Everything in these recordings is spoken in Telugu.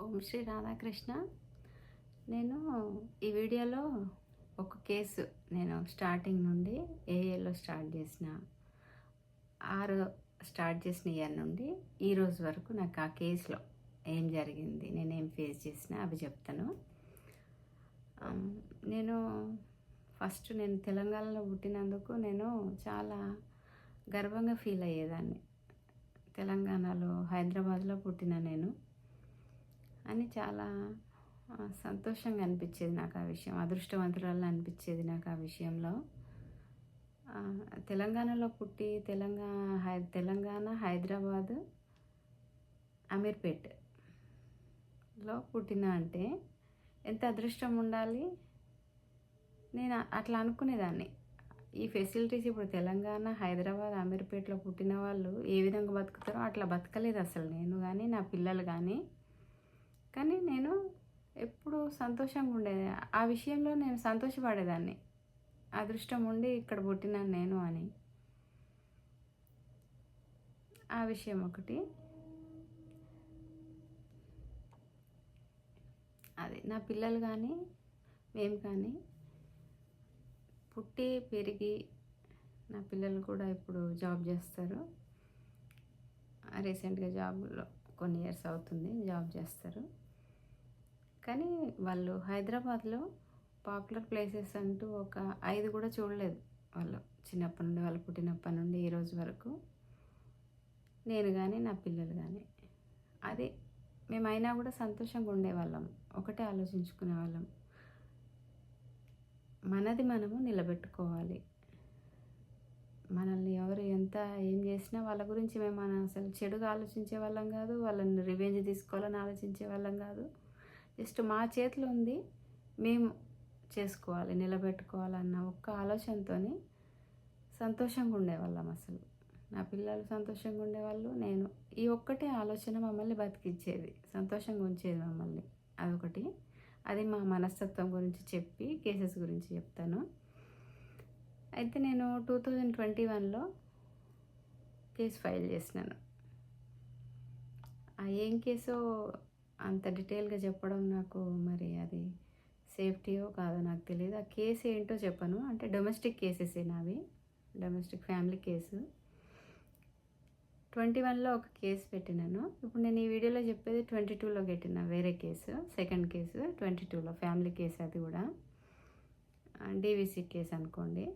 ఓం శ్రీ రాధాకృష్ణ. నేను ఈ వీడియోలో ఒక కేసు నేను స్టార్టింగ్ నుండి ఏఏలో స్టార్ట్ చేసిన ఇయర్ నుండి ఈ రోజు వరకు నాకు ఆ కేసులో ఏం జరిగింది, నేనేం ఫేస్ చేసినా అవి చెప్తాను. నేను నేను తెలంగాణలో పుట్టినందుకు నేను చాలా గర్వంగా ఫీల్ అయ్యేదాన్ని. తెలంగాణలో హైదరాబాద్లో పుట్టిన నేను అని చాలా సంతోషంగా అనిపించేది నాకు ఆ విషయం. అదృష్టవంతురాలు అనిపించేది నాకు ఆ విషయంలో. తెలంగాణలో పుట్టి తెలంగాణ హైదరాబాద్ అమీర్పేట్లో పుట్టిన అంటే ఎంత అదృష్టం ఉండాలి. నేను అట్లా అనుకునేదాన్ని. ఈ ఫెసిలిటీస్ ఇప్పుడు తెలంగాణ హైదరాబాద్ అమీర్పేట్లో పుట్టిన వాళ్ళు ఏ విధంగా బతుకుతారో అట్లా బతకలేదు అసలు నేను కానీ నా పిల్లలు కానీ నేను ఎప్పుడు సంతోషంగా ఉండేది. ఆ విషయంలో నేను సంతోషపడేదాన్ని. అదృష్టం ఉండి ఇక్కడ పుట్టినాను నేను అని. ఆ విషయం ఒకటి. అది నా పిల్లలు కానీ మేము కానీ పుట్టి పెరిగి నా పిల్లలు కూడా ఇప్పుడు జాబ్ చేస్తారు. రీసెంట్గా జాబ్లో కొన్ని ఇయర్స్ అవుతుంది జాబ్ చేస్తారు. కానీ వాళ్ళు హైదరాబాద్లో పాపులర్ ప్లేసెస్ అంటూ ఒక 5 కూడా చూడలేదు. వాళ్ళు చిన్నప్పటి నుండి, వాళ్ళు పుట్టినప్పటి నుండి ఈ రోజు వరకు నేను కానీ నా పిల్లలు కానీ. అది మేమైనా కూడా సంతోషంగా ఉండేవాళ్ళం. ఒకటే ఆలోచించుకునే వాళ్ళం, మనది మనము నిలబెట్టుకోవాలి. మనల్ని ఎవరు ఎంత ఏం చేసినా వాళ్ళ గురించి మేము అసలు చెడుగా ఆలోచించే వాళ్ళం కాదు. వాళ్ళని రివెంజ్ తీసుకోవాలని ఆలోచించే వాళ్ళం కాదు. జస్ట్ మా చేతిలో ఉంది, మేము చేసుకోవాలి, నిలబెట్టుకోవాలన్న ఒక్క ఆలోచనతో సంతోషంగా ఉండేవాళ్ళం. అసలు నా పిల్లలు సంతోషంగా ఉండేవాళ్ళు, నేను. ఈ ఒక్కటే ఆలోచన మమ్మల్ని బతికించేది, సంతోషంగా ఉంచేది మమ్మల్ని. అదొకటి. అది మా మనస్తత్వం గురించి చెప్పి కేసెస్ గురించి చెప్తాను. అయితే నేను 2021లో కేసు ఫైల్ చేసినాను. ఏం కేసో అంత డీటెయిల్గా చెప్పడం నాకు మరి అది సేఫ్టీయో కాదో నాకు తెలియదు. ఆ కేసు ఏంటో చెప్పను. అంటే డొమెస్టిక్ కేసెస్ నావి, డొమెస్టిక్ ఫ్యామిలీ కేసు. 21లో ఒక కేసు పెట్టినాను. ఇప్పుడు నేను ఈ వీడియోలో చెప్పేది 22లో పెట్టిన వేరే కేసు, సెకండ్ కేసు 22లో ఫ్యామిలీ కేసు. అది కూడా డీవీసీ కేసు అనుకోండి.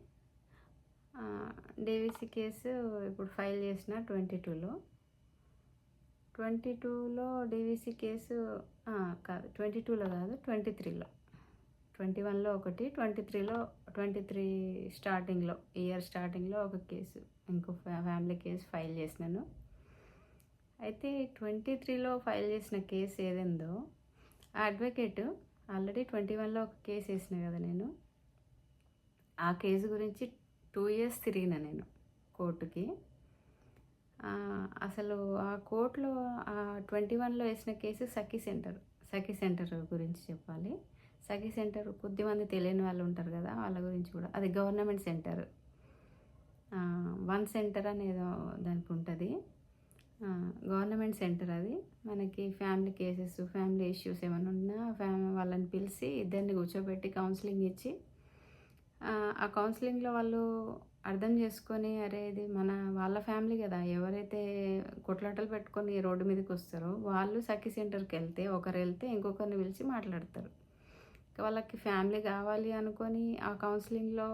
డీవీసీ కేసు ఇప్పుడు ఫైల్ చేసిన 22లో డీవీసీ కేసు కాదు, 22లో కాదు, 23లో. 21లో ఒకటి, 23 స్టార్టింగ్లో, ఇయర్ స్టార్టింగ్లో ఒక కేసు, ఇంకో ఫ్యామిలీ కేసు ఫైల్ చేసినాను. అయితే 23లో ఫైల్ చేసిన కేసు ఏదేందో ఆ అడ్వకేట్ ఆల్రెడీ 21లో ఒక కేసు వేసిన కదా నేను. ఆ కేసు గురించి 2 years తిరిగిన నేను కోర్టుకి. అసలు ఆ కోర్టులో 21లో వేసిన కేసు సఖీ సెంటర్ గురించి చెప్పాలి. సఖీ సెంటర్ కొద్దిమంది తెలియని వాళ్ళు ఉంటారు కదా, వాళ్ళ గురించి కూడా. అది గవర్నమెంట్ సెంటర్, 1 సెంటర్ అనేదో దానికి ఉంటుంది. గవర్నమెంట్ సెంటర్ అది. మనకి ఫ్యామిలీ కేసెస్, ఫ్యామిలీ ఇష్యూస్ ఏమైనా ఉన్నా వాళ్ళని పిలిచి ఇద్దరిని కూర్చోబెట్టి కౌన్సిలింగ్ ఇచ్చి, ఆ కౌన్సిలింగ్లో వాళ్ళు అర్థం చేసుకొని, అరే ఇది వాళ్ళ ఫ్యామిలీ కదా, ఎవరైతే కొట్లాటలు పెట్టుకొని రోడ్డు మీదకి వస్తారో వాళ్ళు సఖీ సెంటర్కి వెళ్తే, ఒకరు వెళ్తే ఇంకొకరిని పిలిచి మాట్లాడతారు. వాళ్ళకి ఫ్యామిలీ కావాలి అనుకొని ఆ కౌన్సిలింగ్లో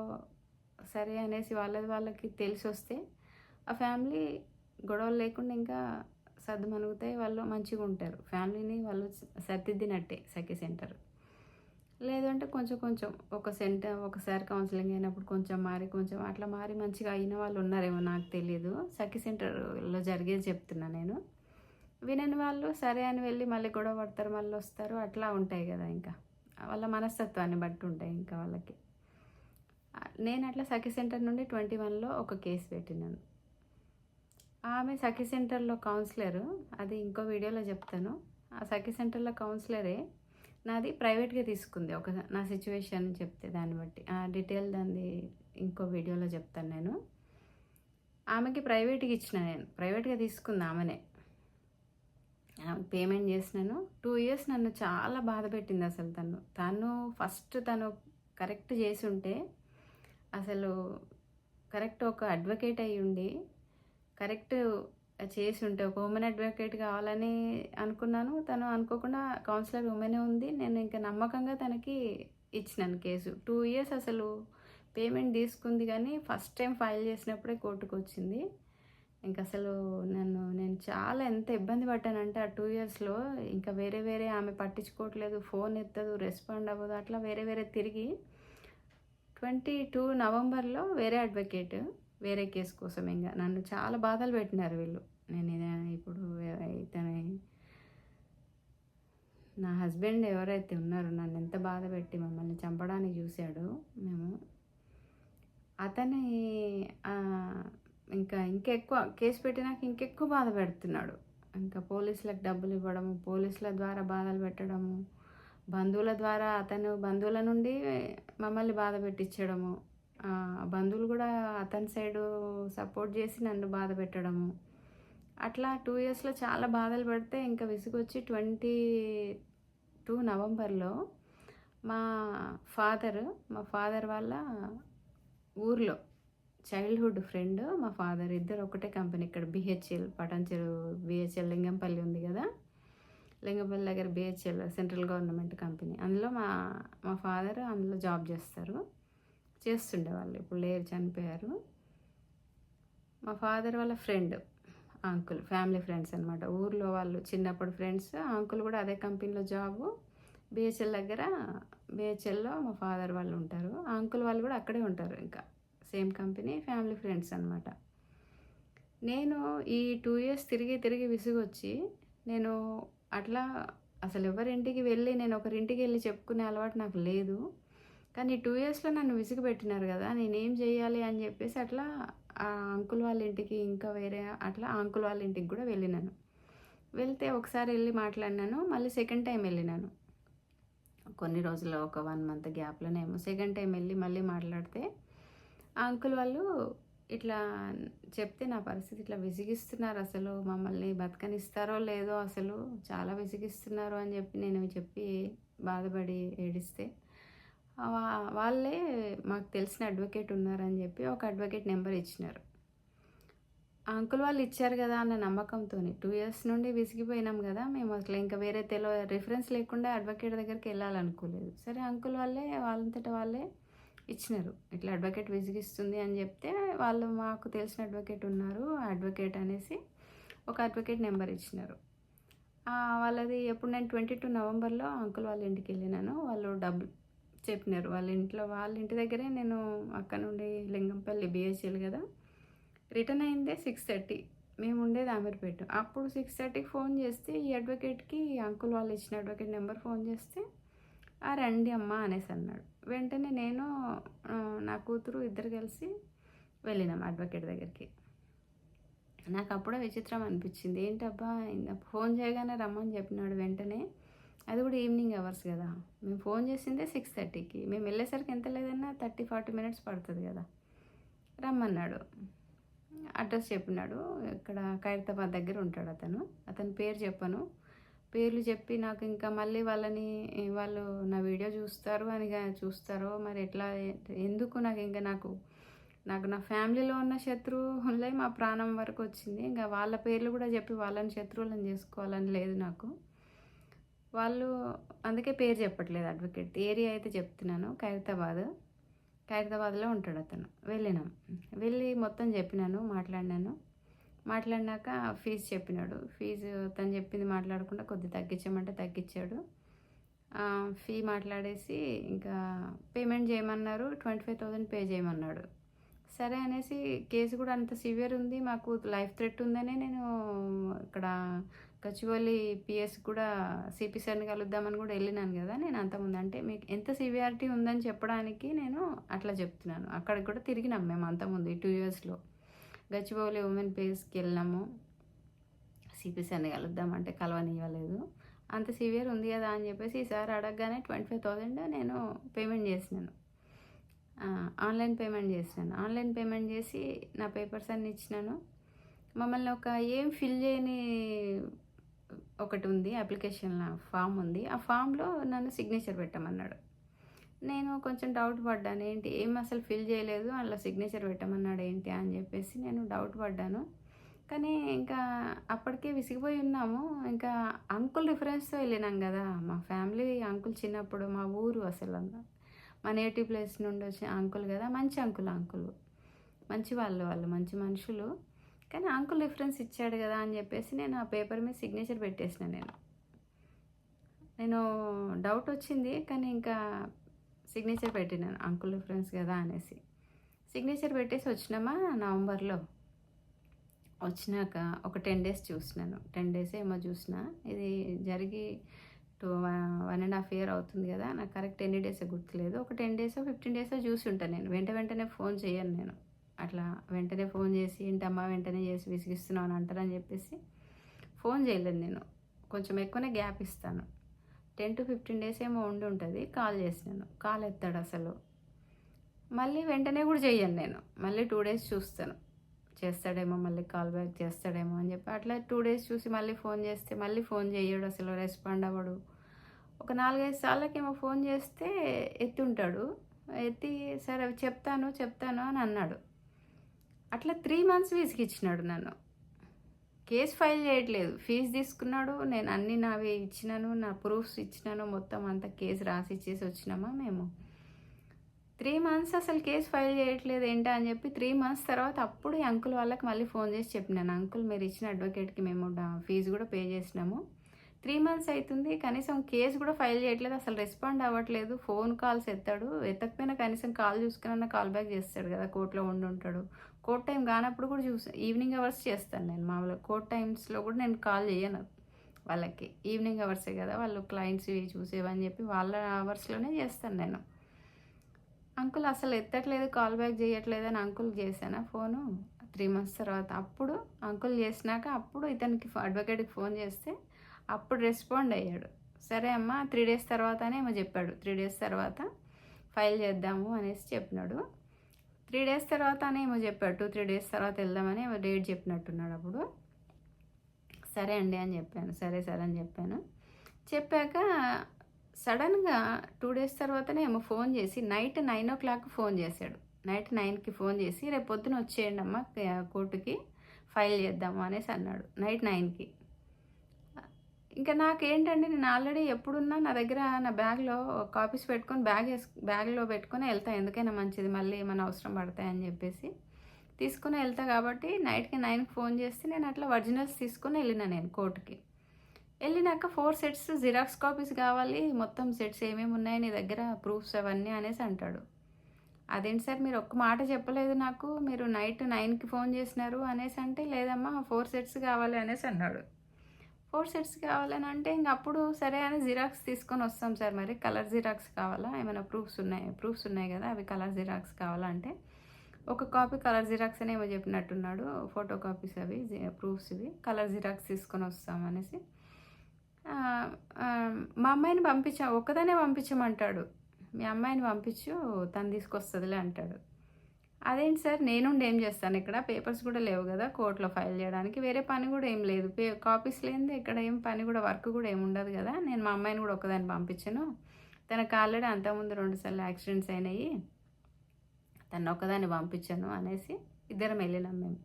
సరే అనేసి వాళ్ళకి తెలిసి వస్తే ఆ ఫ్యామిలీ గొడవలు లేకుండా ఇంకా సర్దుమణుగుతాయి, వాళ్ళు మంచిగా ఉంటారు. ఫ్యామిలీని వాళ్ళు సర్దిద్దినట్టే సఖీ సెంటర్. లేదంటే కొంచెం ఒకసారి కౌన్సిలింగ్ అయినప్పుడు కొంచెం అట్లా మారి మంచిగా అయిన వాళ్ళు ఉన్నారేమో, నాకు తెలియదు. సఖీ సెంటర్లో జరిగేది చెప్తున్నా నేను. వినని వాళ్ళు సరే అని వెళ్ళి మళ్ళీ గొడవ పడతారు, మళ్ళీ వస్తారు, అట్లా ఉంటాయి కదా. ఇంకా వాళ్ళ మనస్తత్వాన్ని బట్టి ఉంటాయి ఇంకా వాళ్ళకి. నేను అట్లా సఖీ సెంటర్ నుండి 21లో ఒక కేసు పెట్టినాను. ఆమె సఖీ సెంటర్లో కౌన్సిలరు, అది ఇంకో వీడియోలో చెప్తాను. ఆ సఖీ సెంటర్లో కౌన్సిలరే నాది ప్రైవేట్గా తీసుకుంది. నా సిచ్యువేషన్ చెప్తే దాన్ని బట్టి ఆ డీటెయిల్ దాన్ని ఇంకో వీడియోలో చెప్తాను నేను. ఆమెకి ప్రైవేట్గా ఇచ్చిన, నేను ప్రైవేట్గా తీసుకుంది ఆమెనే. పేమెంట్ చేసినాను. 2 ఇయర్స్ నన్ను చాలా బాధ పెట్టింది అసలు తను. తను కరెక్ట్ చేసుంటే అసలు కరెక్ట్ ఒక అడ్వకేట్ అయ్యుండి, కరెక్ట్ చేసుంటే ఒక ఉమెన్ అడ్వకేట్ కావాలని అనుకున్నాను. తను అనుకోకుండా కౌన్సిలర్ ఉమెనే ఉంది. నేను ఇంకా నమ్మకంగా తనకి ఇచ్చినాను కేసు. 2 ఇయర్స్ అసలు పేమెంట్ తీసుకుంది కానీ ఫస్ట్ టైం ఫైల్ చేసినప్పుడే కోర్టుకొచ్చింది. ఇంకసలు నేను చాలా ఎంత ఇబ్బంది పడ్డానంటే ఆ 2 ఇయర్స్‌లో ఇంకా వేరే ఆమె పట్టించుకోవట్లేదు, ఫోన్ ఎత్తదు, రెస్పాండ్ అవ్వదు. అట్లా వేరే తిరిగి 22 నవంబర్‌లో వేరే అడ్వకేట్ వేరే కేసు కోసం ఇంగ నన్ను చాలా బాధలు పెట్టినారు వీళ్ళు. ఇప్పుడు ఇతని నా హస్బెండ్ ఎవరైతే ఉన్నారో నన్ను ఎంత బాధపెట్టి మమ్మల్ని చంపడానికి చూసాడో అతని ఇంకెక్కువ కేసు పెట్టినాక ఇంకెక్కువ బాధ పెడుతున్నాడు. ఇంకా పోలీసులకు డబ్బులు ఇవ్వడము, పోలీసుల ద్వారా బాధలు పెట్టడము, బంధువుల నుండి మమ్మల్ని బాధ పెట్టించడము, బంధువులు కూడా అతని సైడు సపోర్ట్ చేసి నన్ను బాధ పెట్టడము. అట్లా 2 ఇయర్స్‌లో చాలా బాధలు పడితే ఇంకా విసుగొచ్చి 22 నవంబర్‌లో మా ఫాదర్ వాళ్ళ ఊర్లో చైల్డ్‌హుడ్ ఫ్రెండ్ మా ఫాదర్ ఇద్దరు ఒకటే కంపెనీ ఇక్కడ BHEL పటాన్చెరు BHEL లింగంపల్లి ఉంది కదా, లింగంపల్లి దగ్గర BHEL సెంట్రల్ గవర్నమెంట్ కంపెనీ. అందులో మా ఫాదర్ అందులో జాబ్ చేస్తుండేవాళ్ళు. ఇప్పుడు లేరు, చనిపోయారు. మా ఫాదర్ వాళ్ళ ఫ్రెండ్ అంకుల్, ఫ్యామిలీ ఫ్రెండ్స్ అనమాట. ఊర్లో వాళ్ళు చిన్నప్పుడు ఫ్రెండ్స్. అంకుల్ కూడా అదే కంపెనీలో జాబు. BHELలో మా ఫాదర్ వాళ్ళు ఉంటారు. ఆ అంకుల్ వాళ్ళు కూడా అక్కడే ఉంటారు. ఇంకా సేమ్ కంపెనీ, ఫ్యామిలీ ఫ్రెండ్స్ అనమాట. నేను ఈ 2 ఇయర్స్ తిరిగి విసుగొచ్చి నేను అట్లా అసలు ఎవరింటికి వెళ్ళి నేను ఒకరింటికి వెళ్ళి చెప్పుకునే అలవాటు నాకు లేదు. కానీ 2 ఇయర్స్‌లో నన్ను విసుగు పెట్టినారు కదా, నేనేం చేయాలి అని చెప్పేసి అట్లా ఆ అంకుల్ వాళ్ళ ఇంటికి ఇంకా వేరే అట్లా ఆ అంకుల్ వాళ్ళ ఇంటికి కూడా వెళ్ళినాను. వెళ్తే ఒకసారి వెళ్ళి మాట్లాడినాను. మళ్ళీ సెకండ్ టైం వెళ్ళినాను. కొన్ని రోజుల్లో ఒక 1 మంత్ గ్యాప్‌లోనేమో సెకండ్ టైం వెళ్ళి మళ్ళీ మాట్లాడితే ఆ అంకుల్ వాళ్ళు ఇట్లా చెప్తే నా పరిస్థితి ఇట్లా విసిగిస్తున్నారు, అసలు మమ్మల్ని బతకనిస్తారో లేదో అసలు చాలా విసిగిస్తున్నారు అని చెప్పి బాధపడి ఏడిస్తే వాళ్ళే మాకు తెలిసిన అడ్వకేట్ ఉన్నారని చెప్పి ఒక అడ్వకేట్ నెంబర్ ఇచ్చినారు. ఆ అంకుల్ వాళ్ళు ఇచ్చారు కదా అన్న నమ్మకంతో 2 ఇయర్స్ నుండి విసిగిపోయినాం కదా మేము, అసలు ఇంకా వేరే రిఫరెన్స్ లేకుండా అడ్వకేట్ దగ్గరికి వెళ్ళాలనుకోలేదు. సరే అంకుల్ వాళ్ళంతటా వాళ్ళే ఇచ్చినారు. ఇట్లా అడ్వకేట్ విసిగిస్తుంది అని చెప్తే వాళ్ళు మాకు తెలిసిన అడ్వకేట్ ఉన్నారు, అడ్వకేట్ అనేసి ఒక అడ్వకేట్ నెంబర్ ఇచ్చినారు. వాళ్ళది ఎప్పుడు నేను 22 నవంబర్లో అంకుల్ వాళ్ళ ఇంటికి వెళ్ళినాను. వాళ్ళు డబ్బులు చెప్పినారు. వాళ్ళ ఇంటి దగ్గరే నేను అక్కడ నుండి లింగంపల్లి BHEL కదా, రిటర్న్ అయిందే 6:30. మేము ఉండేది అమీర్పేట. అప్పుడు 6:30కి ఫోన్ చేస్తే ఈ అడ్వకేట్కి అంకుల్ వాళ్ళు ఇచ్చిన అడ్వకేట్ నెంబర్ ఫోన్ చేస్తే రండి అమ్మా అనేసి అన్నాడు. వెంటనే నేను నా కూతురు ఇద్దరు కలిసి వెళ్ళినాం అడ్వకేట్ దగ్గరికి. నాకు అప్పుడే విచిత్రం అనిపించింది. ఏంటబ్బా ఫోన్ చేయగానే రమ్మని చెప్పినాడు వెంటనే, అది కూడా ఈవినింగ్ అవర్స్ కదా. మేము ఫోన్ చేసిందే 6:30కి, మేము వెళ్ళేసరికి ఎంత లేదన్నా 30-40 మినిట్స్ పడుతుంది కదా. రమ్మన్నాడు, అడ్రస్ చెప్పినాడు. ఇక్కడ ఖైరతాబాద్ దగ్గర ఉంటాడు అతని పేరు చెప్పను. పేర్లు చెప్పి నాకు ఇంకా మళ్ళీ వాళ్ళు నా వీడియో చూస్తారో మరి ఎట్లా, ఎందుకు నాకు నా ఫ్యామిలీలో ఉన్న శత్రువులే మా ప్రాణం వరకు వచ్చింది. ఇంకా వాళ్ళ పేర్లు కూడా చెప్పి వాళ్ళని శత్రువులను చేసుకోవాలని లేదు నాకు. వాళ్ళు అందుకే పేరు చెప్పట్లేదు అడ్వకేట్. ఏరియా అయితే చెప్తున్నాను, ఖైరతాబాద్లో ఉంటాడు అతను. వెళ్ళి మొత్తం చెప్పినాను, మాట్లాడినాక ఫీజు చెప్పినాడు. ఫీజు తను చెప్పింది మాట్లాడకుండా కొద్ది తగ్గించమంటే తగ్గించాడు. ఫీ మాట్లాడేసి ఇంకా పేమెంట్ చేయమన్నారు. 25,000 పే చేయమన్నాడు. సరే అనేసి కేసు కూడా అంత సివియర్ ఉంది, మాకు లైఫ్ థ్రెట్ ఉందని నేను ఇక్కడ గచ్చిబౌలి PS కూడా CP సార్ని కలుద్దామని కూడా వెళ్ళినాను కదా. నేను అంతకుముందు అంటే మీకు ఎంత సివియారిటీ ఉందని చెప్పడానికి నేను అట్లా చెప్తున్నాను. అక్కడికి కూడా తిరిగినాం మేము అంతకుముందు ఈ 2 ఇయర్స్లో. గచ్చిబౌలి ఉమెన్ పేస్కి వెళ్ళినాము. CP సార్ని కలుద్దామంటే కలవనివ్వలేదు. అంత సివియర్ ఉంది కదా అని చెప్పేసి ఈసారి అడగగానే 25,000 నేను పేమెంట్ చేసినాను. ఆన్లైన్ పేమెంట్ చేసి నా పేపర్స్ అన్నీ ఇచ్చినాను. మమ్మల్ని ఏం ఫిల్ చేయని ఒకటి ఉంది, అప్లికేషన్ ఫామ్ ఉంది. ఆ ఫామ్‌లో నన్ను సిగ్నేచర్ పెట్టమన్నాడు. నేను కొంచెం డౌట్ పడ్డాను. ఏంటి ఏం అసలు ఫిల్ చేయలేదు, అందులో సిగ్నేచర్ పెట్టమన్నాడు ఏంటి అని చెప్పేసి నేను డౌట్ పడ్డాను. కానీ ఇంకా అప్పటికే విసిగిపోయి ఉన్నాము. ఇంకా అంకుల్ రిఫరెన్స్‌తో వెళ్ళినాం కదా! మా ఫ్యామిలీ అంకుల్ చిన్నప్పుడు మా ఊరు అసలు మా నేటివ్ ప్లేస్ నుండి వచ్చిన అంకుల్ కదా! మంచి అంకుల్. మంచి వాళ్ళు మంచి మనుషులు. కానీ అంకుల్ రిఫరెన్స్ ఇచ్చాడు కదా అని చెప్పేసి నేను ఆ పేపర్ మీద సిగ్నేచర్ పెట్టేసిన నేను. నేను డౌట్ వచ్చింది కానీ ఇంకా సిగ్నేచర్ పెట్టినాను అంకుల్ రిఫరెన్స్ కదా అనేసి. సిగ్నేచర్ పెట్టేసి వచ్చినామా నవంబర్‌లో. వచ్చినాక ఒక 10 డేస్ చూసినాను. 10 డేస్ ఏమో చూసిన. ఇది జరిగి 1.5 ఇయర్ అవుతుంది కదా! నాకు కరెక్ట్ ఎన్ని డేసో గుర్తులేదు. ఒక 10 డేసో, 15 డేసో చూసుంటా నేను. వెంటనే ఫోన్ చేయను నేను. అట్లా వెంటనే ఫోన్ చేసి ఏంటమ్మా వెంటనే చేసి విసిగిస్తున్నావు అని అంటారని చెప్పేసి ఫోన్ చేయలేదు నేను. కొంచెం ఎక్కువనే గ్యాప్ ఇస్తాను. 10-15 డేస్ ఏమో ఉండుంటది. కాల్ చేసినాను. కాల్ ఎత్తాడు అసలు. మళ్ళీ వెంటనే కూడా చెయ్యను నేను. మళ్ళీ 2 డేస్ చూస్తాను. చేస్తాడేమో మళ్ళీ కాల్ బ్యాక్ చేస్తాడేమో అని చెప్పి అట్లా 2 డేస్ చూసి మళ్ళీ ఫోన్ చేస్తే మళ్ళీ ఫోన్ చెయ్యడు, అసలు రెస్పాండ్ అవ్వడు. ఒక 4, 5 సార్లకేమో ఫోన్ చేస్తే ఎత్తుంటాడు. ఎత్తి సరే చెప్తాను అని అన్నాడు. అట్లా 3 మంత్స్ విసిగిచ్చినాడు నన్ను. కేస్ ఫైల్ చేయట్లేదు. ఫీజు తీసుకున్నాడు. నేను అన్నీ నావి ఇచ్చినాను. నా ప్రూఫ్స్ ఇచ్చినాను. మొత్తం అంతా కేసు రాసి ఇచ్చేసి వచ్చినామా మేము. 3 మంత్స్ అసలు కేస్ ఫైల్ చేయట్లేదు ఏంటా అని చెప్పి 3 మంత్స్ తర్వాత అప్పుడు ఈ అంకుల్ వాళ్ళకి మళ్ళీ ఫోన్ చేసి చెప్పినాను. అంకుల్ మీరు ఇచ్చిన అడ్వకేట్‌కి మేము ఫీజు కూడా పే చేసినాము. 3 మంత్స్ అవుతుంది. కనీసం కేస్ కూడా ఫైల్ చేయట్లేదు. అసలు రెస్పాండ్ అవ్వట్లేదు. ఫోన్ కాల్స్ ఎత్తాడు. ఎత్తకపోయినా కనీసం కాల్ చూసుకున్నా కాల్ బ్యాక్ చేస్తాడు కదా! కోర్ట్‌లో ఉండుంటాడు. కోర్ట్ టైం కానప్పుడు కూడా ఈవినింగ్ అవర్స్ చేస్తాను నేను మామూలుగా. కోర్ట్ టైమ్స్‌లో కూడా నేను కాల్ చేయను వాళ్ళకి. ఈవినింగ్ అవర్సే కదా! వాళ్ళు క్లయింట్స్‌వి చూసేవని చెప్పి వాళ్ళ అవర్స్‌లోనే చేస్తాను నేను. అంకుల్ అసలు ఎత్తట్లేదు, కాల్ బ్యాక్ చేయట్లేదు అని అంకుల్‌కి చేశానా ఫోను 3 మంత్స్ తర్వాత. అప్పుడు అంకుల్ చేసినాక అప్పుడు ఇతనికి అడ్వకేట్‌కి ఫోన్ చేస్తే అప్పుడు రెస్పాండ్ అయ్యాడు. సరే అమ్మా 3 డేస్ తర్వాతనే ఏమో చెప్పాడు. 3 డేస్ తర్వాత ఫైల్ చేద్దాము అనేసి చెప్పినాడు. 3 డేస్ తర్వాత అని ఏమో చెప్పాడు. 2-3 డేస్ తర్వాత వెళ్దామని ఏమో డేట్ చెప్పినట్టున్నాడు అప్పుడు. సరే అండి అని చెప్పాను. సరే సార్ అని చెప్పాను. చెప్పాక సడన్‌గా 2 డేస్ తర్వాతనే ఏమో ఫోన్ చేసి నైట్ 9:00 ఫోన్ చేశాడు. నైట్ 9కి ఫోన్ చేసి రేపు పొద్దున వచ్చేయండమ్మా కోర్టుకి ఫైల్ చేద్దాము అనేసి అన్నాడు. నైట్ 9కి. ఇంకా నాకేంటంటే నేను ఆల్రెడీ ఎప్పుడున్నా నా దగ్గర నా బ్యాగ్‌లో కాపీస్ పెట్టుకొని బ్యాగ్‌లో పెట్టుకొని వెళ్తా. ఎందుకైనా మంచిది మళ్ళీ ఏమైనా అవసరం పడతాయని చెప్పేసి తీసుకొని వెళ్తా కాబట్టి నైట్‌కి 9కి ఫోన్ చేస్తే నేను అట్లా ఒరిజినల్స్ తీసుకొని వెళ్ళినా నేను కోర్టుకి. వెళ్ళినాక 4 సెట్స్ జిరాక్స్ కాపీస్ కావాలి. మొత్తం సెట్స్ ఏమేమి ఉన్నాయి నీ దగ్గర ప్రూఫ్స్ అవన్నీ అనేసి అంటాడు. అదేంటి సార్ మీరు ఒక్క మాట చెప్పలేదు నాకు. మీరు నైట్ 9కి ఫోన్ చేసినారు అనేసి అంటే లేదమ్మా 4 సెట్స్ కావాలి అనేసి అన్నాడు. 4 సెట్స్ కావాలని అంటే ఇంక అప్పుడు సరే అని జిరాక్స్ తీసుకొని వస్తాం సార్ మరి కలర్ జిరాక్స్ కావాలా ఏమైనా ప్రూఫ్స్ ఉన్నాయి కదా అవి కలర్ జిరాక్స్ కావాలా అంటే ఒక కాపీ కలర్ జిరాక్స్ అని ఏమో చెప్పినట్టున్నాడు. ఫోటో కాపీస్ అవి ప్రూఫ్స్ ఇవి కలర్ జిరాక్స్ తీసుకొని వస్తాం అనేసి మా అమ్మాయిని ఒక్కదాన్నే పంపించమంటాడు. మీ అమ్మాయిని పంపించు తను తీసుకొస్తుందిలే అంటాడు. అదేంటి సార్ నేనుండి ఏం చేస్తాను ఇక్కడ పేపర్స్ కూడా లేవు కదా కోర్టులో ఫైల్ చేయడానికి వేరే పని కూడా ఏం లేదు. కాపీస్ లేనిదే ఇక్కడ ఏం పని కూడా వర్క్ కూడా ఏమి ఉండదు కదా. నేను మా అమ్మాయిని కూడా ఒక్కదాన్ని పంపించను. తనకు ఆల్రెడీ అంతకుముందు 2 సార్లు యాక్సిడెంట్స్ అయినాయి. తను ఒక్కదాన్ని పంపించను అనేసి ఇద్దరం వెళ్ళినాం మేము.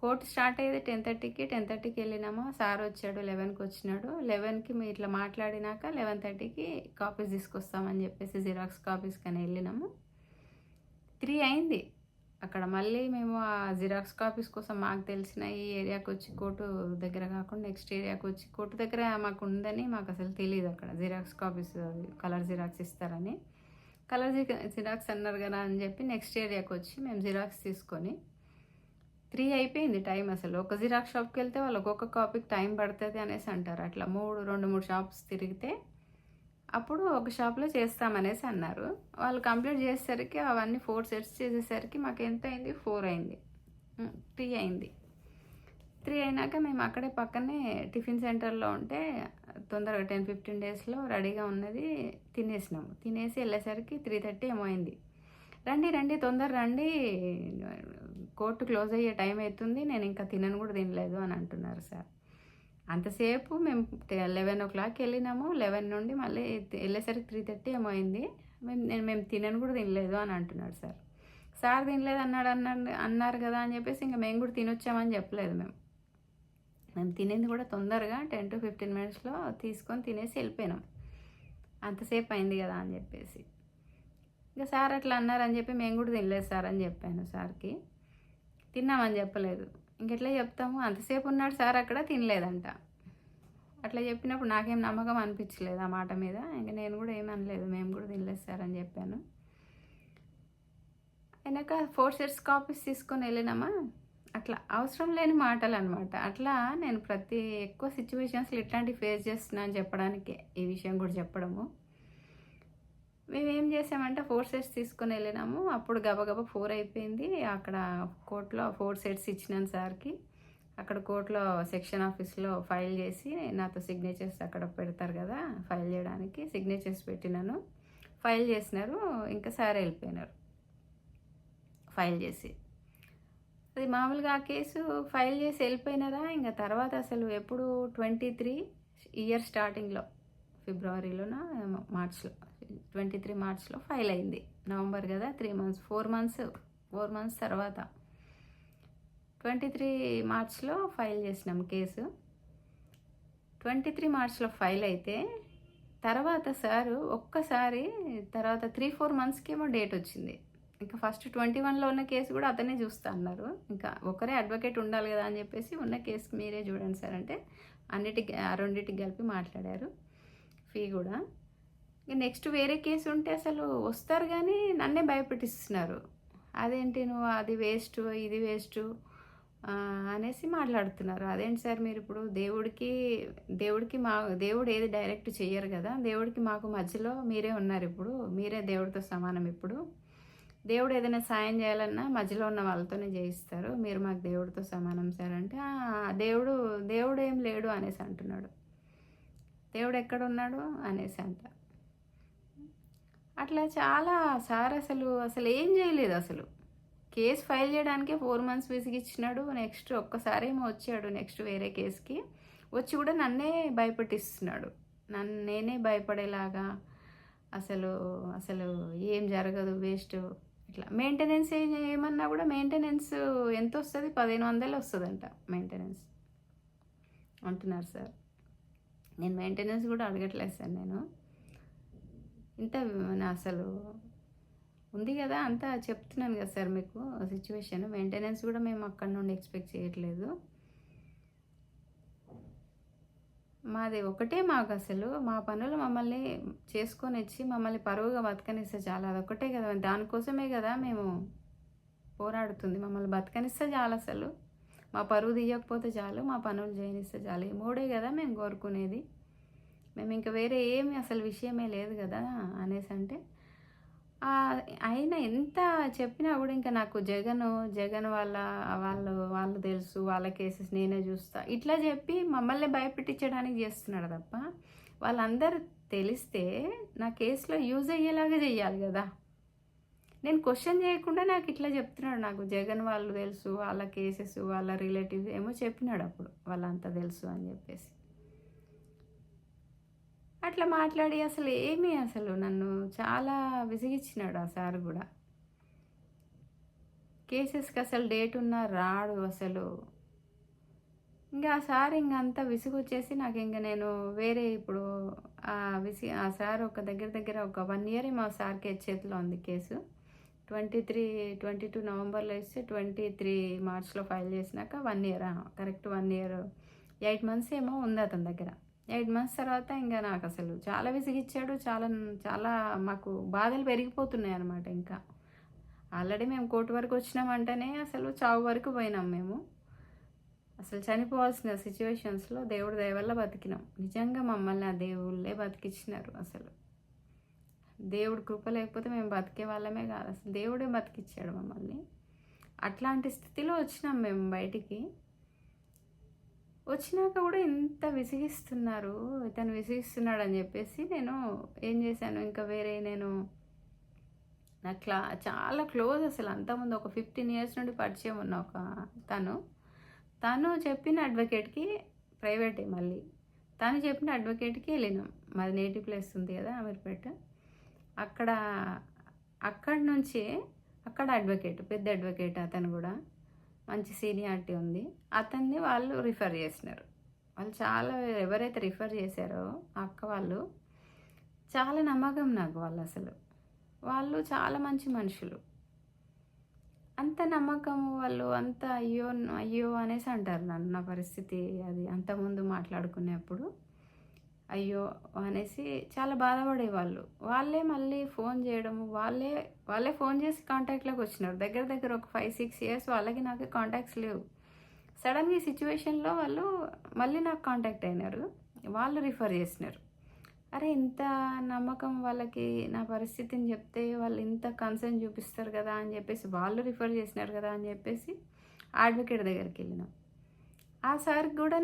కోర్టు స్టార్ట్ అయ్యేది 10:30కి. 10:30కి వెళ్ళినామా సార్ వచ్చాడు. 11కి వచ్చినాడు. 11కి మేము ఇట్లా మాట్లాడినాక 11:30కి కాపీస్ తీసుకొస్తామని చెప్పేసి జిరాక్స్ కాపీస్ కానీ వెళ్ళినాము. 3 అయింది అక్కడ. మళ్ళీ మేము ఆ జిరాక్స్ కాపీస్ కోసం మాకు తెలిసిన ఈ ఏరియాకి వచ్చి కోర్టు దగ్గర కాకుండా నెక్స్ట్ ఏరియాకి వచ్చి కోర్టు దగ్గర మాకు ఉందని మాకు అసలు తెలియదు. అక్కడ జిరాక్స్ కాపీస్ కలర్ జిరాక్స్ ఇస్తారని కలర్ జిరాక్స్ అన్నారు కదా అని చెప్పి నెక్స్ట్ ఏరియాకి వచ్చి మేము జిరాక్స్ తీసుకొని 3 అయిపోయింది టైం. అసలు ఒక జిరాక్స్ షాప్కి వెళ్తే వాళ్ళు ఒక్కొక్క కాపీకి టైం పడుతుంది అనేసి అంటారు. అట్లా 2-3 షాప్స్ తిరిగితే అప్పుడు ఒక షాప్లో చేస్తామనేసి అన్నారు. వాళ్ళు కంప్లీట్ చేసేసరికి అవన్నీ 4 సెట్స్ చేసేసరికి మాకు ఎంత అయింది 4 అయింది. 3 అయింది. 3 అయినాక మేము అక్కడే పక్కనే టిఫిన్ సెంటర్లో ఉంటే తొందరగా 10-15 డేస్లో రెడీగా ఉన్నది తినేసినాము. తినేసి వెళ్ళేసరికి 3:30 ఏమో అయింది. రండి తొందర రండి కోర్టు క్లోజ్ అయ్యే టైం అవుతుంది నేను ఇంకా తినను కూడా తినలేదు అని అంటున్నారు సార్. అంతసేపు మేము 11:00 వెళ్ళినాము. 11 నుండి మళ్ళీ వెళ్ళేసరికి 3:30 ఏమో అయింది. మేము తినను కూడా తినలేదు అని అంటున్నాడు సార్. సార్ తినలేదు అన్నారు కదా అని చెప్పేసి ఇంక మేము కూడా తినొచ్చామని చెప్పలేదు మేము. మేము తినేది కూడా తొందరగా 10-15 మినిట్స్‌లో తీసుకొని తినేసి వెళ్ళిపోయినాం. అంతసేపు అయింది కదా అని చెప్పేసి. ఇంక సార్ అట్లా అన్నారని చెప్పి మేము కూడా తినలేదు సార్ అని చెప్పాను సార్‌కి. తిన్నామని చెప్పలేదు. ఇంకెట్లా చెప్తాము? అంతసేపు ఉన్నాడు సార్ అక్కడ తినలేదంట. అట్లా చెప్పినప్పుడు నాకేం నమ్మకం అనిపించలేదు ఆ మాట మీద. ఇంక నేను కూడా ఏమి అనలేదు. మేము కూడా తినలేదు సార్ అని చెప్పాను. అయినాక 4 సెట్స్ కాపీస్ తీసుకొని వెళ్ళినామా, అట్లా అవసరం లేని మాటలనమాట. అట్లా నేను ఎక్కువ సిట్యుయేషన్స్‌లో ఇట్లాంటివి ఫేస్ చేస్తున్నా అని చెప్పడానికే ఈ విషయం కూడా చెప్పడము. మేమేం చేసామంటే 4 సెట్స్ తీసుకొని వెళ్ళినాము. అప్పుడు గబగబా 4 అయిపోయింది. అక్కడ కోర్ట్‌లో 4 సెట్స్ ఇచ్చినాను సార్‌కి. అక్కడ కోర్ట్‌లో సెక్షన్ ఆఫీస్‌లో ఫైల్ చేసి నాతో సిగ్నేచర్స్ అక్కడ పెడతారు కదా! ఫైల్ చేయడానికి సిగ్నేచర్స్ పెట్టినాను. ఫైల్ చేసినారు. ఇంకా సార్ వెళ్ళిపోయినారు ఫైల్ చేసి. అది మామూలుగా ఆ కేసు ఫైల్ చేసి వెళ్ళిపోయినారా, ఇంక తర్వాత అసలు ఎప్పుడు 23 ఇయర్ స్టార్టింగ్‌లో ఫిబ్రవరిలోనో ఏమో మార్చ్‌లో 23 మార్చ్‌లో ఫైల్ అయింది. నవంబర్ కదా 4 మంత్స్ తర్వాత 23 మార్చ్‌లో ఫైల్ చేసినాం కేసు. 23 మార్చ్‌లో ఫైల్ అయితే తర్వాత సారు ఒక్కసారి తర్వాత 3-4 మంత్స్‌కేమో డేట్ వచ్చింది. ఇంకా ఫస్ట్ 21లో ఉన్న కేసు కూడా అతనే చూస్తా అన్నారు. ఇంకా ఒకరే అడ్వకేట్ ఉండాలి కదా అని చెప్పేసి ఉన్న కేసుకి మీరే చూడండి సార్ అంటే రెండిటికి కలిపి మాట్లాడారు ఫీ కూడా. ఇక నెక్స్ట్ వేరే కేసు ఉంటే అసలు వస్తారు కానీ నన్నే భయపెట్టిస్తున్నారు. అదేంటి నువ్వు అది వేస్ట్ ఇది వేస్ట్ అనేసి మాట్లాడుతున్నారు. అదేంటి సార్ మీరు ఇప్పుడు దేవుడు ఏది డైరెక్ట్ చెయ్యరు కదా! దేవుడికి మాకు మధ్యలో మీరే ఉన్నారు ఇప్పుడు. మీరే దేవుడితో సమానం ఇప్పుడు. దేవుడు ఏదైనా సాయం చేయాలన్నా మధ్యలో ఉన్న వాళ్ళతోనే చేయిస్తారు. మీరు మాకు దేవుడితో సమానం సార్ అంటే, దేవుడు ఏం లేడు అనేసి అంటున్నాడు. దేవుడు ఎక్కడున్నాడు అనేసి అంట. అట్లా చాలా సార్ అసలు ఏం చేయలేదు అసలు. కేసు ఫైల్ చేయడానికే 4 మంత్స్ విసిగిచ్చినాడు. నెక్స్ట్ ఒక్కసారేమో వచ్చాడు నెక్స్ట్ వేరే కేసుకి. వచ్చి కూడా నన్నే భయపెట్టిస్తున్నాడు. నేనే భయపడేలాగా అసలు ఏం జరగదు వేస్ట్ ఇట్లా. మెయింటెనెన్స్ ఏమన్నా కూడా మెయింటెనెన్స్ ఎంత వస్తుంది? 1500 వస్తుందంట మెయింటెనెన్స్ అంటున్నారు సార్. నేను మెయింటెనెన్స్ కూడా అడగట్లేదు సార్ నేను. ఇంత అసలు ఉంది కదా అంతా చెప్తున్నాను కదా సార్ మీకు సిచ్యువేషన్. మెయింటెనెన్స్ కూడా మేము అక్కడ నుండి ఎక్స్పెక్ట్ చేయట్లేదు. మాది ఒకటే మాకు అసలు మా పనులు మమ్మల్ని చేసుకొని వచ్చి మమ్మల్ని పరువుగా బతకనిస్తే చాలు. అదొక్కటే కదా, దానికోసమే కదా మేము పోరాడుతుంది. మమ్మల్ని బతకనిస్తే చాలు అసలు. మా పరువు తీయకపోతే చాలు, మా పనులు చేయనిస్తే చాలు. ఈ మూడే కదా మేము కోరుకునేది. మేము ఇంకా వేరే ఏమి అసలు విషయమే లేదు కదా అనేసి అంటే, అయినా ఎంత చెప్పినా కూడా ఇంకా నాకు జగన్ వాళ్ళు తెలుసు, వాళ్ళ కేసెస్ నేనే చూస్తా ఇట్లా చెప్పి మమ్మల్ని భయపెట్టించడానికి చేస్తున్నాడు తప్ప, వాళ్ళందరూ తెలిస్తే నా కేసులో యూజ్ అయ్యేలాగా చెయ్యాలి కదా. నేను క్వశ్చన్ చేయకుండా నాకు ఇట్లా చెప్తున్నాడు. నాకు జగన్ వాళ్ళు తెలుసు, వాళ్ళ కేసెస్ వాళ్ళ రిలేటివ్స్ ఏమో చెప్పినాడు అప్పుడు, వాళ్ళంతా తెలుసు అని చెప్పేసి. అట్లా మాట్లాడి అసలు నన్ను చాలా విసిగిచ్చినాడు ఆ సార్ కూడా. కేసెస్కి అసలు డేట్ ఉన్నా రాడు అసలు. ఇంకా ఆ సార్ ఇంకంతా విసుగొచ్చేసి నాకు నేను వేరే ఇప్పుడు ఆ సార్ ఒక దగ్గర ఒక 1 ఇయర్ మా సార్కి చేతిలో ఉంది కేసు. 22 నవంబర్లో ఇస్తే 23 మార్చ్లో ఫైల్ చేసినాక 1 ఇయర్ కరెక్ట్ 1 ఇయర్ 8 మంత్స్ ఏమో ఉంది అతని దగ్గర. 8 మంత్స్ తర్వాత ఇంకా నాకు అసలు చాలా విసిగిచ్చాడు. చాలా మాకు బాధలు పెరిగిపోతున్నాయి అన్నమాట. ఇంకా ఆల్రెడీ మేము కోర్టు వరకు వచ్చినామంటేనే అసలు చావు వరకు పోయినాం మేము. అసలు చనిపోవాల్సిన సిచ్యువేషన్స్లో దేవుడి దయ వల్ల బతికినాం. నిజంగా మమ్మల్ని ఆ దేవుళ్ళే బతికిచ్చినారు. అసలు దేవుడు కృప లేకపోతే మేము బతికే వాళ్ళమే కాదు, అసలు దేవుడే బతికిచ్చాడు మమ్మల్ని. అట్లాంటి స్థితిలో వచ్చినాం మేము బయటికి. వచ్చినాక కూడా ఇంత విసిగిస్తున్నారు, ఇతను విసిగిస్తున్నాడు అని చెప్పేసి నేను ఏం చేశాను, ఇంకా వేరే నాకు చాలా క్లోజ్ అసలు. అంతకుముందు ఒక 15 ఇయర్స్ నుండి పరిచయం ఉన్న ఒక తను చెప్పిన అడ్వకేట్కి ప్రైవేటే మళ్ళీ. తను చెప్పిన అడ్వకేట్‌కి వెళ్ళినాం. మాది నేటివ్ ప్లేస్ ఉంది కదా అమీర్పేట. అక్కడ అక్కడి నుంచే అక్కడ అడ్వకేట్, పెద్ద అడ్వకేట్ అతను కూడా. మంచి సీనియారిటీ ఉంది. అతన్ని వాళ్ళు రిఫర్ చేసినారు. వాళ్ళు చాలా ఎవరైతే రిఫర్ చేశారో ఆ అక్క వాళ్ళు చాలా నమ్మకం నాకు వాళ్ళసలు. వాళ్ళు చాలా మంచి మనుషులు. అంత నమ్మకము వాళ్ళు అంత అయ్యో! అయ్యో! అనేసి అంటారు నన్ను. నా పరిస్థితి అది అంతకుముందు మాట్లాడుకునేప్పుడు అయ్యో! అనేసి చాలా బాధపడేవాళ్ళు. వాళ్ళే మళ్ళీ ఫోన్ చేయడము, వాళ్ళే ఫోన్ చేసి కాంటాక్ట్‌లోకి వచ్చినారు. దగ్గర దగ్గర ఒక 5, 6 ఇయర్స్ వాళ్ళకి నాకు కాంటాక్ట్స్ లేవు. సడన్‌గా ఈ సిట్యుయేషన్‌లో వాళ్ళు మళ్ళీ నాకు కాంటాక్ట్ అయినారు. వాళ్ళు రిఫర్ చేసినారు. అరే! ఇంత నమ్మకం వాళ్ళకి నా పరిస్థితిని చెప్తే వాళ్ళు ఇంత కన్సర్న్ చూపిస్తారు కదా అని చెప్పేసి వాళ్ళు రిఫర్ చేసినారు కదా అని చెప్పేసి అడ్వకేట్ దగ్గరికెళ్ళినాం. ఆ సార్‌కి గూడా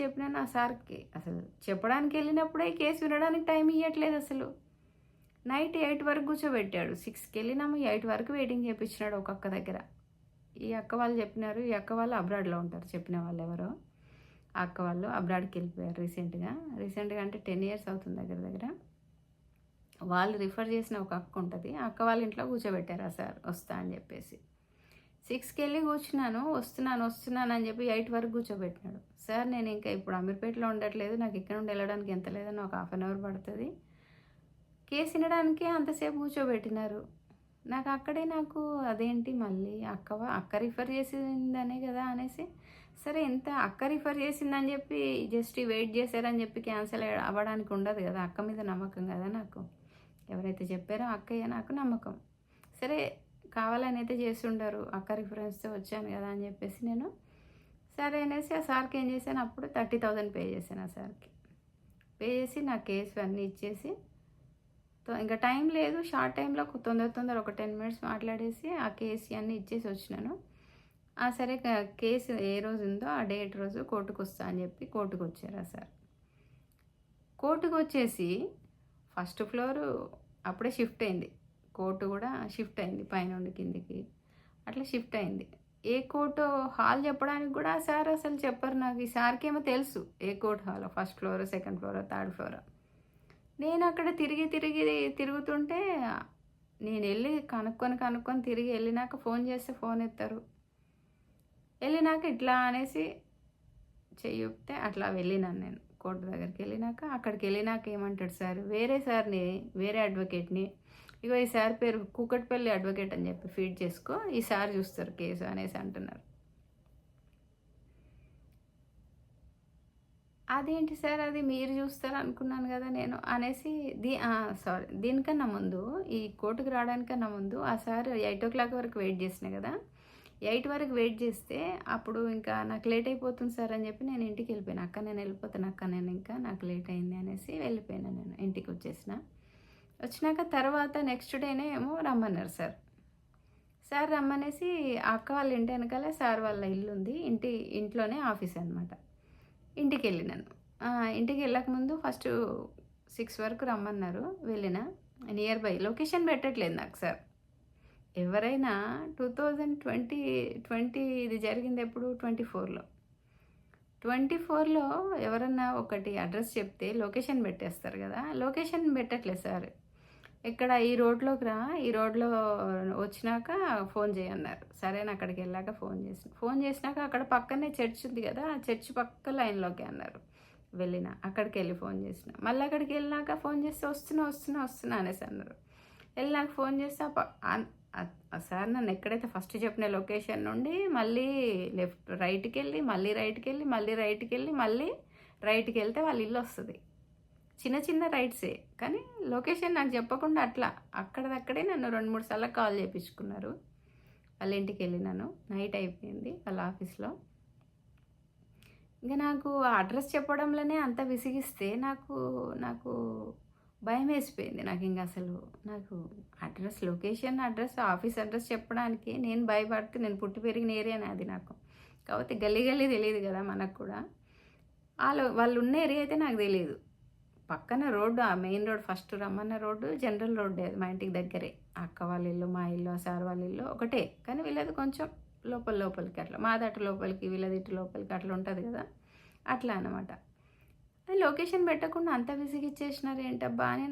చెప్పినాను. ఆ సార్‌కి అసలు చెప్పడానికి వెళ్ళినప్పుడే కేసు వినడానికి టైం ఇయ్యట్లేదు అసలు. నైట్ 8 వరకు కూర్చోబెట్టాడు. 6కి వెళ్ళినాము. 8 వరకు వెయిటింగ్ చేపించినాడు ఒక అక్క దగ్గర. ఈ అక్క వాళ్ళు చెప్పినారు. ఈ అక్క వాళ్ళు అబ్రాడ్‌లో ఉంటారు. చెప్పిన వాళ్ళెవరో. ఆ అక్క వాళ్ళు అబ్రాడ్‌కి వెళ్ళిపోయారు రీసెంట్‌గా. రీసెంట్‌గా అంటే 10 ఇయర్స్ అవుతుంది దగ్గర దగ్గర. వాళ్ళు రిఫర్ చేసిన ఒక అక్క ఉంటది. ఆ అక్క వాళ్ళ ఇంట్లో కూర్చోబెట్టారు ఆ సార్ వస్తా అని చెప్పేసి. 6కెళ్ళి కూర్చున్నాను. వస్తున్నాను అని చెప్పి 8 వరకు కూర్చోబెట్టినాడు. సార్ నేను ఇంకా ఇప్పుడు అమీర్పేటలో ఉండట్లేదు. నాకు ఇక్కడ నుండి వెళ్ళడానికి ఎంత లేదన్నా ఒక హాఫ్ అన్ అవర్ పడుతది. కేసు వినడానికే అంతసేపు కూర్చోబెట్టినారు. నాకు అదేంటి మళ్ళీ అక్క రిఫర్ చేసిందనే కదా అనేసి, సరే ఎంత అక్క రిఫర్ చేసిందని చెప్పి జస్ట్ వెయిట్ చేశారని చెప్పి క్యాన్సిల్ అవ్వడానికి ఉండదు కదా. అక్క మీద నమ్మకం కదా నాకు. ఎవరైతే చెప్పారో అక్కయ్య నాకు నమ్మకం. సరే కావాలని అయితే చేస్తుండరు. అక్క రిఫరెన్స్‌తో వచ్చాను కదా అని చెప్పేసి నేను సరే అనేసి ఆ సార్‌కి ఏం చేశాను అప్పుడు 30,000 పే చేశాను ఆ సార్‌కి. పే చేసి నా కేసు అన్నీ ఇచ్చేసి ఇంకా టైం లేదు. షార్ట్ టైంలో తొందర ఒక 10 మినిట్స్ మాట్లాడేసి ఆ కేసు అన్నీ ఇచ్చేసి వచ్చినాను. సరే కేసు ఏ రోజు ఉందో ఆ డేట్ రోజు కోర్టుకొస్తా అని చెప్పి కోర్టుకొచ్చారు ఆ సార్. కోర్టుకొచ్చేసి ఫస్ట్ ఫ్లోరు అప్పుడే షిఫ్ట్ అయింది. కోర్టు కూడా షిఫ్ట్ అయింది. పైనుండి కిందికి అట్లా షిఫ్ట్ అయింది. ఏ కోర్టు హాల్ చెప్పడానికి కూడా సార్ అసలు చెప్పరు నాకు. ఈ సార్‌కేమో తెలుసు ఏ కోర్ట్ హాలో ఫస్ట్ ఫ్లోరో, సెకండ్ ఫ్లోరో, థర్డ్ ఫ్లోరో. నేను అక్కడ తిరుగుతుంటే నేనెళ్ళి కనుక్కొని తిరిగి వెళ్ళినాక ఫోన్ చేస్తే ఫోన్ ఎత్తరు. వెళ్ళినాక ఇట్లా అనేసి చెయ్యి ఊపితే అట్లా వెళ్ళినాను నేను. కోర్టు దగ్గరికెళ్ళినాక అక్కడికెళ్ళినాక ఏమంటాడు సార్, వేరే అడ్వకేట్‌ని ఇగో ఈ సార్ పేరు కూకట్పల్లి అడ్వకేట్ అని చెప్పి ఫీడ్ చేసుకో. ఈ సార్ చూస్తారు కేసు అనేసి అంటున్నారు. అదేంటి సార్ అది మీరు చూస్తారు అనుకున్నాను కదా నేను అనేసి దీనికన్నా ముందు ఈ కోర్టుకి రావడానికన్నా ముందు ఆ సార్ 8:00 వరకు వెయిట్ చేసిన కదా. 8 వరకు వెయిట్ చేస్తే అప్పుడు ఇంకా నాకు లేట్ అయిపోతుంది సార్ అని చెప్పి నేను ఇంటికి వెళ్ళిపోయాను. అక్క నేను వెళ్ళిపోతాను అక్క నేను ఇంకా నాకు లేట్ అయింది అనేసి వెళ్ళిపోయాను నేను ఇంటికి వచ్చేసిన. వచ్చినాక తర్వాత నెక్స్ట్ డేనే ఏమో రమ్మన్నారు సార్. సార్ రమ్మనేసి ఆ అక్క వాళ్ళ ఇంటి వెనకాలే సార్ వాళ్ళ ఇల్లు ఉంది. ఇంట్లోనే ఆఫీస్ అనమాట. ఇంటికెళ్ళినాను. ఇంటికి వెళ్ళకముందు ఫస్ట్ 6 వరకు రమ్మన్నారు. వెళ్ళిన. నియర్ బై లొకేషన్ పెట్టట్లేదు నాకు సార్. ఎవరైనా 2020 ఇది జరిగింది ఎప్పుడు 24లో. 24లో ఎవరన్నా ఒకటి అడ్రస్ చెప్తే లొకేషన్ పెట్టేస్తారు కదా. లొకేషన్ పెట్టట్లేదు సార్. ఇక్కడ ఈ రోడ్లోకి రా, ఈ రోడ్లో వచ్చినాక ఫోన్ చేయన్నారు. సరే అని అక్కడికి వెళ్ళాక ఫోన్ చేసినాక అక్కడ పక్కనే చర్చ్ ఉంది కదా. ఆ చర్చ్ పక్క లైన్లోకి అన్నారు. వెళ్ళిన అక్కడికి వెళ్ళి ఫోన్ చేసిన. మళ్ళీ అక్కడికి వెళ్ళినాక ఫోన్ చేస్తే వస్తున్నా అనేసి అన్నారు. వెళ్ళినాక ఫోన్ చేస్తే సార్ నన్ను ఎక్కడైతే ఫస్ట్ చెప్పిన లొకేషన్ నుండి మళ్ళీ రైట్కి వెళ్ళి మళ్ళీ రైట్కి వెళ్తే వాళ్ళ ఇల్లు వస్తుంది. చిన్న రైడ్సే కానీ లొకేషన్ నాకు చెప్పకుండా అట్లా అక్కడదక్కడే నన్ను 2-3 సార్లు కాల్ చేయించుకున్నారు. వాళ్ళ ఇంటికి వెళ్ళినాను. నైట్ అయిపోయింది వాళ్ళ ఆఫీస్లో. ఇంకా నాకు ఆ అడ్రస్ చెప్పడంలోనే అంత విసిగిస్తే నాకు భయం వేసిపోయింది. నాకు లొకేషన్ అడ్రస్ ఆఫీస్ అడ్రస్ చెప్పడానికి నేను భయపడుతూ నేను పుట్టి పెరిగిన ఏరియానే అది నాకు. కాబట్టి గల్లీ తెలియదు కదా మనకు కూడా. వాళ్ళు ఉన్న ఏరియా అయితే నాకు తెలియదు. పక్కన రోడ్డు ఆ మెయిన్ రోడ్ ఫస్ట్ రమ్మన్న రోడ్డు జనరల్ రోడ్డే అది మా ఇంటికి దగ్గరే. అక్క వాళ్ళ ఇల్లు మా ఇల్లు ఆ సార్ వాళ్ళ ఇల్లు ఒకటే. కానీ వీళ్ళది కొంచెం లోపలికి అట్లా మాది అటు లోపలికి వీళ్ళది ఇటు లోపలికి అట్లా ఉంటుంది కదా. అట్లా అనమాట. అది లొకేషన్ పెట్టకుండా అంత విసిగిచ్చేసినారు ఏంటబ్బా అని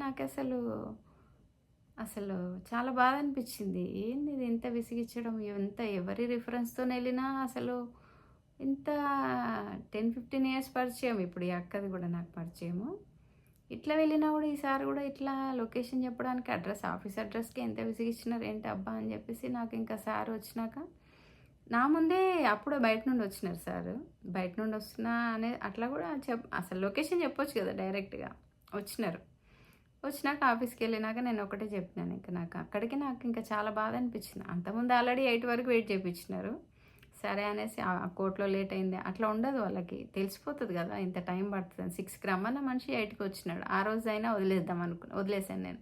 అసలు చాలా బాధ అనిపించింది. ఏంది ఇది ఇంత విసిగిచ్చడం, ఎంత ఎవరి రిఫరెన్స్‌తోనెళ్ళినా అసలు ఇంత 10, 15 ఇయర్స్ పరిచయం ఇప్పుడు ఈ అక్కది గూడా నాకు పరిచయము. ఇట్లా వెళ్ళినా గూడా ఈసారి గూడా ఇట్లా లొకేషన్ చెప్పడానికి ఆఫీస్ అడ్రస్‌కి ఎంత విసిగిచ్చినారు ఏంటబ్బా అని జెప్పేసి నాకు ఇంకా సార్ వచ్చినాక నా ముందే అప్పుడే బయట నుండి వచ్చినారు సారు. బయట నుండి వస్తున్నా అనే అట్లా గూడా అసలు లొకేషన్ చెప్పొచ్చు గదా! డైరెక్ట్‌గా. వచ్చినారు. వచ్చినాక ఆఫీస్‌కెళ్ళినాక నేను ఒకటే చెప్పినాను. ఇంక నాకు ఇంకా చాలా బాధ అనిపించింది. అంతకుముందు ఆల్రెడీ 8 వరకు వెయిట్ చేపించినారు. సరే అనేసి ఆ కోర్ట్‌లో లేట్ అయింది. అట్లా ఉండదు వాళ్ళకి. తెలిసిపోతది గదా! ఇంత టైం పడతదని. 6కి రమ్మన్న మనిషి 8కి వచ్చినాడు. ఆ రోజైనా వదిలేద్దాం అనుకున్నా. వదిలేసాను నేను.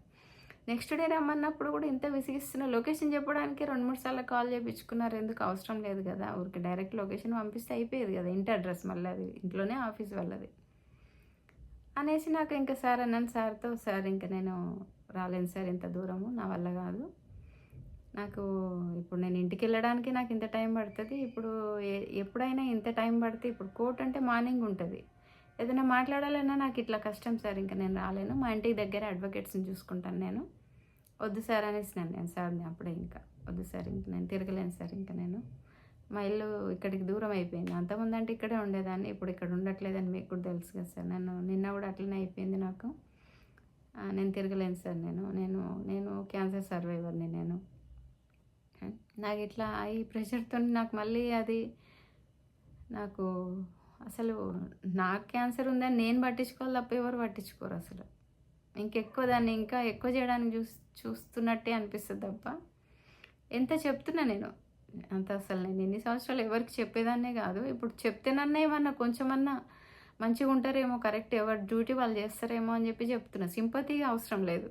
నెక్స్ట్ డే రమ్మన్నప్పుడు గూడా ఇంత విసిగిస్తున్న లొకేషన్ చెప్పడానికి 2, 3 సార్లు కాల్ చేపించుకున్నారు. ఎందుకు అవసరం లేదు గదా! ఊరికే డైరెక్ట్ లొకేషన్ పంపిస్తే అయిపోయేది గదా! ఇంటి అడ్రస్ మళ్ళీ అది. ఇంట్లోనే ఆఫీస్ వాళ్ళది. అనేసి నాకు ఇంక సార్ అన్నాను సార్‌తో, "సార్ ఇంక నేను రాలేను సార్ ఇంత దూరము. నా వల్ల గాదు. నాకు ఇప్పుడు నేను ఇంటికెళ్ళడానికి నాకు ఇంత టైం పడతది. ఇప్పుడు ఎప్పుడైనా ఇంత టైం పడితే ఇప్పుడు కోర్ట్ అంటే మార్నింగ్ ఉంటది. ఏదైనా మాట్లాడాలన్నా నాకు ఇట్లా కష్టం సార్. ఇంక నేను రాలేను. మా ఇంటికి దగ్గర అడ్వకేట్స్‌ని చూసుకుంటాను నేను. వద్దు సార్" అనేసినాను నేను సార్‌ని అప్పుడే ఇంకా. "వద్దు సార్ ఇంక నేను తిరగలేను సార్ ఇంక నేను. మా ఇల్లు ఇక్కడికి దూరం అయిపోయింది. అంతకుముందంటే ఇక్కడే ఉండేదాన్ని. ఇప్పుడు ఇక్కడ ఉండట్లేదని మీకు కూడా తెలుసు కదా సార్. నిన్న కూడా అట్లనే అయిపోయింది నాకు. నేను తిరగలేను సార్ నేను. నేను నేను క్యాన్సర్ సర్వైవర్‌ని నేను. నాకిట్లా ఈ ప్రెషర్‌తోని నాకు మళ్ళీ అది నాకు అసలు నాకు క్యాన్సర్ ఉందని నేను పట్టించుకోవాలి తప్ప ఎవరు పట్టించుకోరసలు. దాన్ని ఇంకా ఎక్కువ చేయడానికి చూస్తున్నట్టే అనిపిస్తది తప్ప, ఎంత చెప్తున్నా నేను. అసలు నేను ఇన్ని సంవత్సరాలు ఎవరికీ చెప్పేదాన్నే గాదు. ఇప్పుడు చెప్తేనన్నా ఏమన్నా కొంచెమన్నా మంచిగుంటారేమో, కరెక్ట్ ఎవరి డ్యూటీ వాళ్ళు జేస్తారేమో అని జెప్పి చెప్తున్నా. సింపతి అవసరం లేదు.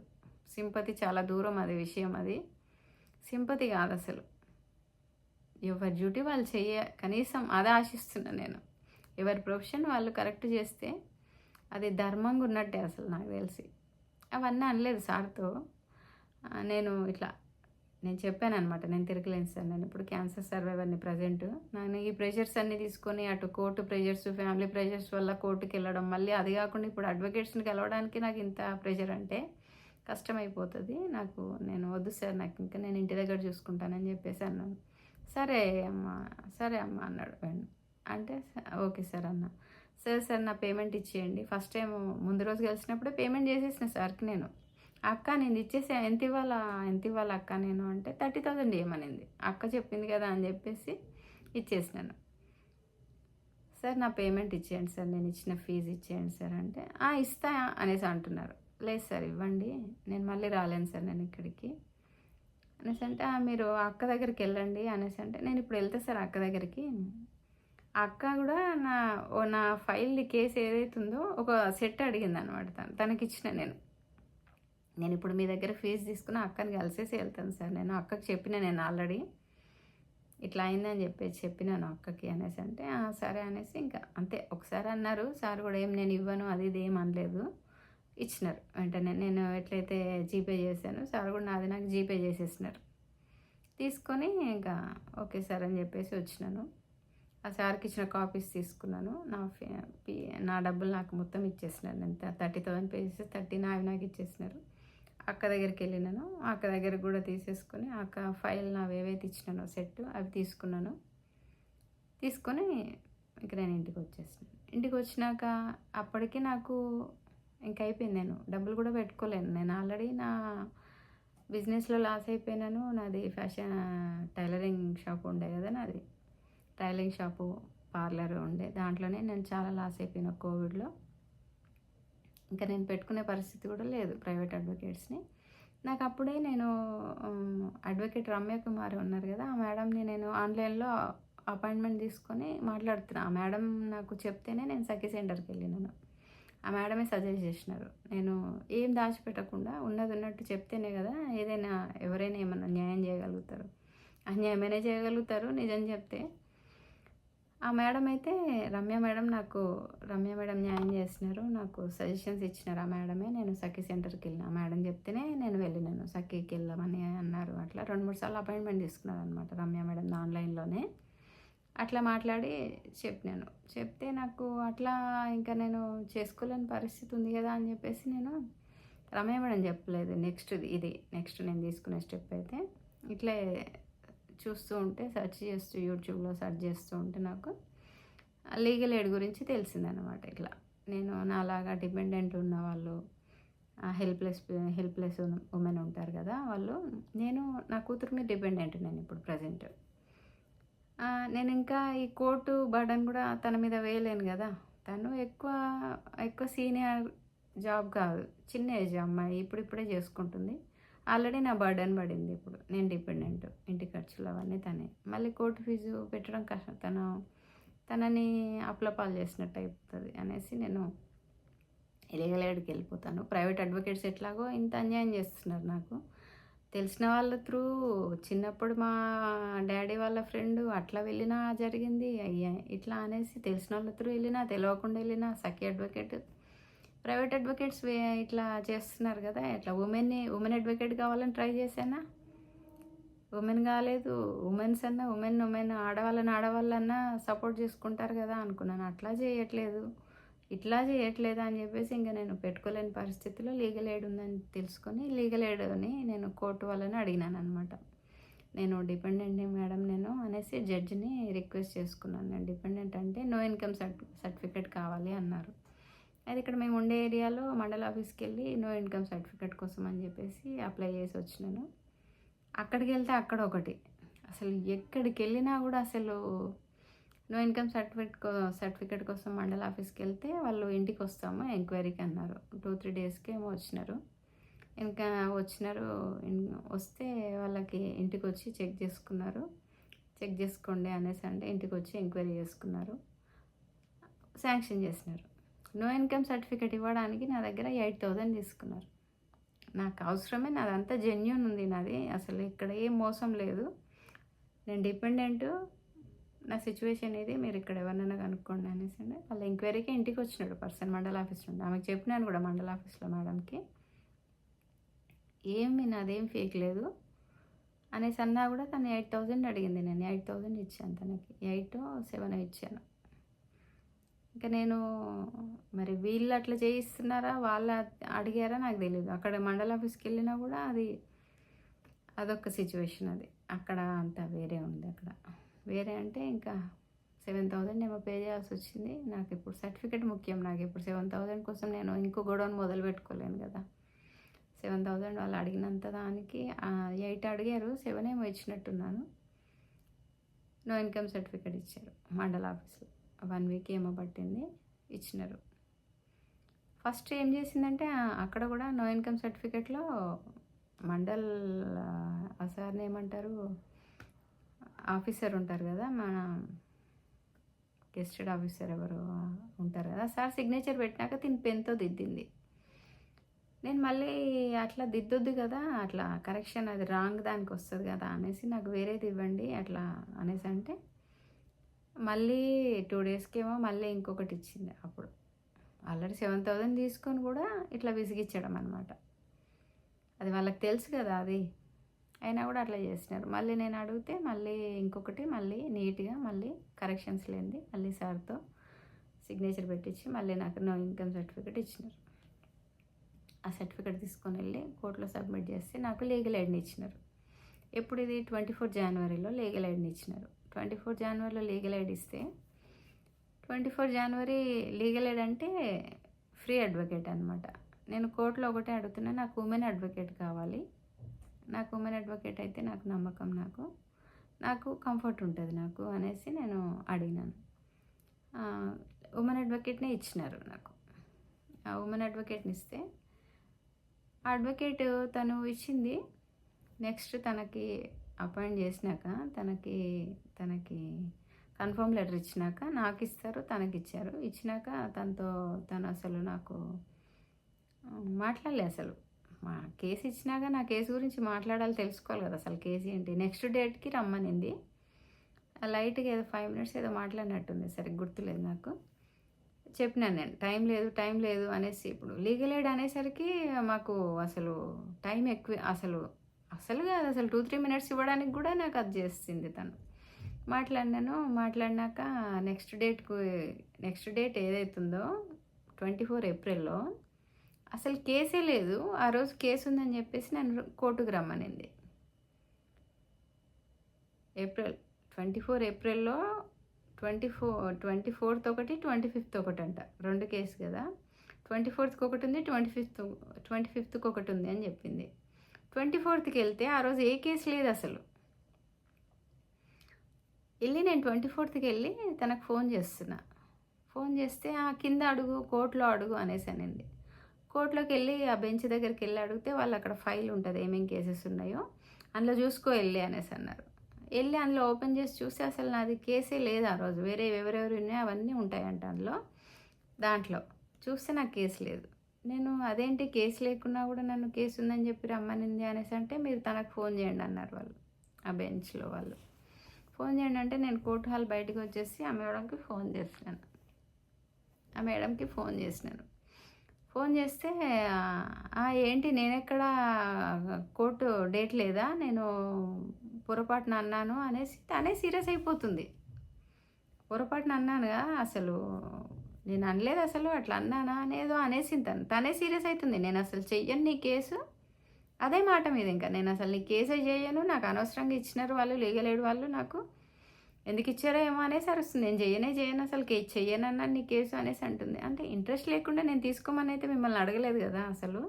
సింపతి చాలా దూరం అది విషయం అది. సింపతి గాదసలు. ఎవరి డ్యూటీ వాళ్ళు కనీసం అది ఆశిస్తున్నా నేను. ఎవరి ప్రొఫెషన్ వాళ్ళు కరెక్ట్ జేస్తే అది ధర్మంగా ఉన్నట్టే అసలు నాకు దెలిసి. అవన్నీ అనలేదు సార్‌తో. నేను చెప్పాననమాట. నేను తిరగలేను సార్. నేనిప్పుడు క్యాన్సర్ సర్వైవర్‌ని ప్రెజెంటు. నేను ఈ ప్రెషర్స్ అన్నీ తీసుకొని అటు కోర్టు ప్రెషర్స్, ఫ్యామిలీ ప్రెషర్స్ వల్ల కోర్టుకెళ్ళడం, మళ్ళీ అది గాకుండా ఇప్పుడు అడ్వకేట్స్‌ని కలవడానికి నాకు ఇంత ప్రెషర్ అంటే కష్టమైపోతది. నేను వద్దు సార్ నాకింక నేను ఇంటి దగ్గర చూసుకుంటానని చెప్పేసి అన్నాను. సరే అమ్మా, సరే అమ్మా అన్నాడు. అంటే ఓకే సార్ అన్నా. సరే సార్ నా పేమెంట్ ఇచ్చేయండి. ఫస్ట్ టైము ముందు రోజు కలిసినప్పుడే పేమెంట్ చేసేసిన సార్‌కి నేను. అక్క నేను ఇచ్చేసా ఎంత ఇవ్వాలా అక్క నేను అంటే 30,000 ఇయ్యమనింది. అక్క చెప్పింది కదా అని చెప్పేసి ఇచ్చేసినాను. సార్ నా పేమెంట్ ఇచ్చేయండి సార్. నేను ఇచ్చిన ఫీజు ఇచ్చేయండి సార్ అంటే, ఇస్తా అనేసి అంటున్నారు. లేదు సార్ ఇవ్వండి. నేను మళ్ళీ రాలేను సార్ నేను ఇక్కడికి అనేసి అంటే, మీరు అక్క దగ్గరికి వెళ్ళండి అనేసి అంటే, నేను ఇప్పుడు వెళ్తా సార్ అక్క దగ్గరికి. ఆ అక్క కూడా నా ఫైల్‌ది కేస్ ఏదైతుందో ఒక సెట్ అడిగిందనమాట తనకిచ్చిన నేను. నేనిప్పుడు మీ దగ్గర ఫీజు తీసుకుని అక్కని కలిసేసి వెళ్తాను సార్ నేను. అక్కకి చెప్పిన నేను ఆల్రెడీ. ఇట్లా అయిందని చెప్పినాను అక్కకి అనేసి అంటే, సరే అనేసి ఇంకా అంతే. ఒకసారి అన్నారు. సార్ కూడా నేను ఇవ్వను అది ఇది ఏమి అనలేదు. ఇచ్చినారు వెంటనే. నేను ఎట్లయితే జీపే చేశానో సార్ కూడా నాకు జీపే చేసేసినారు. తీసుకొని ఇంకా ఓకే సార్ అని చెప్పేసి వచ్చినాను. ఆ సార్‌కి ఇచ్చిన కాపీస్ తీసుకున్నాను. నా డబ్బులు నాకు మొత్తం ఇచ్చేసినారు. నేను 30,000 పే చేసి 30 నావి నాకు ఇచ్చేసినారు. అక్క దగ్గరికెళ్ళినాను. అక్క దగ్గర కూడా తీసేసుకొని అక్క ఫైల్ నావి ఏవైతే ఇచ్చినానో సెట్ అవి తీసుకున్నాను. తీసుకొని ఇంక నేను ఇంటికొచ్చేసాను. ఇంటికొచ్చినాక అప్పటికి నాకు ఇంక అయిపోయింది. నేను డబ్బులు కూడా పెట్టుకోలేను. నేను ఆల్రెడీ నా బిజినెస్‌లో లాస్ అయిపోయినాను. నాది ఫ్యాషన్ టైలరింగ్ షాప్ ఉండే కదా నాది. టైలరింగ్ షాపు, పార్లర్ ఉండే. దాంట్లోనే నేను చాలా లాస్ అయిపోయినా కోవిడ్‌లో. ఇంకా నేను పెట్టుకునే పరిస్థితి కూడా లేదు ప్రైవేట్ అడ్వకేట్స్‌ని. నాకు అప్పుడే నేను అడ్వకేట్ రమ్య కుమారి ఉన్నారు కదా! ఆ మేడంని నేను ఆన్‌లైన్‌లో అపాయింట్మెంట్ తీసుకొని మాట్లాడుతున్నా. ఆ మేడం నాకు చెప్తేనే నేను సఖీ సెంటర్‌కెళ్ళినాను. ఆ మేడమే సజెస్ట్ చేసినారు. నేను ఏం దాచిపెట్టకుండా ఉన్నది ఉన్నట్టు చెప్తేనే కదా ఏదైనా ఎవరైనా ఏమన్నా న్యాయం చేయగలుగుతారు. అన్యాయమైనా చేయగలుగుతారు నిజం చెప్తే. ఆ మేడం అయితే రమ్య మేడం న్యాయం చేసినారు. నాకు సజెషన్స్ ఇచ్చినారు ఆ మేడమే. నేను సఖీ సెంటర్‌కెళ్ళిన. ఆ మేడం చెప్తేనే నేను వెళ్ళినాను. సఖీకి వెళ్దామని అన్నారు. అట్లా 2, 3 సార్లు అపాయింట్మెంట్ తీసుకున్నారనమాట రమ్య మేడం ఆన్‌లైన్‌లోనే. అట్లా మాట్లాడి చెప్పినాను. చెప్తే నాకు అట్లా ఇంకా నేను చేసుకోలేని పరిస్థితి ఉంది గదా అని జెప్పేసి నేను రమ్య మేడం చెప్పలేదు. నెక్స్ట్ నేను తీసుకునే స్టెప్ అయితే ఇట్లే చూస్తూ ఉంటే యూట్యూబ్‌లో సెర్చ్ చేస్తూ ఉంటే నాకు లీగల్ ఎయిడ్ గురించి తెలిసిందనమాట. ఇట్లా నేను నాలాగా డిపెండెంట్ ఉన్నవాళ్ళు, హెల్ప్‌లెస్ ఉమెన్ ఉంటారు గదా! నా కూతురు మీద డిపెండెంట్ నేనిప్పుడు ప్రెజెంట్. నేనింకా ఈ కోర్టు బర్డెన్ గూడా తన మీద వేయలేను గదా! తను ఎక్కువ సీనియర్ జాబ్ కాదు. చిన్న ఏజ్ అమ్మాయి. ఇప్పుడిప్పుడే చేసుకుంటుంది. ఆల్రెడీ నా బర్డెన్ పడింది ఇప్పుడు. నేను డిపెండెంట్. ఇంటి ఖర్చులు అవన్నీ తనే. మళ్ళీ కోర్టు ఫీజు పెట్టడం కష్టం. తనని అప్పులపాలు చేసినట్టు అయిపోతది అనేసి నేను లీగల్ ఎయిడ్‌కి వెళ్ళిపోతాను. ప్రైవేట్ అడ్వకేట్స్ ఎట్లాగో ఇంత అన్యాయం చేస్తున్నారు నాకు. తెలిసిన వాళ్ళ చిన్నప్పుడు మా డ్యాడీ వాళ్ళ ఫ్రెండు అట్లా వెళ్ళినా జరిగింది. ఇట్లా అనేసి తెలిసిన వాళ్ళ వెళ్ళినా, తెలవకుండా వెళ్ళినా అడ్వకేట్ ప్రైవేట్ అడ్వకేట్స్ ఇట్లా చేస్తున్నారు కదా! ఇట్లా ఉమెన్ అడ్వకేట్ కావాలని ట్రై చేశానా, ఉమెన్ కాలేదు. ఉమెన్ ఆడవాళ్ళన్నా సపోర్ట్ చేసుకుంటారు కదా అనుకున్నాను. ఇట్లా చేయట్లేదు అని చెప్పేసి ఇంకా నేను పెట్టుకోలేని పరిస్థితిలో లీగల్ ఎయిడ్ ఉందని తెలుసుకొని లీగల్ ఎయిడ్ని నేను కోర్టు వాళ్ళని అడిగినాను అనమాట. నేను డిపెండెంట్ మేడం అనేసి జడ్జిని రిక్వెస్ట్ చేసుకున్నాను. నేను డిపెండెంట్ అంటే నో ఇన్కమ్ సర్టిఫికేట్ కావాలి అన్నారు. అయితే ఇక్కడ మేము ఉండే ఏరియాలో మండల ఆఫీస్కి వెళ్ళి నో ఇన్కమ్ సర్టిఫికేట్ కోసం అని చెప్పేసి అప్లై చేసి వచ్చినాను. అక్కడికి వెళ్తే అక్కడ ఒకటి, అసలు ఎక్కడికి వెళ్ళినా కూడా అసలు నో ఇన్కమ్ సర్టిఫికేట్ కోసం మండల ఆఫీస్కి వెళ్తే వాళ్ళు ఇంటికి వస్తాము ఎంక్వైరీకి అన్నారు. 2-3 డేస్కి ఏమో వచ్చినారు. ఇంకా వస్తే వాళ్ళకి ఇంటికి వచ్చి చెక్ చేసుకోండి అనేసి అంటే ఇంటికి వచ్చి ఎంక్వైరీ చేసుకున్నారు, శాంక్షన్ చేసినారు. నో ఇన్కమ్ సర్టిఫికేట్ ఇవ్వడానికి నా దగ్గర 8,000 తీసుకున్నారు. నాకు అవసరమే, నాదంతా జెన్యూన్ ఉంది నాది, అసలు ఇక్కడ ఏం మోసం లేదు. నేను డిపెండెంట్, నా సిచ్యువేషన్ ఇది, మీరు ఇక్కడ ఎవరినైనా కనుక్కోండి అనేసి అంటే వాళ్ళ ఎంక్వైరీకి ఇంటికి వచ్చినాడు పర్సన్ మండల ఆఫీస్ నుండి. ఆమెకు చెప్పినాను కూడా మండల ఆఫీస్లో మేడంకి, నాదేం ఫేక్ లేదు అనేసి అన్నా కూడా తను 8,000 అడిగింది. నేను 8,000 ఇచ్చాను తనకి, 8-7 ఇచ్చాను. ఇంకా నేను మరి వీళ్ళు అట్లా చేయిస్తున్నారా, వాళ్ళు అడిగారా నాకు తెలియదు. అక్కడ మండల ఆఫీస్కి వెళ్ళినా కూడా అదొక సిచ్యువేషన్. అక్కడ అంతా వేరే ఉంది. అక్కడ వేరే అంటే ఇంకా 7,000 ఏమో పే చేయాల్సి వచ్చింది. నాకు ఇప్పుడు సర్టిఫికేట్ ముఖ్యం. నాకు ఇప్పుడు 7,000 కోసం నేను ఇంకో గొడవను మొదలు పెట్టుకోలేను కదా. 7,000 వాళ్ళు అడిగినంత దానికి 8 అడిగారు, 7 ఏమో ఇచ్చినట్టున్నాను. నో ఇన్కమ్ సర్టిఫికేట్ ఇచ్చారు మండల ఆఫీస్లో. 1 వీక్ ఏమో పట్టింది, ఇచ్చినారు. ఫస్ట్ ఏం చేసిందంటే అక్కడ కూడా నో ఇన్కమ్ సర్టిఫికేట్లో మండల్ సార్ని ఏమంటారు, ఆఫీసర్ ఉంటారు కదా, మన గెస్టెడ్ ఆఫీసర్ ఎవరు ఉంటారు కదా, సార్ సిగ్నేచర్ పెట్టినాక తిని పెన్తో దిద్దింది. నేను మళ్ళీ అట్లా దిద్దొద్దు కదా, అట్లా కరెక్షన్ అది రాంగ్ దానికి వస్తుంది కదా అనేసి నాకు వేరేది ఇవ్వండి అట్లా అనేసి అంటే మళ్ళీ 2 డేస్కి ఏమో మళ్ళీ ఇంకొకటి ఇచ్చింది. అప్పుడు ఆల్రెడీ 7,000 తీసుకొని కూడా ఇట్లా విసిగిచ్చడం అనమాట. అది వాళ్ళకి తెలుసు కదా అది, అయినా కూడా అట్లా చేసినారు. మళ్ళీ నేను అడిగితే మళ్ళీ ఇంకొకటి మళ్ళీ నీట్గా మళ్ళీ కరెక్షన్స్ లేనిది మళ్ళీ సార్తో సిగ్నేచర్ పెట్టించి మళ్ళీ నాకు నో ఇన్కమ్ సర్టిఫికేట్ ఇచ్చినారు. ఆ సర్టిఫికేట్ తీసుకొని వెళ్ళి కోర్టులో సబ్మిట్ చేస్తే నాకు లీగల్ ఎయిడ్ని ఇచ్చినారు. ఎప్పుడు ఇది 24 జనవరిలో లీగల్ ఎయిడ్ని ఇచ్చినారు. 24 జనవరిలో లీగల్ ఎయిడ్ ఇస్తే 24 జనవరి లీగల్ ఎయిడ్ అంటే ఫ్రీ అడ్వకేట్ అనమాట. నేను కోర్టులో ఒకటే అడుగుతున్నా, నాకు ఉమెన్ అడ్వకేట్ కావాలి. నాకు ఉమెన్ అడ్వకేట్ అయితే నాకు నమ్మకం, నాకు కంఫర్ట్ ఉంటుంది నాకు అనేసి నేను అడిగినాను. ఉమెన్ అడ్వకేట్నే ఇచ్చినారు నాకు. ఆ ఉమెన్ అడ్వకేట్ని ఇస్తే ఆ అడ్వకేట్ తను ఇచ్చింది. నెక్స్ట్ తనకి అపాయింట్ చేసినాక తనకి కన్ఫర్మ్ లెటర్ ఇచ్చినాక నాకు ఇస్తారు, తనకి ఇచ్చారు. ఇచ్చినాక తను అసలు నాకు మాట్లాడలే. అసలు మా కేసు ఇచ్చినాక నా కేసు గురించి మాట్లాడాలి, తెలుసుకోవాలి కదా అసలు కేసు ఏంటి. నెక్స్ట్ డేట్కి రమ్మనింది. లైట్గా ఏదో 5 minutes ఏదో మాట్లాడినట్టుంది, సరిగ్గా గుర్తులేదు నాకు. చెప్పినాను నేను టైం లేదు అనేసి. ఇప్పుడు లీగల్ ఎయిడ్ అనేసరికి మాకు అసలు టైం ఎక్కువ, అసలు కాదు, అసలు 2-3 minutes ఇవ్వడానికి కూడా నాకు అది చేసింది తను. మాట్లాడినాక నెక్స్ట్ డేట్ ఏదైతుందో 24 ఏప్రిల్‌లో అసలు కేసే లేదు. ఆ రోజు కేస్ ఉందని చెప్పేసి నన్ను కోర్టుకు రమ్మనింది. ఏప్రిల్ 24 ఏప్రిల్‌లో 24థ్ ఒకటి, 25థ్ ఒకటంట. 2 కేస్ కదా! 24థ్‌కి ఒకటుంది. 25థ్‌కి ఒకటుంది అని చెప్పింది. 24థ్‌కెళ్తే ఆ రోజు ఏ కేస్ లేదసలు. నేను 24థ్‌కెళ్ళి తనకు ఫోన్ చేస్తున్నా. ఫోన్ చేస్తే కింద అడుగు, కోర్ట్‌లో అడుగు అనేసనింది. కోర్ట్‌లోకెళ్ళి ఆ బెంచ్ దగ్గరికెళ్ళి అడిగితే వాళ్ళక్కడ ఫైల్ ఉంటది. ఏమేం కేసెస్ ఉన్నాయో అందులో చూసుకో ఎళ్ళి అనేసన్నారు. అందులో ఓపెన్ చేసి చూస్తే అసలు నాది కేసే లేదు ఆ రోజు. ఎవరెవరు ఉన్నాయో అవన్నీ ఉంటాయంట అందులో. దాంట్లో చూస్తే నాకు కేసు లేదు. నేను అదేంటి కేసు లేకున్నా కూడా నన్ను కేసు ఉందని చెప్పి రమ్మనింది అనేసంటే, మీరు తనకు ఫోన్ చేయండి అన్నారు వాళ్ళు. ఆ బెంచ్‌లో వాళ్ళు. ఫోన్ చేయండి అంటే నేను కోర్ట్ హాల్ బయటకి వచ్చేసి ఆ మేడంకి ఫోన్ చేసినాను. ఫోన్ చేస్తే ఏంటి నేనెక్కడ కోర్టు డేట్ లేదా? నేను పొరపాటున అన్నాను అనేసి తనే సీరియస్ అయిపోతుంది. పొరపాటున అన్నానుగా అసలు నేను అనలేదు అసలు అట్లా అన్నానా అనేదో అనేసింది తనే సీరియస్ అవుతుంది. నేను అసలు చెయ్యను నీ కేసు. అదే మాట మీద ఇంకా నేను అసలు నీ కేసే చేయను. నాకు అనవసరంగా ఇచ్చినారు వాళ్ళు, లీగల్ ఎయిడ్ వాళ్ళు నాకు. ఎందుకు ఇచ్చారో ఏమో అనేసి అరుస్తుంది. నేను చేయను అసలు చెయ్యనన్నాను నీ కేసు అనేసి అంటుంది. అంటే ఇంట్రెస్ట్ లేకుండా నేను తీసుకోమని అయితే మిమ్మల్ని అడగలేదు కదా అసలు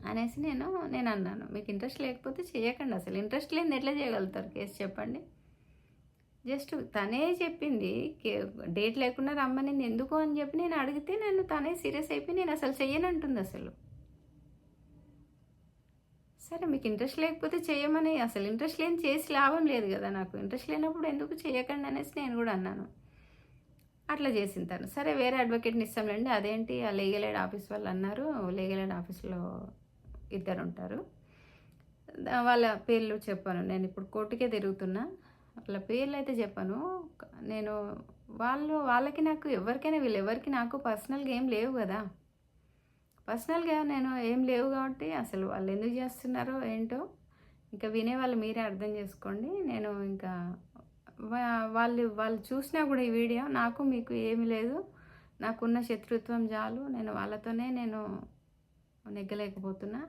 అనేసి నేను అన్నాను. మీకు ఇంట్రెస్ట్ లేకపోతే చేయకండి. అసలు ఇంట్రెస్ట్ లేనిది ఎట్లా చేయగలుగుతారు కేసు చెప్పండి? జస్ట్ తనే చెప్పింది డేట్ లేకుండా రమ్మనింది ఎందుకు అని చెప్పి నేను అడిగితే నన్ను తనే సీరియస్ అయిపోయి నేను అసలు చెయ్యనంటుంది అసలు. సరే మీకు ఇంట్రెస్ట్ లేకపోతే చేయమని, అసలు ఇంట్రెస్ట్ లేని చేసి లాభం లేదు కదా నాకు. ఇంట్రెస్ట్ లేనప్పుడు ఎందుకు చేయకండి అనేసి నేను కూడా అన్నాను. అట్లా చేసింది తను. సరే వేరే అడ్వకేట్ని ఇస్తాంలేండి. అదేంటి ఆ లీగల్ ఎయిడ్ ఆఫీస్ వాళ్ళు అన్నారు. లీగల్ ఎయిడ్ ఆఫీస్లో ఇద్దరు ఉంటారు. వాళ్ళ పేర్లు చెప్పాను. నేను ఇప్పుడు కోర్టుకే తిరుగుతున్నా. వాళ్ళ పేర్లు అయితే చెప్పాను. నేను వాళ్ళకి నాకు వీళ్ళెవరికి నాకు పర్సనల్గా ఏం లేవు కదా! పర్సనల్గా నేను ఏం లేవు కాబట్టి అసలు వాళ్ళు ఎందుకు చేస్తున్నారో ఏంటో ఇంకా వినేవాళ్ళు మీరే అర్థం చేసుకోండి. నేను ఇంకా వాళ్ళు చూసినా కూడా ఈ వీడియో నాకు మీకు ఏమీ లేదు. నాకున్న శత్రుత్వం చాలు. నేను వాళ్ళతోనే నెగ్గలేకపోతున్నా.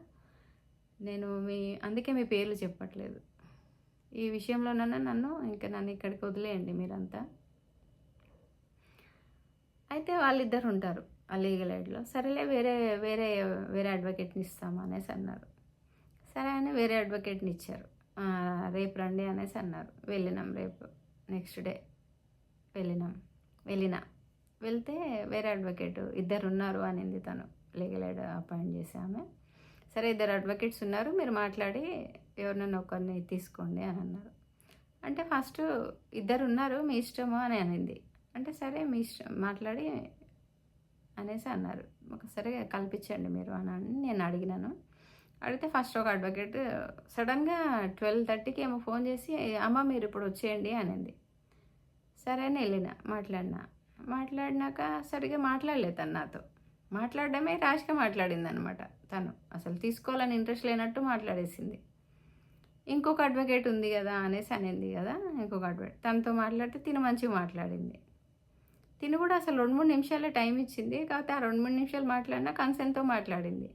అందుకే మీ పేర్లు చెప్పట్లేదు. ఈ విషయంలోనన్నా నన్ను ఇక్కడికి వదిలేయండి మీరంతా. అయితే వాళ్ళిద్దరు ఉంటారు ఆ లీగల్ ఎయిడ్‌లో. సరేలే వేరే అడ్వకేట్‌ని ఇస్తాము అనేసి అన్నారు. సరే అని వేరే అడ్వకేట్‌ని ఇచ్చారు. రేపు రండి అనేసి అన్నారు. వెళ్ళినాం రేపు. నెక్స్ట్ డే వెళ్తే వేరే అడ్వకేట్ ఇద్దరున్నారు అనింది తను. లీగల్ ఎయిడ్ అపాయింట్ చేసి ఆమె. సరే ఇద్దరు అడ్వకేట్స్ ఉన్నారు. మీరు మాట్లాడి ఎవరినైనా ఒకరిని తీసుకోండి అని అన్నారు. అంటే ఫస్ట్ ఇద్దరున్నారు మీ ఇష్టము అని అనింది. అంటే సరే మీ ఇష్టం మాట్లాడి అనేసి అన్నారు. సరే కల్పించండి మీరు అని నేను అడిగినాను. అడిగితే ఫస్ట్ ఒక అడ్వకేట్ సడన్గా 12:30కి ఏమో ఫోన్ చేసి అమ్మ మీరు ఇప్పుడు వచ్చేయండి అనింది. సరే అని మాట్లాడినాక సరిగ్గా మాట్లాడలేదు తను నాతో. మాట్లాడడమే ర్యాష్గా మాట్లాడింది అనమాట తను. అసలు తీసుకోవాలని ఇంట్రెస్ట్ లేనట్టు మాట్లాడేసింది. ఇంకొక అడ్వకేట్ ఉంది కదా అనేసి అనింది కదా, ఇంకొక అడ్వకేట్ తనతో మాట్లాడితే తిను మంచిగా మాట్లాడింది. తిను కూడా అసలు 2-3 నిమిషాలే టైం ఇచ్చింది. కాకపోతే ఆ 2-3 నిమిషాలు మాట్లాడినా కన్సెంట్తో మాట్లాడింది.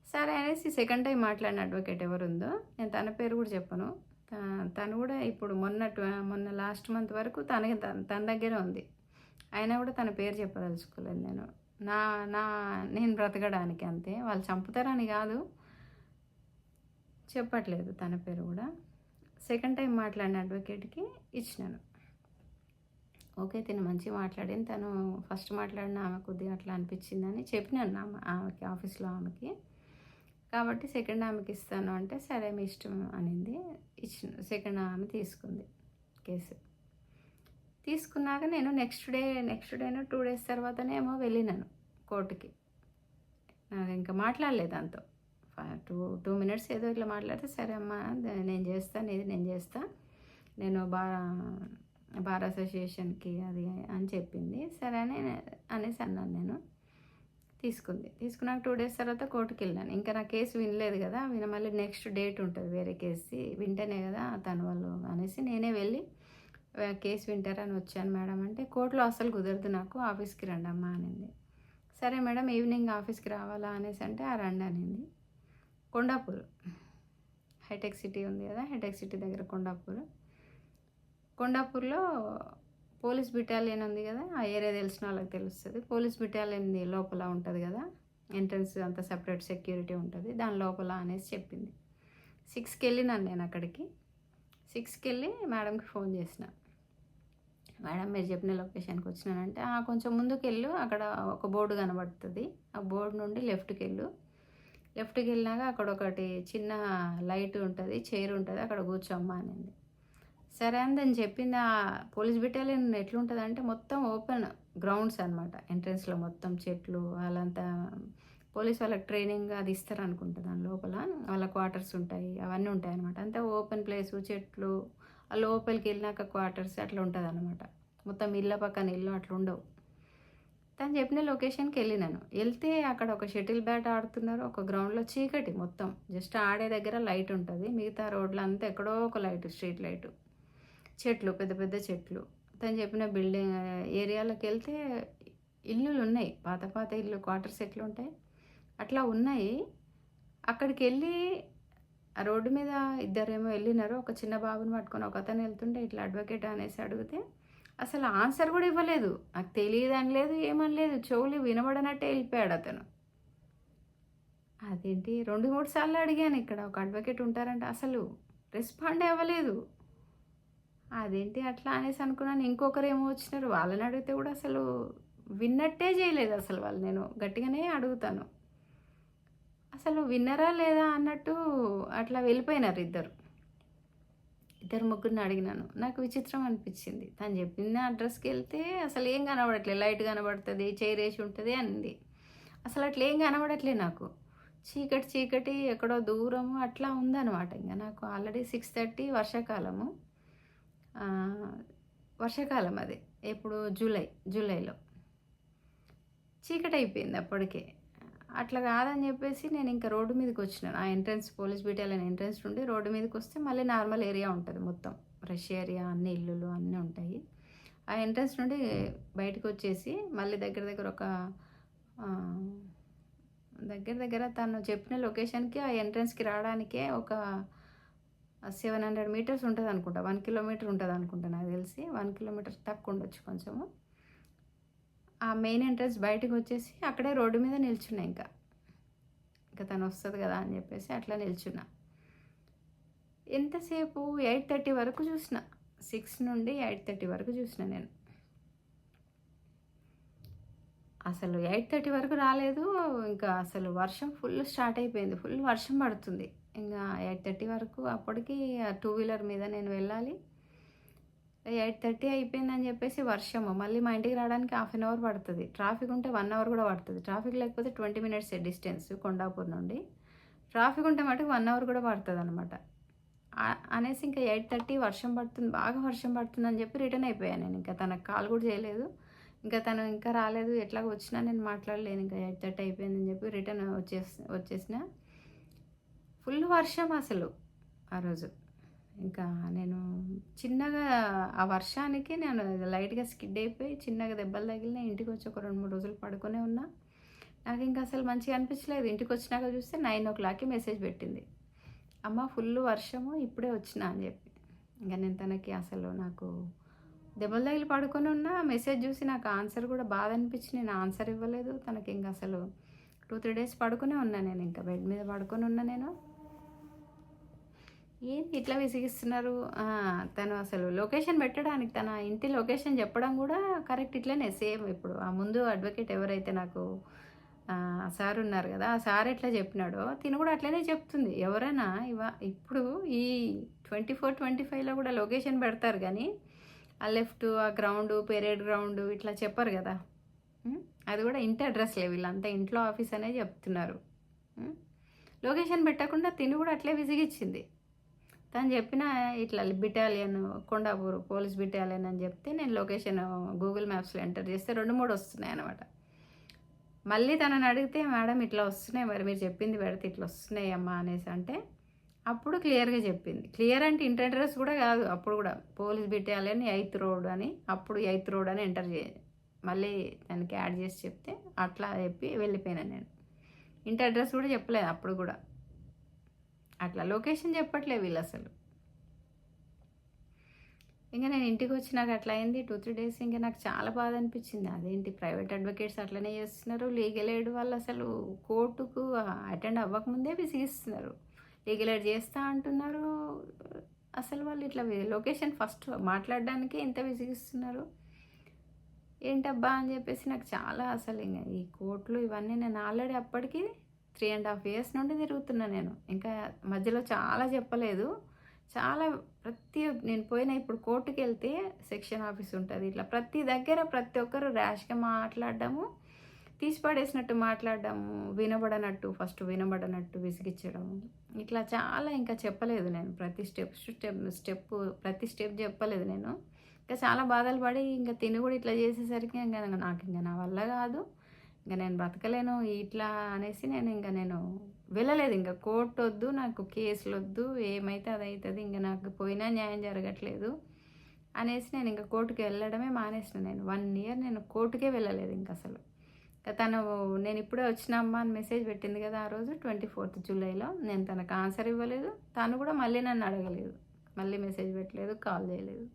సరే అనేసి సెకండ్ టైం మాట్లాడిన అడ్వకేట్ ఎవరుందో నేను తన పేరు కూడా చెప్పను. తను కూడా ఇప్పుడు మొన్న లాస్ట్ మంత్ వరకు తన దగ్గరే ఉంది. అయినా కూడా తన పేరు చెప్పదలుచుకోలేదు నేను బ్రతకడానికి అంతే. వాళ్ళు చంపుతారని కాదు, చెప్పట్లేదు తన పేరు కూడా. సెకండ్ టైం మాట్లాడిన అడ్వకేట్కి ఇచ్చినాను. ఓకే తిను మంచిగా మాట్లాడింది. తను ఫస్ట్ మాట్లాడిన ఆమె కొద్దిగా అట్లా అనిపించిందని చెప్పినాను ఆమెకి, ఆఫీస్లో ఆమెకి. కాబట్టి సెకండ్ ఆమెకి ఇస్తాను అంటే సరే మీ ఇష్టం అనింది. సెకండ్ ఆమె తీసుకుంది కేసు. తీసుకున్నాక నేను నెక్స్ట్ డేనో 2 days తర్వాతనేమో వెళ్ళినాను కోర్టుకి. నాకు ఇంకా మాట్లాడలేదు దాంతో. 2 minutes ఏదో ఇట్లా మాట్లాడితే సరే అమ్మా నేను చేస్తా నేను బార్ అసోసియేషన్కి అది అని చెప్పింది. సరే అనేసి అన్నాను నేను. తీసుకున్నాక 2 డేస్ తర్వాత కోర్టుకి వెళ్ళాను. ఇంకా నా కేసు వినలేదు కదా, మళ్ళీ నెక్స్ట్ డేట్ ఉంటుంది వేరే కేసు, వింటేనే కదా తను వాళ్ళు అనేసి నేనే వెళ్ళి కేసు వింటారని వచ్చాను మేడం అంటే, కోర్టులో అస్సలు కుదరదు నాకు, ఆఫీస్కి రండి అమ్మా అనింది. సరే మేడం ఈవినింగ్ ఆఫీస్కి రావాలా అనేసి అంటే, రండి అనింది. కొండాపూర్ హైటెక్ సిటీ ఉంది కదా, హైటెక్ సిటీ దగ్గర కొండాపూర్లో పోలీస్ బెటాలియన్ ఉంది కదా, ఆ ఏరియా తెలిసిన వాళ్ళకి తెలుస్తుంది. పోలీస్ బెటాలియన్ది లోపల ఉంటుంది కదా, ఎంట్రన్స్ అంతా సపరేట్ సెక్యూరిటీ ఉంటుంది దాని లోపల అనేసి చెప్పింది. 6కి వెళ్ళినాను నేను అక్కడికి. 6కి వెళ్ళి మేడంకి ఫోన్ చేసిన, మేడం మీరు చెప్పిన లొకేషన్కి వచ్చినానంటే, కొంచెం ముందుకు వెళ్ళు, అక్కడ ఒక బోర్డు కనబడుతుంది, ఆ బోర్డు నుండి లెఫ్ట్కి వెళ్ళినాక అక్కడ ఒకటి చిన్న లైట్ ఉంటుంది, చైర్ ఉంటుంది, అక్కడ కూర్చోమ్మా అనింది. సరే అని నేను చెప్పింది. ఆ పోలీస్ బెటాలియన్ ఎట్లుంటుంది అంటే మొత్తం ఓపెన్ గ్రౌండ్స్ అనమాట, ఎంట్రన్స్లో మొత్తం చెట్లు, వాళ్ళంతా పోలీస్ వాళ్ళకి ట్రైనింగ్ అది ఇస్తారు అనుకుంటా, దాని లోపల వాళ్ళ క్వార్టర్స్ ఉంటాయి, అవన్నీ ఉంటాయి అనమాట. అంతా ఓపెన్ ప్లేసు, చెట్లు, ఆ లోపలికి వెళ్ళినాక క్వార్టర్స్ అట్లా ఉంటుంది అనమాట. మొత్తం ఇళ్ళ పక్కన ఇల్లు అట్లా ఉండవు. తను చెప్పిన లొకేషన్కి వెళ్ళినాను. వెళ్తే అక్కడ ఒక షటిల్ బ్యాట్ ఆడుతున్నారు, ఒక గ్రౌండ్లో చీకటి మొత్తం, జస్ట్ ఆడే దగ్గర లైట్ ఉంటుంది, మిగతా రోడ్లు అంతా ఎక్కడో ఒక లైట్, స్ట్రీట్ లైటు, చెట్లు, పెద్ద పెద్ద చెట్లు. తను చెప్పిన బిల్డింగ్ ఏరియాలోకి వెళ్తే ఇల్లులు ఉన్నాయి, పాత ఇల్లు, క్వార్టర్స్ ఎట్లా ఉంటాయి అట్లా ఉన్నాయి. అక్కడికి వెళ్ళి ఆ రోడ్డు మీద ఇద్దరేమో వెళ్ళినారు, ఒక చిన్న బాబుని పట్టుకొని ఒక అతను వెళ్తుంటే ఇట్లా అడ్వకేట్ అనేసి అడిగితే అసలు ఆన్సర్ కూడా ఇవ్వలేదు. నాకు తెలియదు అని లేదు, ఏమని లేదు, చెవులు వినబడనట్టే వెళ్ళిపోయాడు అతను. అదేంటి 2-3 సార్లు అడిగాను, ఇక్కడ ఒక అడ్వకేట్ ఉంటారంటే అసలు రెస్పాండ్ అవ్వలేదు. అదేంటి అట్లా అనేసి అనుకున్నాను. ఇంకొకరు ఏమో వచ్చినారు, వాళ్ళని అడిగితే కూడా అసలు విన్నట్టే చేయలేదు అసలు వాళ్ళు. నేను గట్టిగానే అడుగుతాను, అసలు విన్నరా లేదా అన్నట్టు అట్లా వెళ్ళిపోయినారు ఇద్దరు ముగ్గురిని అడిగినాను. నాకు విచిత్రం అనిపించింది. తను చెప్పిన అడ్రస్కి వెళ్తే అసలు ఏం కనబడట్లేదు, లైట్ కనబడుతుంది, చైర్ వేసి ఉంటుంది అంది. అసలు అట్లా ఏం కనబడట్లేదు నాకు, చీకటి ఎక్కడో దూరము అట్లా ఉందన్నమాట. ఇంకా నాకు ఆల్రెడీ 6:30, వర్షాకాలం అది, ఎప్పుడు జూలైలో చీకటి అయిపోయింది అప్పటికే. అట్లా కాదని చెప్పేసి నేను ఇంకా రోడ్డు మీదకి వచ్చినాను. ఆ ఎంట్రన్స్, పోలీస్ బెటాలియన్ ఎంట్రన్స్ నుండి రోడ్డు మీదకి వస్తే మళ్ళీ నార్మల్ ఏరియా ఉంటుంది, మొత్తం ఫ్రెష్ ఏరియా, అన్ని ఇల్లులు అన్నీ ఉంటాయి. ఆ ఎంట్రన్స్ నుండి బయటకు వచ్చేసి మళ్ళీ దగ్గర తను చెప్పిన లొకేషన్కి, ఆ ఎంట్రన్స్కి రావడానికే ఒక 700 మీటర్స్ ఉంటుంది అనుకుంటా, 1 కిలోమీటర్ ఉంటుంది అనుకుంటా, నాకు తెలిసి 1 కిలోమీటర్ తక్కువ ఉండొచ్చు కొంచెము. ఆ మెయిన్ ఎంట్రన్స్ బయటకు వచ్చేసి అక్కడే రోడ్డు మీద నిల్చున్నా. ఇంకా తను వస్తుంది కదా అని చెప్పేసి అట్లా నిల్చున్నా. ఎంతసేపు 8:30 వరకు చూసిన, 6 నుండి 8:30 వరకు చూసిన నేను. అసలు 8:30 వరకు రాలేదు. ఇంకా అసలు వర్షం ఫుల్ స్టార్ట్ అయిపోయింది, ఫుల్ వర్షం పడుతుంది. ఇంకా 8:30 వరకు, అప్పటికి 2 వీలర్ మీద నేను వెళ్ళాలి. 8:30 అయిపోయిందని చెప్పేసి వర్షము, మళ్ళీ మా ఇంటికి రావడానికి 1/2 అవర్ పడుతుంది, ట్రాఫిక్ ఉంటే 1 అవర్ కూడా పడుతుంది, ట్రాఫిక్ లేకపోతే 20 మినిట్స్ డిస్టెన్స్ కొండాపూర్ నుండి, ట్రాఫిక్ ఉంటే మటుకు 1 అవర్ కూడా పడుతుంది అనమాట. అనేసి ఇంకా 8:30 వర్షం పడుతుంది, బాగా వర్షం పడుతుంది అని చెప్పి రిటర్న్ అయిపోయాను నేను. ఇంకా తనకు కాల్ కూడా చేయలేదు, ఇంకా తను ఇంకా రాలేదు, ఎట్లాగో వచ్చినా నేను మాట్లాడలేను, ఇంకా 8:30 అయిపోయిందని చెప్పి రిటర్న్ వచ్చేసిన. ఫుల్ వర్షం అసలు ఆ రోజు. ఇంకా నేను చిన్నగా ఆ వర్షానికి నేను లైట్గా స్కిడ్ అయిపోయి చిన్నగా దెబ్బలు తగిలిన, ఇంటికి వచ్చి ఒక 2-3 రోజులు పడుకునే ఉన్నా. నాకు ఇంకా అసలు మంచిగా అనిపించలేదు. ఇంటికి వచ్చినాక చూస్తే 9:00కి మెసేజ్ పెట్టింది, అమ్మ ఫుల్ వర్షము ఇప్పుడే వచ్చినా అని చెప్పి. ఇంకా నేను తనకి అసలు నాకు దెబ్బలు తగిలి పడుకొని ఉన్నా, మెసేజ్ చూసి నాకు ఆన్సర్ కూడా బాధ అనిపించి నేను ఆన్సర్ ఇవ్వలేదు తనకి. ఇంకా అసలు 2-3 డేస్ పడుకునే ఉన్నా నేను, ఇంకా బెడ్ మీద పడుకొని ఉన్నా నేను. ఏంటి ఇట్లా విసిగిస్తున్నారు, తను అసలు లొకేషన్ పెట్టడానికి, తన ఇంటి లొకేషన్ చెప్పడం కూడా కరెక్ట్ ఇట్లనే సేమ్. ఇప్పుడు ఆ ముందు అడ్వకేట్ ఎవరైతే నాకు సార్ ఉన్నారు కదా, ఆ సార్ ఎట్లా చెప్పినాడో తిను కూడా అట్లనే చెప్తుంది. ఎవరైనా ఇప్పుడు ఈ 24-25లో కూడా లొకేషన్ పెడతారు, కానీ ఆ లెఫ్ట్, ఆ గ్రౌండ్, పెరేడ్ గ్రౌండ్ ఇట్లా చెప్పరు కదా. అది కూడా ఇంటి అడ్రస్లే, వీళ్ళంతా ఇంట్లో ఆఫీస్ అనే చెప్తున్నారు. లొకేషన్ పెట్టకుండా తిని కూడా అట్లే విసిగిచ్చింది. తను చెప్పిన ఇట్లా బెటాలియన్, కొండాపూర్ పోలీస్ బెటాలియన్ అని చెప్తే నేను లొకేషన్ గూగుల్ మ్యాప్స్లో ఎంటర్ చేస్తే 2-3 వస్తున్నాయి అనమాట. మళ్ళీ తనని అడిగితే, మేడం ఇట్లా వస్తున్నాయి మరి మీరు చెప్పింది పెడితే ఇట్లా వస్తున్నాయి అమ్మా అనేసి అంటే, అప్పుడు క్లియర్‌గా చెప్పింది. క్లియర్ అంటే ఇంటి అడ్రెస్ కూడా కాదు. అప్పుడు కూడా పోలీస్ బెటాలియన్ 8థ్ రోడ్ అని, అప్పుడు 8థ్ రోడ్ అని ఎంటర్ మళ్ళీ దానికి యాడ్ చేసి చెప్తే అట్లా చెప్పి వెళ్ళిపోయాను నేను. ఇంటి అడ్రస్ కూడా చెప్పలేదు అప్పుడు కూడా. అట్లా లొకేషన్ చెప్పట్లే వీళ్ళసలు. ఇంక నేను ఇంటికొచ్చి నాకు అట్లా అయింది 2, 3 డేస్. ఇంక నాకు చాలా బాధ అనిపించింది. అదేంటి ప్రైవేట్ అడ్వకేట్స్ అట్లనే చేస్తున్నారు. లీగల్ ఎయిడ్ వాళ్ళు అసలు కోర్టుకు అటెండ్ అవ్వకముందే విసిగిస్తున్నారు. లీగల్ ఎయిడ్ చేస్తా అంటున్నారు. అసలు వాళ్ళు ఇట్లా లొకేషన్ ఫస్ట్ మాట్లాడడానికే ఇంత విసిగిస్తున్నారు. ఏంటబ్బా అని చెప్పేసి నాకు చాలా అసలు ఇంక ఈ కోర్టులు ఇవన్నీ నేను ఆల్రెడీ అప్పటికి 3.5 ఇయర్స్ నుండి తిరుగుతున్నా నేను. ఇంకా మధ్యలో చాలా చెప్పలేదు. చాలా నేను పోయిన ఇప్పుడు కోర్టుకెళ్తే సెక్షన్ ఆఫీస్ ఉంటుంది. ఇట్లా ప్రతి దగ్గర ప్రతి ఒక్కరు ర్యాష్‌గా మాట్లాడడము, తీసి పడేసినట్టు మాట్లాడడము, ఫస్ట్ వినబడనట్టు విసిగిచ్చడము. ఇట్లా చాలా ఇంకా చెప్పలేదు నేను. ప్రతి స్టెప్ చెప్పలేదు నేను. ఇంకా చాలా బాధలు పడి ఇంక తిని కూడా ఇట్లా చేసేసరికి నాకు నా వల్ల కాదు. ఇంక నేను బ్రతకలేను ఇట్లా అనేసి నేను వెళ్ళలేదు. ఇంక కోర్టు వద్దు, నాకు కేసులొద్దు, ఏమైతే అదైతది. ఇంక నాకు పోయినా న్యాయం జరగట్లేదు అనేసి నేను ఇంక కోర్టుకి వెళ్ళడమే మానేసిన నేను. 1 ఇయర్ నేను కోర్టుకే వెళ్ళలేదు ఇంకసలు. నేను ఇప్పుడే వచ్చినమ్మా అని మెసేజ్ పెట్టింది కదా ఆ రోజు 24th జూలైలో. నేను తనకు ఆన్సర్ ఇవ్వలేదు. తను కూడా మళ్ళీ నన్ను అడగలేదు. మళ్ళీ మెసేజ్ పెట్టలేదు, కాల్ చేయలేదు.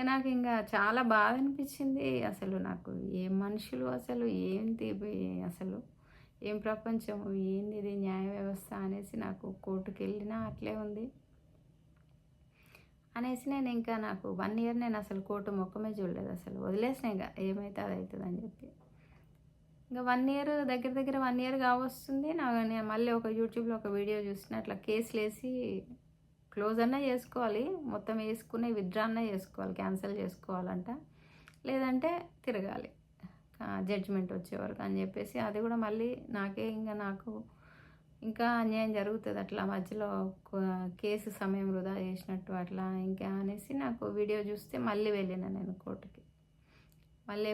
నాకు ఇంకా చాలా బాధ అనిపించింది. అసలు నాకు ఏం మనుషులు అసలు ఏంటి అసలు ఏం ప్రపంచం ఏంది ఇది న్యాయ వ్యవస్థ అనేసి నాకు కోర్టుకి వెళ్ళినా అట్లే ఉంది అనేసి నేను ఇంకా నాకు 1 ఇయర్ నేను అసలు కోర్టు ముఖమే చూడలేదు. అసలు వదిలేసిన ఇంకా ఏమైతే అది అవుతుంది అని చెప్పి. ఇంకా 1 ఇయర్ దగ్గర 1 ఇయర్ కావస్తుంది. నేను మళ్ళీ ఒక యూట్యూబ్లో ఒక వీడియో చూసిన అట్లా కేసులు వేసి క్లోజ్ అన్నా చేసుకోవాలి, మొత్తం వేసుకుని విత్డ్రా అన్నా చేసుకోవాలి, క్యాన్సిల్ చేసుకోవాలంట, లేదంటే తిరగాలి జడ్జిమెంట్ వచ్చే వరకు అని చెప్పేసి. అది కూడా మళ్ళీ నాకు ఇంకా అన్యాయం జరుగుతుంది అట్లా మధ్యలో కేసు సమయం వృధా చేసినట్టు అట్లా ఇంకా అనేసి నాకు వీడియో చూస్తే మళ్ళీ వెళ్ళిన నేను కోర్టుకి. మళ్ళీ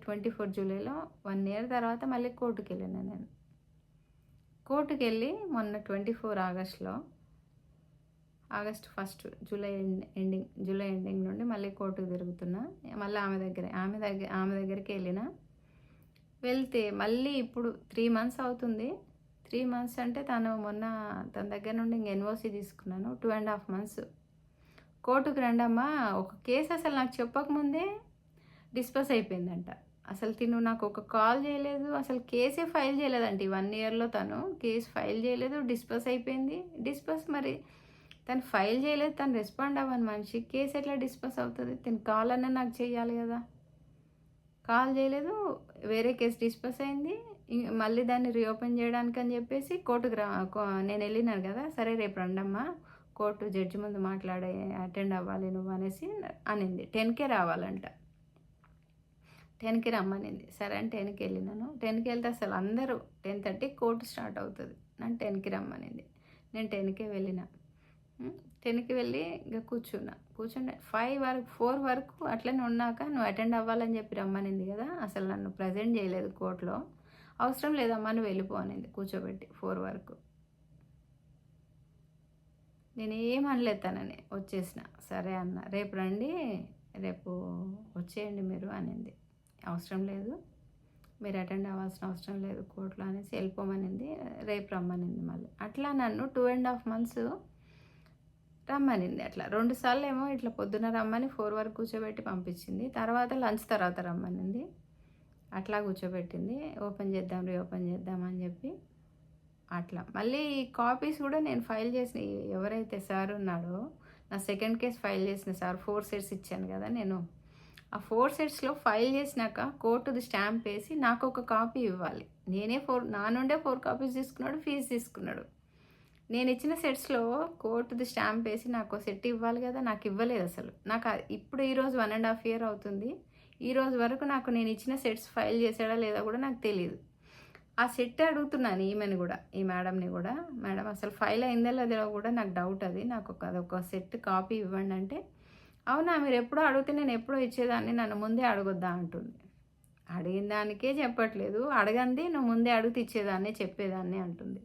24 జూలైలో 1 ఇయర్ తర్వాత మళ్ళీ కోర్టుకి వెళ్ళిన నేను. కోర్టుకి వెళ్ళి మొన్న 24 ఆగస్ట్ 1 జూలై ఎండింగ్ నుండి మళ్ళీ కోర్టుకు తిరుగుతున్నా. మళ్ళీ ఆమె దగ్గరికి వెళ్తే మళ్ళీ ఇప్పుడు 3 మంత్స్ అవుతుంది. 3 మంత్స్ అంటే తన దగ్గర నుండి ఇంక ఎన్ఓసి తీసుకున్నాను. 2.5 మంత్స్ కోర్టుకు రండమ్మా, ఒక కేసు అసలు నాకు చెప్పకముందే డిస్పస్ అయిపోయిందంట. అసలు నాకు ఒక కాల్ చేయలేదు, అసలు కేసే ఫైల్ చేయలేదంట. ఈ 1 ఇయర్లో తను కేసు ఫైల్ చేయలేదు, డిస్పస్ అయిపోయింది. మరి తను ఫైల్ చేయలేదు, తను రెస్పాండ్ అవ్వని మనిషి కేసు ఎట్లా డిస్పస్ అవుతుంది? తను కాల్ అన్నా నాకు చెయ్యాలి కదా. కాల్ చేయలేదు, వేరే కేసు డిస్పస్ అయింది. మళ్ళీ దాన్ని రీఓపెన్ చేయడానికి అని చెప్పేసి కోర్టుకు నేను వెళ్ళినాను కదా. సరే రేపు రండమ్మా, కోర్టు జడ్జి ముందు అటెండ్ అవ్వాలి నువ్వు అనేసి అనింది. 10కే రావాలంట, 10కి రమ్మనింది. సరే అని 10కి వెళ్ళినాను. 10కి వెళ్తే అసలు అందరూ 10:30 కోర్టు స్టార్ట్ అవుతుంది, నన్ను 10కి రమ్మనింది. నేను 10కే వెళ్ళిన. 10కి వెళ్ళి ఇంకా కూర్చుండే 4 వరకు అట్లనే ఉన్నాక నువ్వు అటెండ్ అవ్వాలని చెప్పి రమ్మనింది కదా. అసలు నన్ను ప్రజెంట్ చేయలేదు కోర్టులో. అవసరం లేదమ్మా నువ్వు వెళ్ళిపో అనింది కూర్చోబెట్టి 4 వరకు. నేను ఏమనలేదు, తనని వచ్చేసిన. సరే అన్న, రేపు రండి, రేపు వచ్చేయండి మీరు అనింది. అవసరం లేదు, మీరు అటెండ్ అవ్వాల్సిన అవసరం లేదు కోర్టులో అనేసి వెళ్ళిపోమనింది. రేపు రమ్మనింది మళ్ళీ. అట్లా నన్ను 2.5 మంత్స్ రమ్మనింది. అట్లా 2 సార్లు ఏమో ఇట్లా పొద్దున రమ్మని 4 వరకు కూర్చోబెట్టి పంపించింది. తర్వాత లంచ్ తర్వాత రమ్మనింది. అట్లా కూర్చోబెట్టింది. రీఓపెన్ చేద్దాం అని చెప్పి అట్లా. మళ్ళీ కాపీస్ కూడా నేను ఫైల్ చేసిన, ఎవరైతే సార్ ఉన్నాడో నా సెకండ్ కేసు ఫైల్ చేసిన సార్ 4 సెట్స్ ఇచ్చాను కదా నేను. ఆ 4 సెట్స్లో ఫైల్ చేసినాక కోర్టుది స్టాంప్ వేసి నాకు ఒక కాపీ ఇవ్వాలి. నా నుండే 4 కాపీస్ తీసుకున్నాడు, ఫీజు తీసుకున్నాడు. నేను ఇచ్చిన సెట్స్లో కోర్టుది స్టాంప్ వేసి నాకు సెట్ ఇవ్వాలి కదా. నాకు ఇవ్వలేదు అసలు. నాకు ఇప్పుడు ఈరోజు 1.5 ఇయర్ అవుతుంది. ఈరోజు వరకు నాకు నేను ఇచ్చిన సెట్స్ ఫైల్ చేసాడా లేదా కూడా నాకు తెలియదు. ఆ సెట్ అడుగుతున్నాను ఈమెని కూడా, ఈ మేడంని కూడా, మేడం అసలు ఫైల్ అయిందా లేదా కూడా నాకు డౌట్. నాకు అదొక సెట్ కాపీ ఇవ్వండి అంటే, అవునా మీరు ఎప్పుడో అడిగితే నేను ఎప్పుడో ఇచ్చేదాన్ని, నన్ను ముందే అడగొద్దా అంటుంది. అడిగిన దానికే చెప్పట్లేదు. అడగంది నువ్వు ముందే అడిగితే ఇచ్చేదాన్ని, చెప్పేదాన్ని అంటుంది.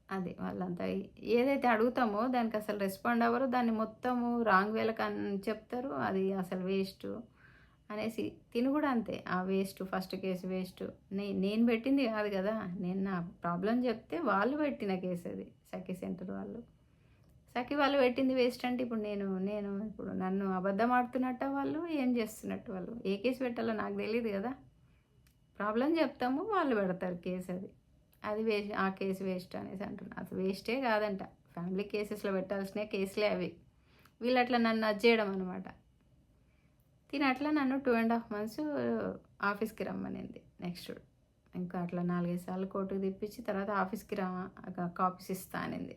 అది వాళ్ళంతా ఏదైతే అడుగుతామో దానికి అసలు రెస్పాండ్ అవ్వరు. దాన్ని మొత్తము రాంగ్ వేలో చెప్తారు. అది అసలు వేస్టు అనేసి తిను కూడా అంతే. ఆ వేస్ట్ ఫస్ట్ కేసు వేస్ట్. నేను పెట్టింది కాదు కదా! నేను నా ప్రాబ్లమ్ చెప్తే వాళ్ళు పెట్టిన కేసు అది. సఖీ సెంటర్ వాళ్ళు. సఖీ వాళ్ళు పెట్టింది వేస్ట్ అంటే ఇప్పుడు నేను నేను ఇప్పుడు నన్ను అబద్ధం ఆడుతున్నట్ట వాళ్ళు, ఏం చేస్తున్నట్టు వాళ్ళు. ఏ కేసు పెట్టాలో నాకు తెలీదు కదా! ప్రాబ్లమ్ చెప్తాము, వాళ్ళు పెడతారు కేసు అది. అది వేస్ట్, ఆ కేసు వేస్ట్ అనేసి అంటున్నా. అసలు వేస్టే కాదంట. ఫ్యామిలీ కేసెస్‌లో పెట్టాల్సిన కేసులే అవి. వీళ్ళు అట్లా నన్ను చేయడం అనమాట. తిను అట్లా నన్ను 2½ మంత్స్ ఆఫీస్‌కి రమ్మనింది. నెక్స్ట్ ఇంకా అట్లా 4, 5 సార్లు కోర్టుకి తిప్పించి తర్వాత ఆఫీస్‌కి కాపీస్ ఇస్తా అనింది.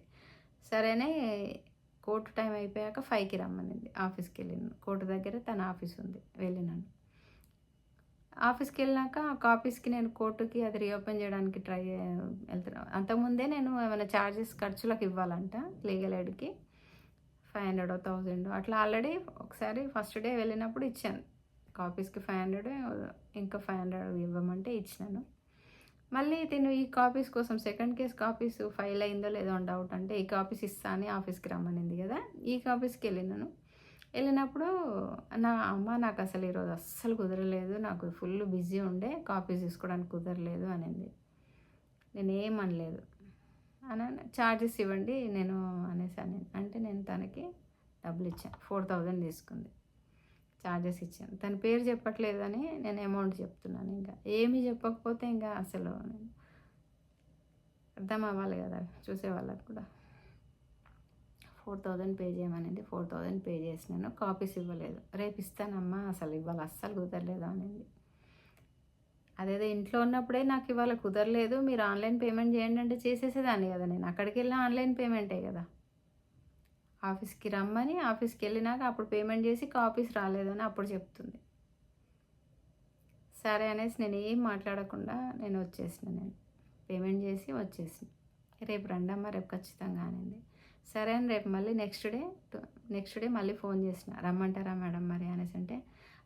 సరేనే కోర్టు టైం అయిపోయాక 5కి రమ్మనింది. ఆఫీస్‌కి వెళ్ళినాను. కోర్టు దగ్గర తన ఆఫీస్ ఉంది. వెళ్ళినాను. ఆఫీస్‌కి వెళ్ళినాక ఆ కాపీస్‌కి నేను కోర్టుకి అది రీఓపెన్ చేయడానికి వెళ్తున్నా. అంతకుముందే నేను ఏమైనా ఛార్జెస్ ఖర్చులకు ఇవ్వాలంట లీగల్ ఎయిడ్‌కి. 500 1000 అట్లా ఆల్రెడీ ఒకసారి ఫస్ట్ డే వెళ్ళినప్పుడు ఇచ్చాను. కాపీస్‌కి 500 ఇంకా 500 ఇవ్వమంటే ఇచ్చినాను. మళ్ళీ తిను ఈ కాపీస్ కోసం సెకండ్ కేస్ కాపీస్ ఫైల్ అయిందో లేదో అని డౌట్ అంటే ఈ కాపీస్ ఇస్తా అని ఆఫీస్‌కి రమ్మనింది కదా! ఈ కాపీస్‌కి వెళ్ళినాను. వెళ్ళినప్పుడు నాకు అసలు ఈరోజు అస్సలు కుదరలేదు. నాకు ఫుల్ బిజీ ఉండే కాపీస్ తీసుకోవడానికి కుదరలేదు అనింది. నేనేమనలేదు. చార్జెస్ ఇవ్వండి నేను అనేసాను. అంటే నేను తనకి డబ్బులు ఇచ్చాను. 4000 తీసుకుంది. చార్జెస్ ఇచ్చాను. తన పేరు చెప్పట్లేదు అని నేను అమౌంట్ చెప్తున్నాను. ఇంకా ఏమీ చెప్పకపోతే ఇంకా అసలు అర్థం అవ్వాలి కదా చూసే వాళ్ళకి కూడా. 4000 పే చేయమనింది. 4000 పే చేసినాను. కాపీస్ ఇవ్వలేదు. రేపు ఇస్తానమ్మా, అసలు ఇవాళ అస్సలు కుదరలేదు అనింది. అదేదో ఇంట్లో ఉన్నప్పుడే నాకు ఇవాళ కుదరలేదు, మీరు ఆన్లైన్ పేమెంట్ చేయండి అంటే చేసేసేదాన్ని కదా నేను. అక్కడికి వెళ్ళిన ఆన్లైన్ పేమెంటే కదా. ఆఫీస్కి రమ్మని ఆఫీస్కి వెళ్ళినాక అప్పుడు పేమెంట్ చేసి కాపీస్ రాలేదని అప్పుడు చెప్తుంది. సరే అనేసి నేను ఏం మాట్లాడకుండా నేను పేమెంట్ చేసి వచ్చేసిన. రేపు రండమ్మా, రేపు ఖచ్చితంగా అనింది. సరే అని రేపు మళ్ళీ నెక్స్ట్ డే మళ్ళీ ఫోన్ చేసిన, రమ్మంటారా మేడం మరి అనేసి అంటే,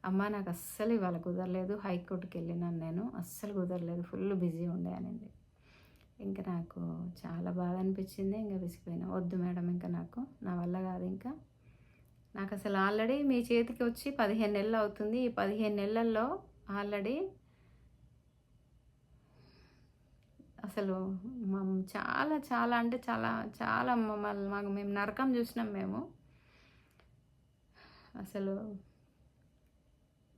అమ్మ నాకు అస్సలు ఇవాళ కుదరలేదు, హైకోర్టుకి వెళ్ళినాను నేను, అస్సలు కుదరలేదు, ఫుల్ బిజీ ఉండే అనింది. ఇంకా నాకు చాలా బాధ అనిపించింది. ఇంకా విసిగిపోయినా, వద్దు మేడం ఇంకా నా వల్ల కాదు ఇంకా. నాకు అసలు ఆల్రెడీ మీ చేతికి వచ్చి 15 నెలలు అవుతుంది. ఈ 15 నెలల్లో ఆల్రెడీ అసలు చాలా చాలా అంటే చాలా చాలా మేము నరకం చూసినాం మేము. అసలు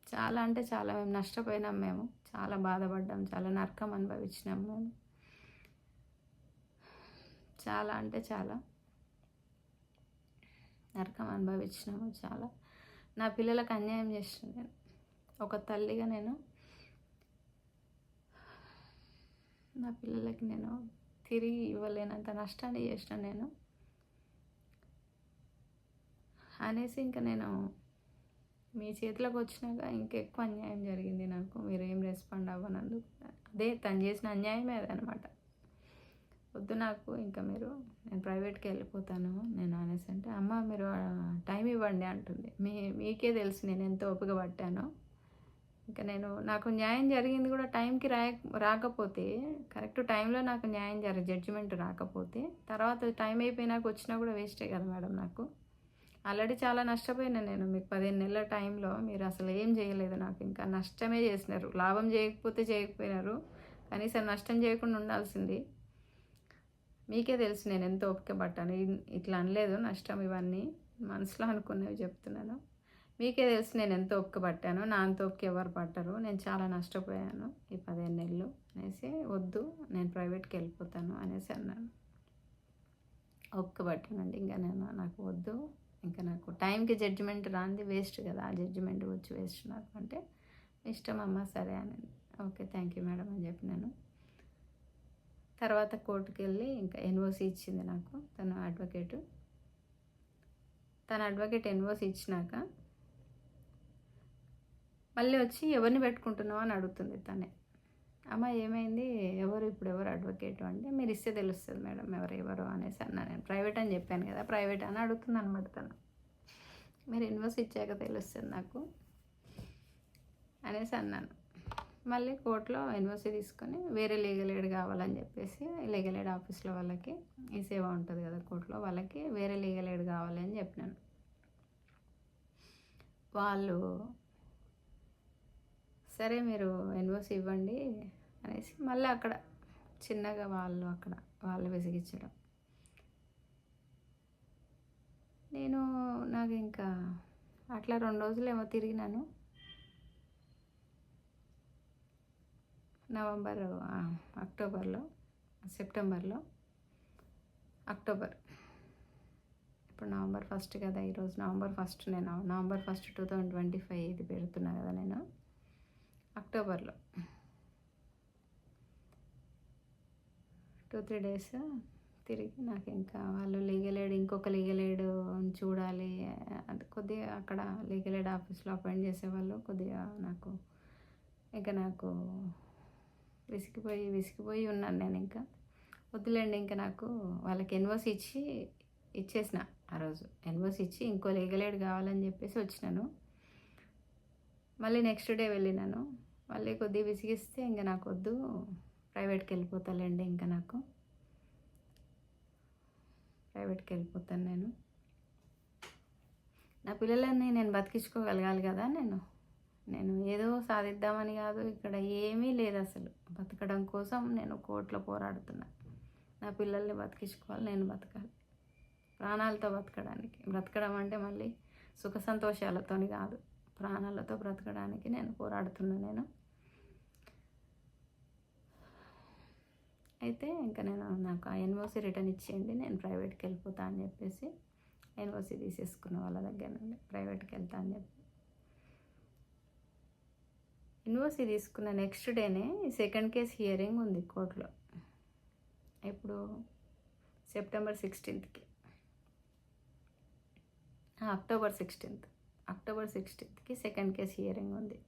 చాలా అంటే చాలా మేము నష్టపోయినాం మేము. చాలా బాధపడ్డాం. చాలా నరకం అనుభవించినాం మేము. చాలా అంటే చాలా నరకం అనుభవించినాము. చాలా నా పిల్లలకు అన్యాయం చేసిన నేను ఒక తల్లిగా నా పిల్లలకి నేను తిరిగి ఇవ్వలేనంత నష్టాన్ని చేసిన నేను అనేసి ఇంకా నేను మీ చేతిలోకి వచ్చినాక ఇంకెక్కువ అన్యాయం జరిగింది నాకు. మీరు ఏం రెస్పాండ్ అవ్వనందుకు అదే తను చేసిన అన్యాయమే అదనమాట. వద్దు నాకు ఇంకా నేను ప్రైవేట్కి వెళ్ళిపోతాను నేను అనేసి అంటే, అమ్మ మీరు టైం ఇవ్వండి అంటుంది. మీకే తెలుసు నేను ఎంత ఓపిక పట్టానో. ఇంకా నాకు న్యాయం జరిగింది కూడా టైంకి రాకపోతే, కరెక్ట్ టైంలో నాకు న్యాయం జడ్జిమెంట్ రాకపోతే తర్వాత టైం అయిపోయినాక వచ్చినా కూడా వేస్టే కదా మేడం. నాకు ఆల్రెడీ చాలా నష్టపోయినా నేను. మీకు 15 నెలల టైంలో మీరు అసలు ఏం చేయలేదు నాకు. ఇంకా నష్టమే చేసినారు. లాభం చేయకపోయినారు, కనీసం నష్టం చేయకుండా ఉండాల్సింది. మీకే తెలుసు నేను ఎంత ఓపిక పట్టాను. ఇట్లా అనలేదు నష్టం, ఇవన్నీ మనసులో అనుకున్నవి చెప్తున్నాను. మీకే తెలుసు నేను ఎంత ఓపిక పట్టాను. నా అంత ఓపిక ఎవరు పట్టరు. నేను చాలా నష్టపోయాను ఈ 15 నెలలు అనేసి, వద్దు నేను ప్రైవేట్కి వెళ్ళిపోతాను అనేసి అన్నాను. ఓపిక పట్టానండి. ఇంకా నాకు వద్దు, ఇంకా నాకు టైంకి జడ్జిమెంట్ రాంది వేస్ట్ కదా, ఆ జడ్జిమెంట్ వచ్చి వేస్ట్ నాకు అంటే, ఇష్టం అమ్మ సరే అని. ఓకే థ్యాంక్ యూ మేడం అని చెప్పినాను. తర్వాత కోర్టుకి వెళ్ళి ఇంకా ఎన్ఓసి ఇచ్చింది నాకు తన అడ్వకేట్ ఎన్ఓసి ఇచ్చినాక మళ్ళీ వచ్చి ఎవరిని పెట్టుకుంటున్నావు అని అడుగుతుంది తనే. అమ్మ ఏమైంది, ఎవరు అడ్వకేట్ అంటే, మీరు ఇస్తే తెలుస్తుంది మేడం ఎవరు అనేసి అన్నా. నేను ప్రైవేట్ అని చెప్పాను కదా, ప్రైవేట్ అని అడుగుతుంది అనమాట తను. మీరు ఇన్వెస్ట్ ఇచ్చాక తెలుస్తుంది నాకు. అనేసి అన్నాను. మళ్ళీ కోర్టులో ఎన్ఓసి తీసుకొని వేరే లీగల్ ఎయిడ్ కావాలని చెప్పేసి లీగల్ ఎయిడ్ ఆఫీస్లో వాళ్ళకి ఈ సేవ ఉంటుంది కదా కోర్టులో, వాళ్ళకి వేరే లీగల్ ఎయిడ్ కావాలి అని చెప్పినాను. వాళ్ళు సరే మీరు ఎన్ఓసి ఇవ్వండి అనేసి మళ్ళీ అక్కడ చిన్నగా వాళ్ళు విసిగించడం. నాకు ఇంకా అట్లా 2 రోజులు ఏమో తిరిగినాను. అక్టోబర్ ఇప్పుడు నవంబర్ 1 కదా, ఈరోజు నవంబర్ 1. నేను నవంబర్ 1, 2025 ఇది పెడుతున్నా కదా నేను. అక్టోబర్లో 2-3 డేస్ తిరిగి నాకు ఇంకా వాళ్ళు లీగల్ ఎయిడ్ ఇంకొక లీగల్ ఎయిడ్ చూడాలి అంటే కొద్దిగా అక్కడ లీగల్ ఎయిడ్ ఆఫీస్లో అపాయింట్ చేసేవాళ్ళు కొద్దిగా నాకు విసిగిపోయి ఉన్నాను నేను. ఇంకా వద్దులేండి, ఇంకా నాకు వాళ్ళకి ఎన్ఓసి ఇచ్చేసిన ఆ రోజు. ఎన్ఓసి ఇచ్చి ఇంకో లీగల్ ఎయిడ్ కావాలని చెప్పేసి వచ్చినాను. మళ్ళీ నెక్స్ట్ డే వెళ్ళినాను. మళ్ళీ కొద్దిగా విసిగిస్తే ఇంకా నాకు వద్దు, ప్రైవేట్కి వెళ్ళిపోతాలేండి, ఇంకా నాకు ప్రైవేట్కి వెళ్ళిపోతాను నేను. నా పిల్లలని నేను బతికించుకోగలగాలి కదా. నేను ఏదో సాధిద్దామని కాదు, ఇక్కడ ఏమీ లేదు అసలు. బతకడం కోసం నేను కోర్టులో పోరాడుతున్నా. నా పిల్లల్ని బతికించుకోవాలి, నేను బతకాలి, ప్రాణాలతో బ్రతకడం అంటే మళ్ళీ సుఖ సంతోషాలతో కాదు, ప్రాణాలతో బ్రతకడానికి నేను పోరాడుతున్నా. అయితే ఇంకా నాకు ఆ ఎన్ఓసి రిటర్న్ ఇచ్చేయండి, నేను ప్రైవేట్కి వెళ్ళిపోతా అని చెప్పేసి ఎన్ఓసి తీసేసుకున్న వాళ్ళ దగ్గర నుండి. ప్రైవేట్కి వెళ్తా అని చెప్పి ఎన్ఓసి తీసుకున్న నెక్స్ట్ డేనే ఈ సెకండ్ కేస్ హియరింగ్ ఉంది కోర్టులో. ఇప్పుడు అక్టోబర్ 16కి సెకండ్ కేస్ హియరింగ్ ఉంది.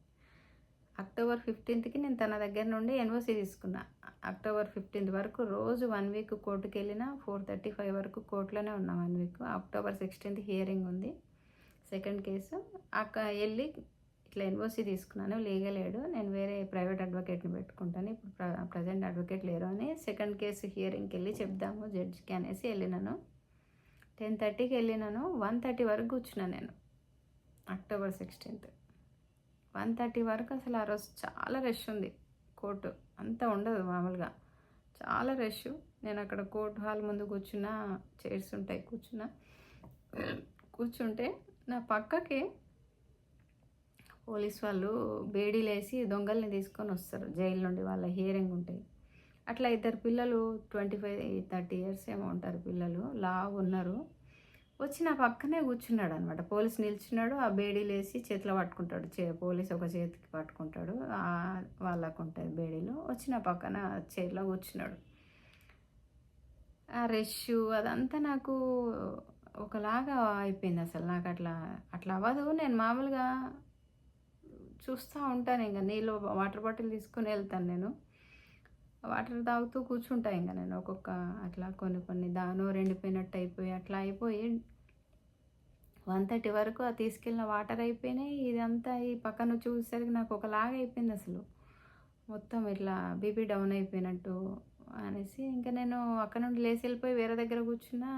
అక్టోబర్ 15కి నేను తన దగ్గర నుండి ఎన్ఓసి తీసుకున్నా. అక్టోబర్ 15 వరకు రోజు 1 వీక్ కోర్టుకి వెళ్ళిన 4:35 వరకు కోర్టులోనే ఉన్నా 1 వీక్. అక్టోబర్ 16th హియరింగ్ ఉంది సెకండ్ కేసు. వెళ్ళి ఇట్లా ఎన్ఓసి తీసుకున్నాను, లీగల్ ఎయిడ్, నేను వేరే ప్రైవేట్ అడ్వకేట్ని పెట్టుకుంటాను, ఇప్పుడు ప్రజెంట్ అడ్వకేట్ లేరు అని సెకండ్ కేసు హియరింగ్కి వెళ్ళి చెప్దాము జడ్జికి అనేసి వెళ్ళినాను. 10:30కి వెళ్ళినాను. 1:30 వరకు కూర్చున్నాను నేను. అక్టోబర్ 16th 1:30 వరకు. అసలు ఆ రోజు చాలా రష్ ఉంది, కోర్టు అంతా ఉండదు మామూలుగా, చాలా రష్. నేను అక్కడ కోర్టు హాల్ ముందు కూర్చున్నా, చైర్స్ ఉంటాయి, కూర్చుంటే నా పక్కకి పోలీస్ వాళ్ళు బేడీలేసి దొంగల్ని తీసుకొని వస్తారు జైలు నుండి, వాళ్ళ హియరింగ్ ఉంటాయి. అట్లా 2 పిల్లలు 25-30 years ఏమో ఉంటారు పిల్లలు, లావు ఉన్నారు, వచ్చి నా పక్కనే కూర్చున్నాడు అనమాట. పోలీస్ నిల్చున్నాడు, ఆ బేడీలు వేసి చేతిలో పట్టుకుంటాడు, పోలీస్ ఒక చేతికి పట్టుకుంటాడు, వాళ్ళకు ఉంటుంది బేడీలు, వచ్చి నా పక్కన చైర్లో కూర్చున్నాడు. ఆ రష్ అదంతా నాకు ఒకలాగా అయిపోయింది. అసలు నాకు అట్లా అవ్వదు. నేను మామూలుగా చూస్తూ ఉంటాను, ఇంకా నీళ్ళు వాటర్ బాటిల్ తీసుకొని వెళ్తాను, నేను వాటర్ తాగుతూ కూర్చుంటా. ఇంకా నేను అట్లా కొన్ని దానో రెండిపోయినట్టు అట్లా అయిపోయి 1:30 వరకు ఆ తీసుకెళ్ళిన వాటర్ అయిపోయినాయి. ఇదంతా ఈ పక్కన చూసేసరికి నాకు ఒకలాగా అయిపోయింది అసలు, మొత్తం ఇట్లా బీపీ డౌన్ అయిపోయినట్టు అనేసి ఇంకా నేను అక్కడ నుండి లేచి వెళ్ళిపోయి వేరే దగ్గర కూర్చున్నా.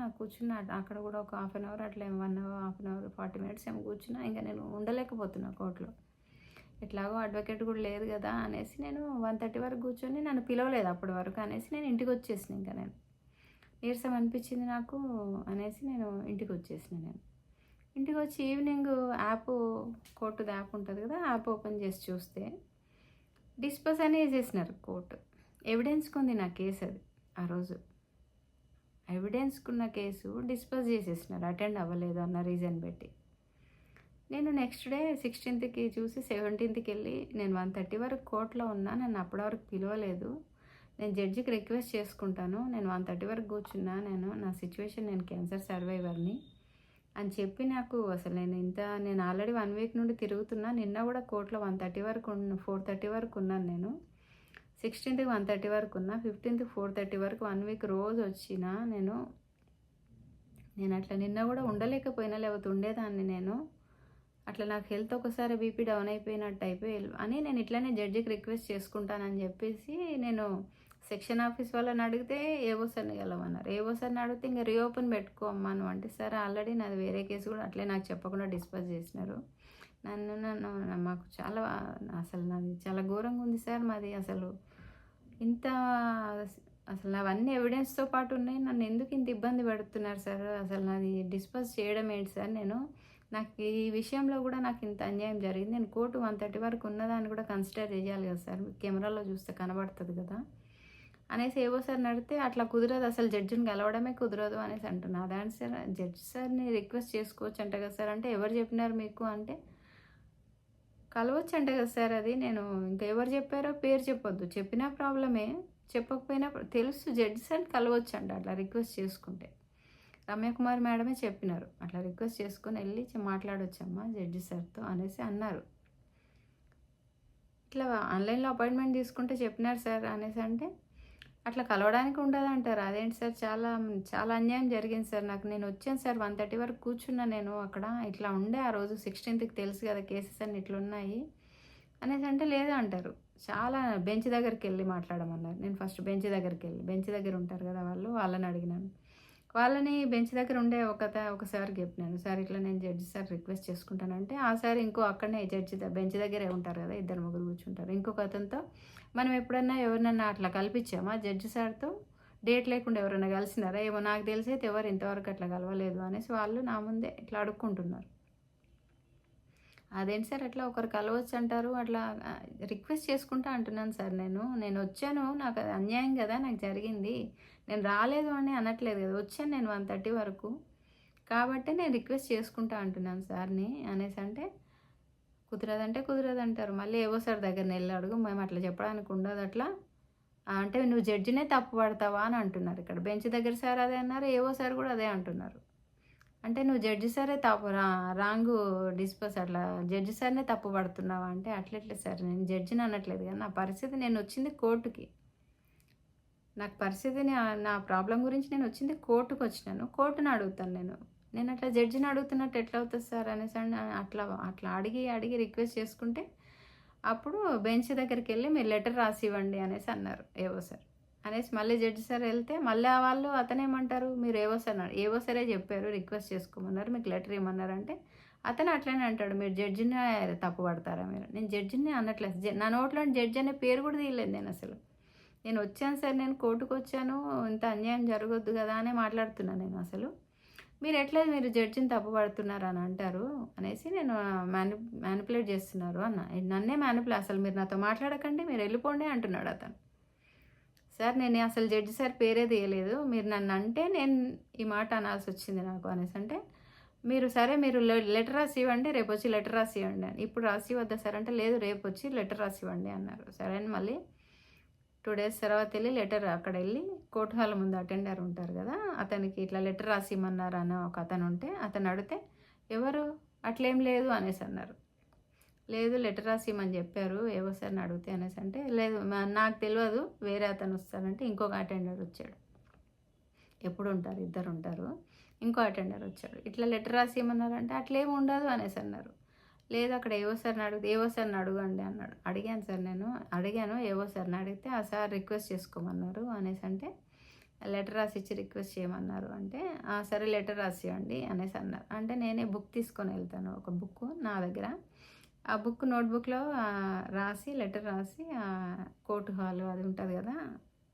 అక్కడ కూడా ఒక 1/2 hour అట్లా 1 hour 1/2 hour 40 minutes ఏమో కూర్చున్నా. ఇంకా నేను ఉండలేకపోతున్నా కోర్టులో, ఎట్లాగో అడ్వకేట్ కూడా లేదు కదా అనేసి నేను 1:30 వరకు కూర్చొని, నన్ను పిలవలేదు అప్పటి వరకు అనేసి నేను ఇంటికి వచ్చేసిన. ఇంకా నేను నీరసం అనిపించింది నాకు అనేసి నేను ఇంటికి వచ్చేసిన. ఇంటికి వచ్చి ఈవినింగ్ కోర్టుది యాప్ ఉంటుంది కదా, యాప్ ఓపెన్ చేసి చూస్తే డిస్పోజ్ అని వేసేసినారు కోర్టు. ఎవిడెన్స్కి ఉంది నా కేసు, అది ఆ రోజు ఎవిడెన్స్కున్న కేసు డిస్పోజ్ చేసేసినారు, అటెండ్ అవ్వలేదు అన్న రీజన్ పెట్టి. నేను నెక్స్ట్ డే 16th చూసి 17th వెళ్ళి నేను 1:30 వరకు కోర్టులో ఉన్నా, నన్ను అప్పటి వరకు పిలవలేదు, నేను జడ్జికి రిక్వెస్ట్ చేసుకుంటాను, నేను 1:30 వరకు కూర్చున్నా, నా సిచ్యువేషన్, నేను క్యాన్సర్ సర్వైవర్ని అని చెప్పి నాకు అసలు నేను ఆల్రెడీ 1 వీక్ నుండి తిరుగుతున్నా. నిన్న కూడా కోర్టులో 1:30 వరకు 4:30 వరకు ఉన్నాను నేను. 16th 1:30 వరకు ఉన్నా, 15th 4:30 వరకు 1 వీక్ రోజు వచ్చిన నేను అట్లా నిన్న కూడా ఉండలేకపోయినా, లేకపోతే ఉండేదాన్ని నేను. అట్లా నాకు హెల్త్ ఒకసారి బీపీ డౌన్ అయిపోయినట్టు అయిపోయి అని నేను ఇట్లనే జడ్జికి రిక్వెస్ట్ చేసుకుంటానని చెప్పేసి నేను సెక్షన్ ఆఫీస్ వాళ్ళని అడిగితే ఏవో సార్ని కలవన్నారు. ఏవో సార్ని అడిగితే ఇంకా రీఓపెన్ పెట్టుకో అమ్మా నువ్వు అంటే, సార్ ఆల్రెడీ నాది వేరే కేసు కూడా అట్లే నాకు చెప్పకుండా డిస్పోజ్ చేసినారు. నన్ను మాకు చాలా అసలు నాది చాలా ఘోరంగా ఉంది సార్ మాది అసలు ఇంత అసలు నావన్నీ ఎవిడెన్స్‌తో పాటు ఉన్నాయి. నన్ను ఎందుకు ఇంత ఇబ్బంది పెడుతున్నారు సార్? అసలు నాది డిస్పోజ్ చేయడం ఏంటి సార్ నేను? నాకు ఈ విషయంలో కూడా నాకు ఇంత అన్యాయం జరిగింది. నేను కోర్టు 130 వరకు ఉన్నదాన్ని కూడా కన్సిడర్ చేయాలి కదా సార్! కెమెరాలో చూస్తే కనబడుతది కదా! అనేసి ఏవో సార్‌ని అడిగితే అట్లా కుదరదు అసలు జడ్జిని కలవడమే కుదరదు అనేసి అంటున్నా. అదేంటి సార్ జడ్జి సార్‌ని రిక్వెస్ట్ చేసుకోవచ్చంట కదా సార్! అంటే ఎవరు చెప్పినారు మీకు అంటే కలవచ్చంట కదా సార్ అది. నేను ఇంకా ఎవరు చెప్పారో పేరు చెప్పొద్దు. చెప్పినా ప్రాబ్లమే. చెప్పకపోయినా తెలుసు జడ్జి సార్‌ని కలవచ్చంట అట్లా రిక్వెస్ట్ చేసుకుంటే. రమ్యకుమారి మేడమే చెప్పినారు. అట్లా రిక్వెస్ట్ చేసుకొని ఎళ్లి మాట్లాడొచ్చమ్మా జడ్జి సార్‌తో అనేసి అన్నారు. ఇట్లా ఆన్‌లైన్‌లో అపాయింట్మెంట్ తీసుకుంటే చెప్పినారు సార్ అనేసి అంటే, అట్లా కలవడానికి ఉండదంటారు. అదేంటి సార్ చాలా చాలా అన్యాయం జరిగింది సార్ నాకు. నేను వచ్చాను సార్ 1:30 వరకు కూర్చున్నా నేను అక్కడ. ఇట్లా ఉండే ఆ రోజు 16థ్‌కి తెలుసు కదా కేసెస్ అన్నీ ఇట్లున్నాయి అనేసి అంటే లేదు అంటారు. చాలా బెంచ్ దగ్గరికెళ్ళి మాట్లాడమన్నారు. నేను ఫస్ట్ బెంచ్ దగ్గరికెళ్ళి బెంచ్ దగ్గర ఉంటారు కదా వాళ్ళు, వాళ్ళని అడిగినాను. వాళ్ళని బెంచ్ దగ్గర ఉండే ఒక సార్‌కి చెప్పినాను. సార్ ఇట్లా నేను జడ్జి సార్ రిక్వెస్ట్ చేసుకుంటానంటే, ఆ సార్ ఇంకో అక్కడనే బెంచ్ దగ్గరే ఉంటారు కదా! ఇద్దరు ముగ్గురు కూర్చుంటారు. ఇంకొక అతనితో మనం ఎప్పుడన్నా ఎవరినన్నా అట్లా కల్పించామా జడ్జి సార్‌తో? డేట్ లేకుండా ఎవరైనా కలిసినారా? ఏమో నాకు తెలిసైతే ఎవరు ఇంతవరకు అట్లా కలవలేదు అనేసి వాళ్ళు నా ముందే ఇట్లా అడుక్కుంటున్నారు. అదేంటి సార్ అట్లా ఒకరు కలవచ్చు అంటారు. అట్లా రిక్వెస్ట్ చేసుకుంటా అంటున్నాను సార్ నేను. నేనొచ్చాను. నాకు అది అన్యాయం కదా! నాకు జరిగింది. నేను రాలేదు అని అనట్లేదు కదా! వచ్చాను నేను 1:30 వరకు. కాబట్టే నేను రిక్వెస్ట్ చేసుకుంటా అంటున్నాను సార్‌ని అనేసంటే, కుదరదంటే కుదరదంటారు. మళ్ళీ ఏవో సార్ దగ్గరనెళ్లి అడుగు. మేము అట్లా చెప్పడానికి ఉండదట్లా. అంటే నువ్వు జడ్జినే తప్పు పడతావా అని అంటున్నారు ఇక్కడ. బెంచ్ దగ్గర సార్ అదే అన్నారు. ఏవో సార్ కూడా అదే అంటున్నారు. అంటే నువ్వు జడ్జి సారే తప్పు రాంగు డిస్పోజ్ అట్లా జడ్జి సార్‌నే తప్పు పడుతున్నావా అంటే, అట్లెట్లా సార్ నేను జడ్జిని అనట్లేదు కదా! నా పరిస్థితి నేనొచ్చింది కోర్ట్‌కి. నాకు పరిస్థితి నా ప్రాబ్లమ్ గురించి నేనొచ్చింది కోర్ట్‌కొచ్చినాను. కోర్ట్‌ని అడుగుతాను నేను. నేనట్లా జడ్జిని అడుగుతున్నట్టు ఎట్లా అవుతది సార్ అనేసని అట్లా అట్లా అడిగి రిక్వెస్ట్ చేసుకుంటే, అప్పుడు బెంచ్ దగ్గరికెళ్ళి మీరు లెటర్ రాసి ఇవ్వండి అనేసి అన్నారు ఏవో సార్. అనేసి మళ్ళీ జడ్జి సార్ ఎళ్తే మళ్ళీ వాళ్ళు అతనేమంటారు మీరు ఏవో సార్ ఏవో సారే చెప్పారు రిక్వెస్ట్ చేసుకోమన్నారు. మీకు లెటర్ ఇమ్మన్నారంటే, అతను అట్లనే అంటాడు మీరు జడ్జినే తప్పు పడతారా మీరు? నేను జడ్జిని అనట్లేదు. నా నోట్లో జడ్జి అనే పేరు కూడా తీయలేదు నేనసలు. నేను వచ్చాను సార్ నేను కోర్టుకొచ్చాను. ఇంత అన్యాయం జరగొద్దు గదా! అనే మాట్లాడుతున్నా నేను అసలు. మీరు జడ్జిని తప్పు పడుతున్నారు అని అంటారు అనేసి నేను మ్యానిపులేట్ చేస్తున్నారు అన్న. నన్నే అసలు మీరు నాతో మాట్లాడకండి మీరు ఎళ్ళిపోండి అంటున్నాడు అతను. సార్ నేను అసలు జడ్జి సార్ పేరే తీయలేదు. మీరు నన్ను అంటే నేను ఈ మాట అనాల్సొచ్చింది నాకు అనేసంటే, మీరు లెటర్ రాసి ఇవ్వండి. రేపొచ్చి లెటర్ రాసి ఇవ్వండి అని. ఇప్పుడు రాసి ఇవ్వద్దా సార్ అంటే, లేదు రేపొచ్చి లెటర్ రాసి ఇవ్వండి అన్నారు. సరే అని మళ్ళీ 2 డేస్ తర్వాత ఎళ్లి లెటర్ అక్కడెళ్ళి కోర్ట్ హాల్ ముందు అటెండర్ ఉంటారు గదా! అతనికి ఇట్లా లెటర్ రాసి ఇమ్మన్నారు అని ఒక అతను ఉంటే, అతను అడిగితే, ఎవరు అట్లేం లేదు అనేసన్నారు. లేదు లెటర్ రాసి ఇమ్మని చెప్పారు ఏవో సార్‌ని అడిగితే అనేసంటే, లేదు నాకు తెలవదు వేరే అతను వస్తారంటే ఇంకొక అటెండర్ వచ్చాడు. ఎప్పుడుంటారు ఇద్దరుంటారు. ఇంకో అటెండర్ వచ్చాడు. ఇట్లా లెటర్ రాసి ఇమ్మన్నారంటే, అట్లేమి ఉండదు అనేసన్నారు. లేదు అక్కడ ఏవో సార్‌ని అడిగితే, ఏవో సార్‌ని అడగండి అన్నాడు. అడిగాను సార్ నేను. అడిగాను ఏవో సార్‌ని అడిగితే, ఆ సార్ రిక్వెస్ట్ చేసుకోమన్నారు అనేసంటే, లెటర్ రాసిచ్చి రిక్వెస్ట్ చేయమన్నారు అంటే, ఆ! సరే లెటర్ రాసివ్వండి అనేసి అన్నారు. అంటే నేనే బుక్ తీసుకొని వెళ్తాను. ఒక బుక్కు నా దగ్గర. ఆ బుక్ నోట్‌బుక్‌లో రాసి లెటర్ రాసి కోర్ట్ హాల్ అది ఉంటది గదా!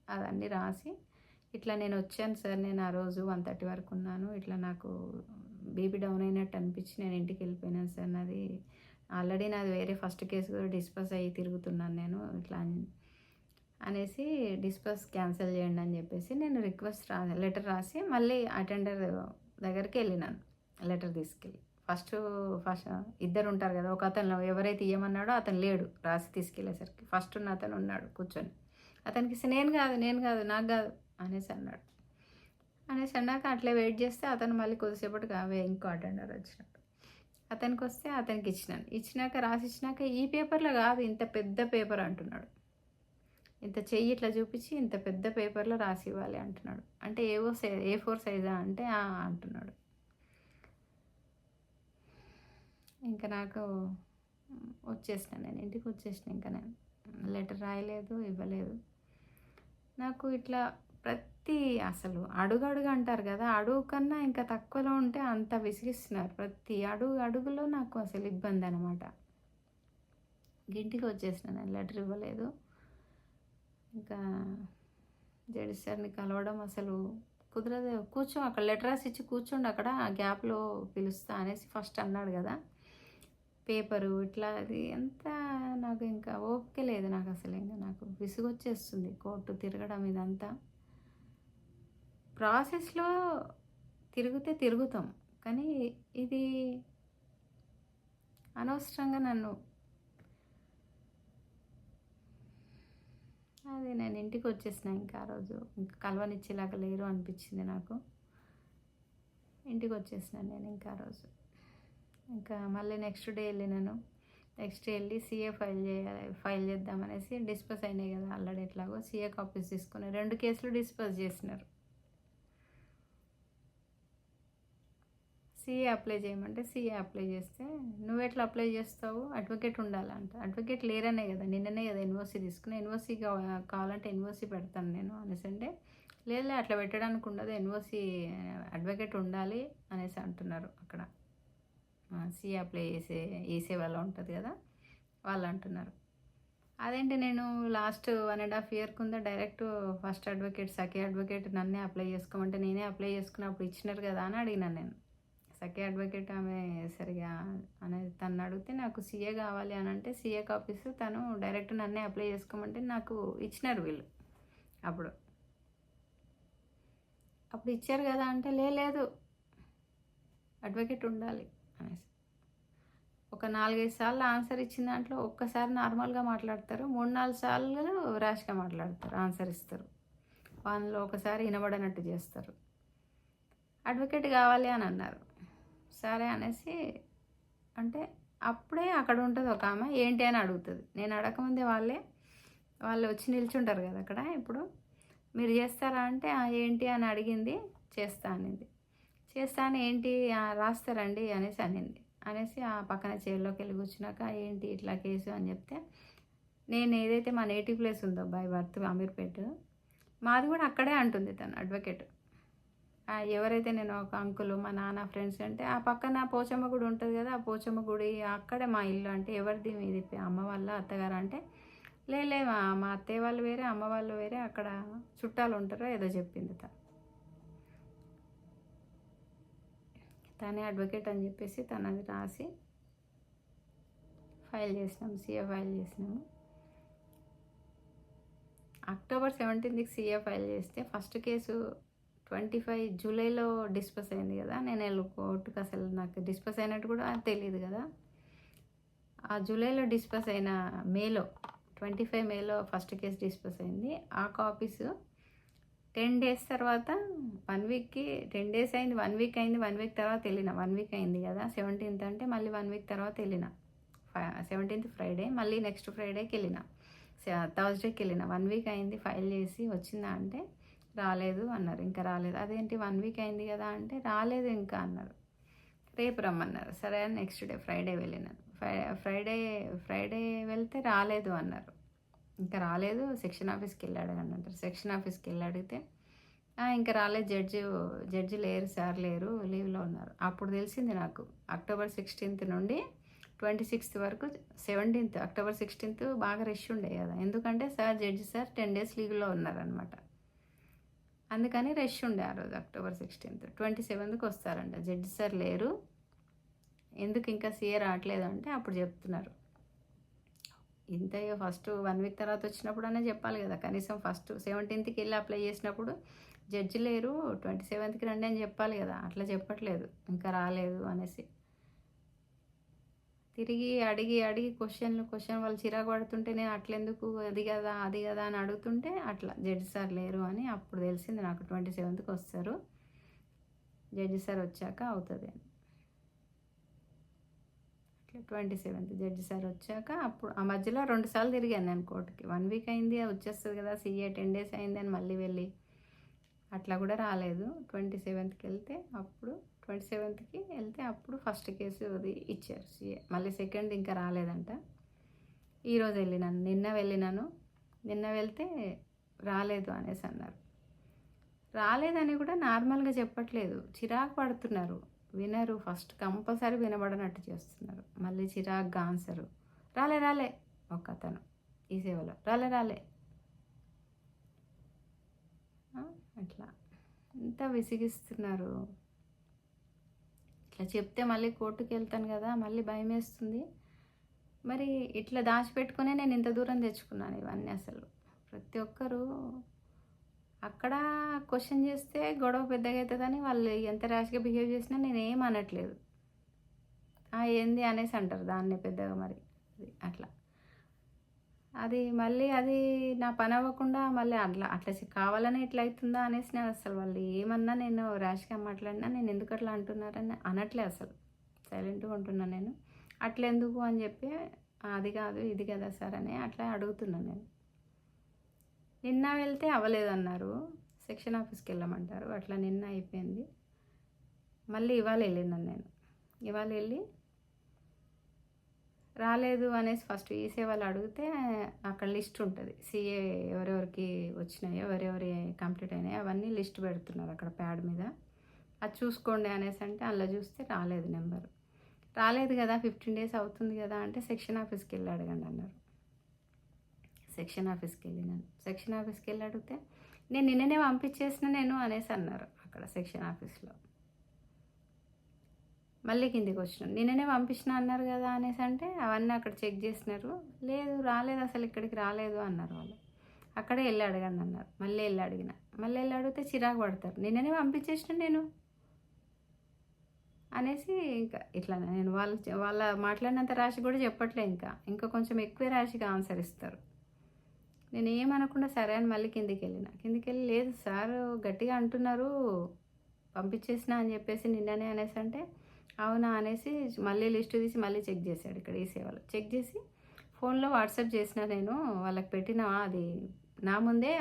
అదన్నీ రాసి, ఇట్లా నేనొచ్చాను సార్ నేను ఆ రోజు 1:30 వరకు ఉన్నాను. ఇట్లా నాకు బీపీ డౌన్ అయినట్టు అనిపించి నేను ఇంటికెళ్ళిపోయినాను సార్. నాది వేరే ఫస్ట్ కేసు కూడా డిస్పోజ్ అయ్యి తిరుగుతున్నాను నేను. ఇట్లా అనేసి డిస్పోజ్ క్యాన్సిల్ చేయండి అని చెప్పేసి నేను లెటర్ రాసి మళ్ళీ అటెండర్ దగ్గరికెళ్ళినాను లెటర్ తీసుకెళ్ళి. ఫస్ట్ ఇద్దరుంటారు కదా! ఒక అతను ఎవరైతే ఇయ్యమన్నాడో అతను లేడు రాసి తీసుకెళ్ళేసరికి. ఫస్ట్ ఉన్న అతను ఉన్నాడు కూర్చొని. అతనికి నేను కాదు నాకు కాదు అనేసి అన్నాడు. అనేసి అన్నాక అట్లే వెయిట్ చేస్తే అతను మళ్ళీ కొద్దిసేపటికి ఇంకో అటెండర్ వచ్చినాడు. అతనికొస్తే అతనికి ఇచ్చినాను. ఇచ్చినాక రాసిచ్చినాక ఈ పేపర్‌లో కాదు ఇంత పెద్ద పేపర్ అంటున్నాడు. ఇంత చెయ్యి ఇట్లా చూపించి ఇంత పెద్ద పేపర్‌లో రాసి ఇవ్వాలి అంటున్నాడు. అంటే A4 సైజా అంటే అంటున్నాడు. ఇంకా నాకు వచ్చేసిన, నేను ఇంటికి వచ్చేసిన. ఇంకా నేను లెటర్ రాయలేదు, ఇవ్వలేదు. నాకు ఇట్లా ప్రతి అసలు అడుగడుగు అంటారు కదా, అడుగు కన్నా ఇంకా తక్కువలో ఉంటే అంత విసిగిస్తున్నారు. ప్రతి అడుగు అడుగులో నాకు అసలు ఇబ్బంది అనమాట. ఇంటికి వచ్చేసిన, నేను లెటర్ ఇవ్వలేదు. ఇంకా జడ్జి సార్ని కలవడం అసలు కుదరదు. కూర్చో అక్కడ, లెటర్ రాసి ఇచ్చి కూర్చోండి అక్కడ, ఆ గ్యాప్లో పిలుస్తా అనేసి ఫస్ట్ అన్నాడు కదా. పేపరు ఇట్లా అది ఎంత, నాకు ఇంకా ఓపిక లేదు నాకు అసలు. ఇంకా నాకు విసుగొచ్చేస్తుంది కోర్టు తిరగడం. ఇదంతా ప్రాసెస్లో తిరిగితే తిరుగుతాం, కానీ ఇది అనవసరంగా నన్ను, అది నేను ఇంటికి వచ్చేసిన. ఇంకా ఆ రోజు ఇంకా కలవనిచ్చేలాగా లేరు అనిపించింది నాకు. ఇంటికి వచ్చేసినాను నేను ఇంకా ఆ రోజు. ఇంకా మళ్ళీ నెక్స్ట్ డే వెళ్ళినాను. నెక్స్ట్ డే వెళ్ళి సీఏ ఫైల్ చేద్దామనేసి, డిస్పోజ్ అయినాయి కదా ఆల్రెడీ, ఎట్లాగో సీఏ కాపీస్ తీసుకుని 2 కేసులు డిస్పోజ్ చేసినారు. సీఏ అప్లై చేయమంటే సీఏ అప్లై చేస్తే, నువ్వు ఎట్లా అప్లై చేస్తావు, అడ్వకేట్ ఉండాలంట. అడ్వకేట్ లేరనే కదా, నిన్ననే కదా ఎన్ఓసి తీసుకున్నా, ఎన్ఓసి కావాలంటే ఎన్ఓసి పెడతాను నేను అనేసి అంటే, లేదు అట్లా పెట్టడానికి ఉండదు, ఎన్ఓసి అడ్వకేట్ ఉండాలి అనేసి అంటున్నారు అక్కడ. సీఏ అప్లై చేసే వాళ్ళు ఉంటుంది కదా, వాళ్ళు అంటున్నారు. అదేంటి, నేను లాస్ట్ 1.5 year కింద డైరెక్ట్ ఫస్ట్ అడ్వకేట్ సఖీ అడ్వకేట్ నన్నే అప్లై చేసుకోమంటే నేనే అప్లై చేసుకున్నప్పుడు ఇచ్చినారు కదా అని అడిగినాను నేను. సఖీ అడ్వకేట్ ఆమె సరిగా అనేది తను అడిగితే, నాకు సీఏ కావాలి అని అంటే సీఏ కాపీస్ తను డైరెక్ట్ నన్నే అప్లై చేసుకోమంటే నాకు ఇచ్చినారు వీళ్ళు. అప్పుడు ఇచ్చారు కదా అంటే, లేదు అడ్వకేట్ ఉండాలి అనేసి. ఒక 4-5 సార్లు ఆన్సర్ ఇచ్చిన దాంట్లో ఒక్కసారి నార్మల్గా మాట్లాడతారు, 3-4 సార్లు ర్యాష్గా మాట్లాడతారు, ఆన్సర్ ఇస్తారు. వాళ్ళలో ఒకసారి వినబడనట్టు చేస్తారు. అడ్వకేట్ కావాలి అని అన్నారు. సరే అనేసి అంటే, అప్పుడే అక్కడ ఉంటుంది ఒక ఆమె, ఏంటి అని అడుగుతుంది. నేను అడగకముందే వాళ్ళు వచ్చి నిల్చుంటారు కదా అక్కడ. ఇప్పుడు మీరు చేస్తారా అంటే, ఏంటి అని అడిగింది. చేస్తా అనింది. చేస్తా అని, ఏంటి రాస్తారండి అనేసి ఆ పక్కన చైర్లోకి వెళ్ళి కూర్చున్నాక, ఏంటి ఇట్లా కేసు అని చెప్తే, నేను ఏదైతే మా నేటివ్ ప్లేస్ ఉందో బై బర్త్ అమీర్పేట, మాది కూడా అక్కడే అంటుంది తను అడ్వకేట్. ఎవరైతే, నేను ఒక అంకులు మా నాన్న ఫ్రెండ్స్ అంటే, ఆ పక్కన పోచమ్మ గుడి ఉంటుంది కదా, ఆ పోచమ్మ గుడి అక్కడే మా ఇల్లు అంటే, ఎవరిది మీది అమ్మ వాళ్ళ అత్తగారు అంటే, లే మా అత్తయ్య వాళ్ళు వేరే, అమ్మ వాళ్ళు వేరే, అక్కడ చుట్టాలు ఉంటారో ఏదో చెప్పింది తనే అడ్వకేట్ అని చెప్పేసి తనది రాసి ఫైల్ చేసినాము, సీఏ ఫైల్ చేసినాము. October 17th సీఏ ఫైల్ చేస్తే, ఫస్ట్ కేసు 25 జూలైలో డిస్పోజ్ అయింది కదా. నేను కోర్టుకు అసలు నాకు డిస్పోజ్ అయినట్టు కూడా తెలియదు కదా. ఆ జూలైలో డిస్పోజ్ అయిన మేలో 25 మేలో ఫస్ట్ కేసు డిస్పోజ్ అయింది. ఆ కాపీస్ 10 days తర్వాత 1 weekకి 10 days అయింది, 1 week అయింది, 1 week తర్వాత వెళ్ళిన. 1 week అయింది కదా, 17th అంటే మళ్ళీ 1 week తర్వాత వెళ్ళిన. 17th ఫ్రైడే, మళ్ళీ నెక్స్ట్ ఫ్రైడేకి వెళ్ళిన, థర్స్డేకి వెళ్ళిన. 1 week అయింది ఫైల్ చేసి, వచ్చిందా అంటే రాలేదు అన్నారు. ఇంకా రాలేదు. అదేంటి 1 week అయింది కదా అంటే, రాలేదు ఇంకా అన్నారు. రేపు రమ్మన్నారు. సరే అని నెక్స్ట్ డే ఫ్రైడే వెళ్ళినాను. ఫ్రైడే వెళ్తే రాలేదు అన్నారు. ఇంకా రాలేదు, సెక్షన్ ఆఫీస్కి వెళ్ళాడు అని అంటారు. సెక్షన్ ఆఫీస్కి వెళ్ళి అడిగితే, ఇంకా రాలేదు, జడ్జి లేరు సార్, లేరు, లీవ్లో ఉన్నారు. అప్పుడు తెలిసింది నాకు, October 16th నుండి 26th వరకు, 17th October 16th బాగా రష్ ఉండే కదా, ఎందుకంటే జడ్జి సార్ 10 days లీవ్లో ఉన్నారనమాట. అందుకని రష్ ఉండే ఆ రోజు October 16th. 27th వస్తారంట. జడ్జి సార్ లేరు, ఎందుకు ఇంకా సీఏ రావట్లేదు అంటే అప్పుడు చెప్తున్నారు. ఇంత ఫస్ట్ 1 week తర్వాత వచ్చినప్పుడు అనే చెప్పాలి కదా, కనీసం ఫస్ట్ 17th వెళ్ళి అప్లై చేసినప్పుడు జడ్జి లేరు 27th రండి అని చెప్పాలి కదా. అట్లా చెప్పట్లేదు, ఇంకా రాలేదు అనేసి. తిరిగి అడిగి క్వశ్చన్ వాళ్ళు చిరాకు పడుతుంటే, నేను అట్లెందుకు, అది కదా అని అడుగుతుంటే, అట్లా జడ్జి సార్ లేరు అని అప్పుడు తెలిసింది నాకు. 27th వస్తారు, జడ్జి సార్ వచ్చాక అవుతుంది అని. అట్లా 27th జడ్జి సార్ వచ్చాక, అప్పుడు ఆ మధ్యలో 2 సార్లు తిరిగాను నేను కోర్టుకి. 1 week అయింది, వచ్చేస్తుంది కదా సీఏ, 10 days అయింది అని మళ్ళీ వెళ్ళి, అట్లా కూడా రాలేదు. 27th వెళ్తే అప్పుడు 27కి వెళ్తే అప్పుడు ఫస్ట్ కేసు అది ఇచ్చారు సీఏ. మళ్ళీ సెకండ్ ఇంకా రాలేదంట. ఈరోజు వెళ్ళినాను, నిన్న వెళ్తే రాలేదు అనేసి అన్నారు. రాలేదని కూడా నార్మల్గా చెప్పట్లేదు, చిరాకు పడుతున్నారు, వినరు. ఫస్ట్ కంపల్సరీ వినబడనట్టు చేస్తున్నారు, మళ్ళీ చిరాకుగా ఆన్సరు రాలే ఒక అతను ఈ సేవలో రాలే అట్లా ఎంత విసిగిస్తున్నారు. ఇట్లా చెప్తే మళ్ళీ కోర్టుకి వెళ్తాను కదా, మళ్ళీ భయం వేస్తుంది. మరి ఇట్లా దాచిపెట్టుకునే నేను ఇంత దూరం తెచ్చుకున్నాను ఇవన్నీ. అసలు ప్రతి ఒక్కరూ అక్కడ క్వశ్చన్ చేస్తే గొడవ పెద్దగా అవుతుందని వాళ్ళు ఎంత ర్యాష్గా బిహేవ్ చేసినా నేనేం అనట్లేదు. ఏంది అనేసి అంటారు దాన్ని పెద్దగా. మరి అట్లా అది మళ్ళీ అది నా పని అవ్వకుండా మళ్ళీ అట్లా కావాలని ఇట్లా అవుతుందా అనేసి నేను అసలు వాళ్ళు ఏమన్నా నేను ర్యాష్గా మాట్లాడినా నేను ఎందుకు అట్లా అంటున్నారని అనట్లే, అసలు సైలెంట్గా ఉంటున్నాను నేను. అట్లా ఎందుకు అని చెప్పి అది కాదు ఇది కదా సార్ అని అట్లా అడుగుతున్నాను నేను. నిన్న వెళ్తే అవ్వలేదన్నారు, సెక్షన్ ఆఫీస్కి వెళ్ళమంటారు. అట్లా నిన్న అయిపోయింది. మళ్ళీ ఇవాళ వెళ్ళినాను నేను. ఇవాళ వెళ్ళి రాలేదు అనేసి ఫస్ట్ ఈ సేవలు అడిగితే అక్కడ లిస్ట్ ఉంటుంది, సీఏ ఎవరెవరికి వచ్చినాయో ఎవరెవరి కంప్లీట్ అయినాయో అవన్నీ లిస్ట్ పెడుతున్నారు అక్కడ ప్యాడ్ మీద. అది చూసుకోండి అనేసి అంటే అందులో చూస్తే రాలేదు నెంబరు. రాలేదు కదా 15 days అవుతుంది కదా అంటే సెక్షన్ ఆఫీస్కి వెళ్ళి అడగండి అన్నారు. సెక్షన్ ఆఫీస్కి వెళ్ళినాను. సెక్షన్ ఆఫీస్కి వెళ్ళి అడిగితే నేను నిన్ననే పంపించేసిన నేను అనేసి అన్నారు అక్కడ సెక్షన్ ఆఫీస్లో. మళ్ళీ కిందికి వచ్చినాను, నిన్ననే పంపించిన అన్నారు కదా అనేసి అంటే అవన్నీ అక్కడ చెక్ చేసినారు, లేదు రాలేదు అసలు ఇక్కడికి రాలేదు అన్నారు వాళ్ళు. అక్కడే వెళ్ళి అడగండి అన్నారు. మళ్ళీ వెళ్ళి అడిగితే చిరాకు పడతారు, నిన్ననే పంపించేసిన నేను అనేసి. ఇంకా ఇట్లా నేను వాళ్ళ మాట్లాడినంత రాశి కూడా చెప్పట్లే, ఇంకా కొంచెం ఎక్కువే రాశిగా ఆన్సర్ ఇస్తారు. నేను ఏమనకుండా సరే అని మళ్ళీ కిందికి వెళ్ళి లేదు సార్ గట్టిగా అంటున్నారు పంపించేసిన అని చెప్పేసి నిన్ననే అనేసి అంటే అవునా అనేసి మళ్ళీ లిస్టు తీసి మళ్ళీ చెక్ చేశాడు ఇక్కడ ఈ సేవలో. చెక్ చేసి ఫోన్లో వాట్సాప్ చేసిన నేను వాళ్ళకి పెట్టిన అది నా ముందే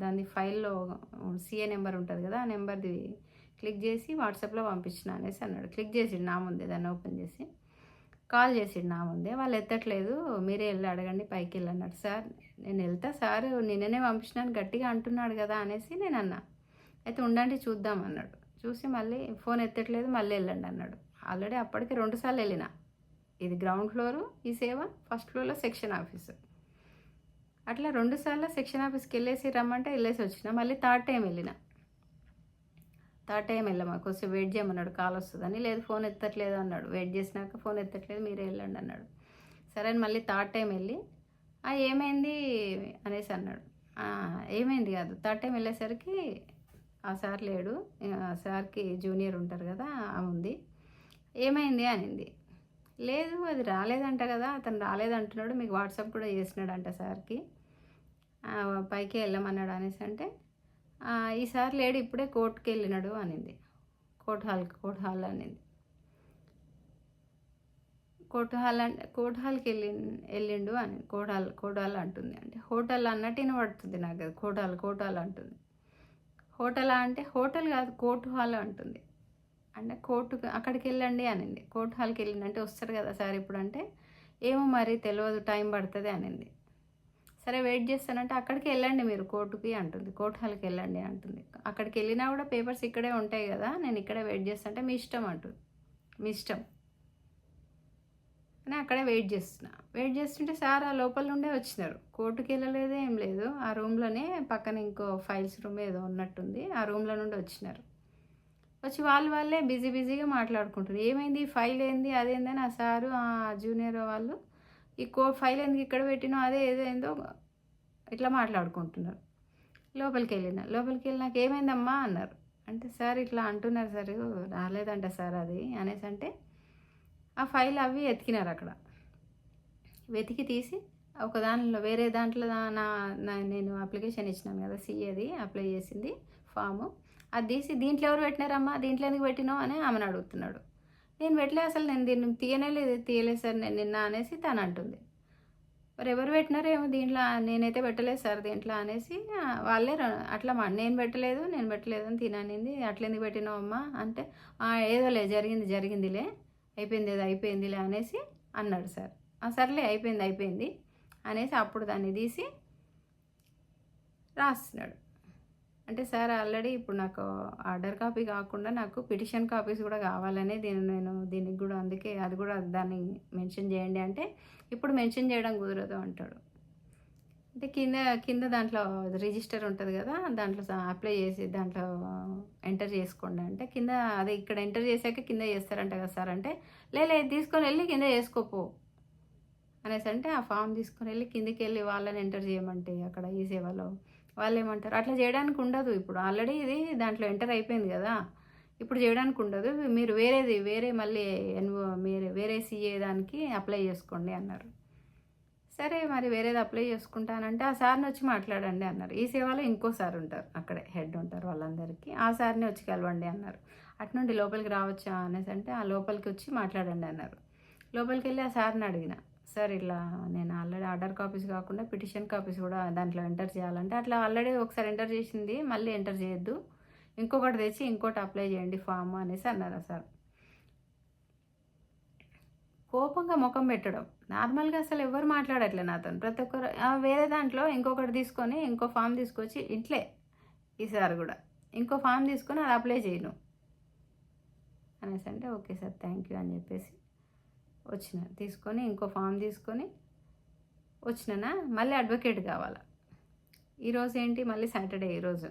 దాని ఫైల్లో సీఏ నెంబర్ ఉంటుంది కదా, ఆ నెంబర్ది క్లిక్ చేసి వాట్సాప్లో పంపించిన అనేసి అన్నాడు. క్లిక్ చేసిడు నా ముందే, దాన్ని ఓపెన్ చేసి కాల్ చేసిడు నా ముందే. వాళ్ళు ఎత్తట్లేదు, మీరే వెళ్ళి అడగండి పైకి వెళ్ళి అన్నాడు. సార్ నేను వెళ్తా సార్ నిన్ననే పంపించినాను గట్టిగా అంటున్నాడు కదా అనేసి నేను అన్నా. అయితే ఉండండి చూద్దాం అన్నాడు. చూసి మళ్ళీ ఫోన్ ఎత్తట్లేదు, మళ్ళీ వెళ్ళండి అన్నాడు. ఆల్రెడీ అప్పటికి 2 సార్లు వెళ్ళిన. ఇది గ్రౌండ్ ఫ్లోరు ఈ సేవ, ఫస్ట్ ఫ్లోర్లో సెక్షన్ ఆఫీసు. అట్లా 2 సార్లు సెక్షన్ ఆఫీస్కి వెళ్ళేసి రమ్మంటే వెళ్ళేసి వచ్చిన. మళ్ళీ థర్డ్ టైం వెళ్ళామా కొంచెం వెయిట్ చేయమన్నాడు, కాల్ వస్తుందని. లేదు ఫోన్ ఎత్తట్లేదు అన్నాడు. వెయిట్ చేసినాక ఫోన్ ఎత్తట్లేదు మీరే వెళ్ళండి అన్నాడు. సరే అని మళ్ళీ థర్డ్ టైం వెళ్ళి ఏమైంది అనేసి అన్నాడు. ఏమైంది కాదు, థర్డ్ టైం వెళ్ళేసరికి ఆ సార్ లేడు, సార్కి జూనియర్ ఉంటారు కదా ఆమె ఉంది. ఏమైంది అనింది. లేదు అది రాలేదంట కదా, అతను రాలేదంటున్నాడు, మీకు వాట్సాప్ కూడా చేసినాడంట సార్కి, పైకి వెళ్ళమన్నాడు అనేసి అంటే ఈసారి లేడు ఇప్పుడే కోర్టుకి వెళ్ళినాడు అనింది. కోర్ట్ హాల్ అనింది. కోర్ట్ హాల్కి వెళ్ళిండు అని కోర్ట్ హాల్ అంటుంది. అంటే హోటల్ అన్నట్టు వినబడుతుంది నాకు, అది కోర్ట్ హాల్ అంటుంది. హోటలా అంటే హోటల్ కాదు కోర్టు హాల్ అంటుంది. అంటే కోర్టుకు అక్కడికి వెళ్ళండి అనింది. కోర్ట్ హాల్కి వెళ్ళింది అంటే వస్తారు కదా సార్ ఇప్పుడు అంటే ఏమో మరి తెలియదు టైం పడుతుంది అనింది. సరే వెయిట్ చేస్తానంటే అక్కడికి వెళ్ళండి మీరు కోర్టుకి అంటుంది, కోర్ట్ హాల్కి వెళ్ళండి అంటుంది. అక్కడికి వెళ్ళినా కూడా పేపర్స్ ఇక్కడే ఉంటాయి కదా, నేను ఇక్కడే వెయిట్ చేస్తుంటే మీ ఇష్టం అంటుంది. మీ ఇష్టం అని అక్కడే వెయిట్ చేస్తుంటే సార్ ఆ లోపల నుండే వచ్చినారు. కోర్టుకి వెళ్ళలేదు ఏం లేదు, ఆ రూమ్లోనే పక్కన ఇంకో ఫైల్స్ రూమ్ ఏదో ఉన్నట్టుంది, ఆ రూమ్లో నుండి వచ్చినారు. వచ్చి వాళ్ళే బిజీగా మాట్లాడుకుంటున్నారు. ఏమైంది ఫైల్ ఏంది అదేందని ఆ సారు ఆ జూనియర్ వాళ్ళు ఈ ఫైల్ ఎందుకు ఇక్కడ పెట్టినో అదే ఏదేందో ఇట్లా మాట్లాడుకుంటున్నారు. లోపలికి వెళ్ళి నాకు ఏమైందమ్మా అన్నారు. అంటే సార్ ఇట్లా అంటున్నారు సార్ రాలేదంట సార్ అది అనేసి అంటే ఆ ఫైల్ అవి ఎతికినారు. అక్కడ వెతికి తీసి ఒక దాంట్లో వేరే దాంట్లో నేను అప్లికేషన్ ఇచ్చినాను కదా సీఏది అప్లై చేసింది ఫాము, అది తీసి దీంట్లో ఎవరు పెట్టినారమ్మా దీంట్లో ఎందుకు పెట్టినావు అని ఆమెను అడుగుతున్నాడు. నేను పెట్టలే అసలు, నేను దీన్ని తీయలేదు సార్ నేను నిన్న అనేసి తను అంటుంది. మరి ఎవరు పెట్టినారో ఏమో దీంట్లో, నేనైతే పెట్టలేదు సార్ దీంట్లో అనేసి వాళ్ళే అట్లా నేను పెట్టలేదు, నేను పెట్టలేదు అని తిననింది. అట్లెందుకు పెట్టినావు అమ్మా అంటే, ఏదోలే జరిగింది జరిగిందిలే, అయిపోయింది ఏదో అయిపోయిందిలే అనేసి అన్నాడు సార్. సర్లే అయిపోయింది అయిపోయింది అనేసి అప్పుడు దాన్ని తీసి రాస్తున్నాడు. అంటే సార్ ఆల్రెడీ ఇప్పుడు నాకు ఆర్డర్ కాపీ కాకుండా నాకు పిటిషన్ కాపీస్ కూడా కావాలని నేను దీనికి కూడా అందుకే అది కూడా దాన్ని మెన్షన్ చేయండి అంటే, ఇప్పుడు మెన్షన్ చేయడం కుదరదు అంటాడు. అంటే కింద కింద దాంట్లో రిజిస్టర్ ఉంటుంది కదా, దాంట్లో అప్లై చేసి దాంట్లో ఎంటర్ చేసుకోండి అంటే, కింద అదే ఇక్కడ ఎంటర్ చేశాక కింద చేస్తారంట కదా సార్ అంటే, లేదు తీసుకొని వెళ్ళి కింద చేసుకోపో అనేసి అంటే, ఆ ఫామ్ తీసుకొని వెళ్ళి కిందికి వెళ్ళి వాళ్ళని ఎంటర్ చేయమంటే అక్కడ ఈ సేవలో వాళ్ళు ఏమంటారు, అట్లా చేయడానికి ఉండదు. ఇప్పుడు ఆల్రెడీ ఇది దాంట్లో ఎంటర్ అయిపోయింది కదా, ఇప్పుడు చేయడానికి ఉండదు. మీరు వేరే మళ్ళీ మీరు వేరే సీఏ దానికి అప్లై చేసుకోండి అన్నారు. సరే మరి వేరేది అప్లై చేసుకుంటానంటే, ఆ సార్ని వచ్చి మాట్లాడండి అన్నారు. ఈ సేవలో ఇంకో సార్ ఉంటారు, అక్కడే హెడ్ ఉంటారు వాళ్ళందరికీ. ఆ సార్ని వచ్చి కలవండి అన్నారు. అటు నుండి లోపలికి రావచ్చా అనేసి అంటే, ఆ లోపలికి వచ్చి మాట్లాడండి అన్నారు. లోపలికి వెళ్ళి ఆ సార్ని అడిగిన, సార్ ఇట్లా నేను ఆల్రెడీ ఆర్డర్ కాపీస్ కాకుండా పిటిషన్ కాపీస్ కూడా దాంట్లో ఎంటర్ చేయాలంటే, అట్లా ఆల్రెడీ ఒకసారి ఎంటర్ చేసింది మళ్ళీ ఎంటర్ చేయొద్దు, ఇంకొకటి తెచ్చి ఇంకోటి అప్లై చేయండి ఫామ్ అనేసి అన్నారు ఆ సార్. కోపంగా ముఖం పెట్టడం. నార్మల్‌గా అసలు ఎవ్వరు మాట్లాడట్లే నాతోని. ప్రతి ఒక్కరు వేరే దాంట్లో ఇంకొకటి తీసుకొని ఇంకో ఫామ్ తీసుకొచ్చి ఇంట్లే ఈసారి గూడా ఇంకో ఫామ్ తీసుకొని అది అప్లై చెయ్యి నువ్వు అనేసి అంటే, ఓకే సార్ థ్యాంక్ యూ అని చెప్పేసి వచ్చిన. తీసుకొని ఇంకో ఫామ్ తీసుకొని వచ్చినానా, మళ్ళీ అడ్వకేట్ కావాలా. ఈరోజు ఏంటి మళ్ళీ సాటర్డే ఈరోజు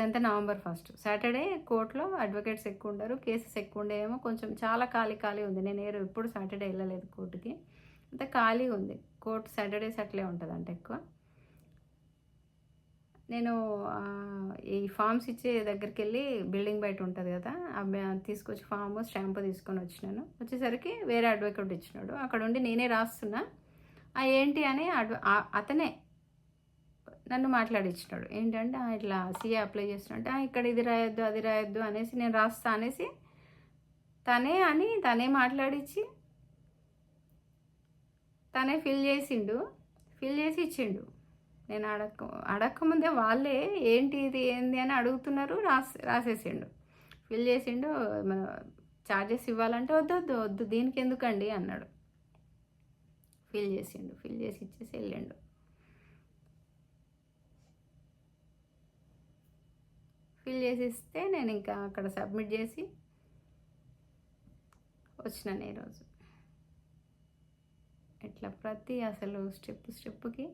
ఎంత నవంబర్ 1 సాటర్డే కోర్టులో అడ్వకేట్స్ ఎక్కువ ఉండరు, కేసెస్ ఎక్కువ ఉండేమో, కొంచెం చాలా ఖాళీ ఉంది. నేను ఎప్పుడు సాటర్డే వెళ్ళలేదు కోర్టుకి, అంత ఖాళీ ఉంది. కోర్టు సాటర్డేస్ అట్లే ఉంటుందంట ఎక్కువ. నేను ఈ ఫామ్స్ ఇచ్చే దగ్గరికి వెళ్ళి బిల్డింగ్ బయట ఉంటుంది కదా, తీసుకొచ్చి ఫామ్ స్టాంపు తీసుకొని వచ్చినాను. వచ్చేసరికి వేరే అడ్వకేట్ ఇచ్చినాడు. అక్కడ ఉండి నేనే రాస్తున్నా, ఏంటి అని అతనే నన్ను మాట్లాడించినాడు. ఏంటంటే ఇట్లా సీఏ అప్లై చేస్తున్నట్టే, ఇక్కడ ఇది రాయొద్దు అది రాయొద్దు అనేసి నేను రాస్తా అనేసి తనే మాట్లాడించి తనే ఫిల్ చేసి ఇచ్చిండు. నేను అడక్కముందే వాళ్ళే ఏంటి ఇది ఏంది అని అడుగుతున్నారు, రాసేసిండు, ఫిల్ చేసిండు. ఛార్జెస్ ఇవ్వాలంటే వద్దు దీనికి ఎందుకండి అన్నాడు. ఫిల్ చేసి ఇచ్చేసి వెళ్ళిండు. ఫిల్ చేసి ఇస్తే నేను ఇంకా అక్కడ సబ్మిట్ చేసి వచ్చినాను ఈరోజు. ఇట్లా ప్రతి అసలు స్టెప్కి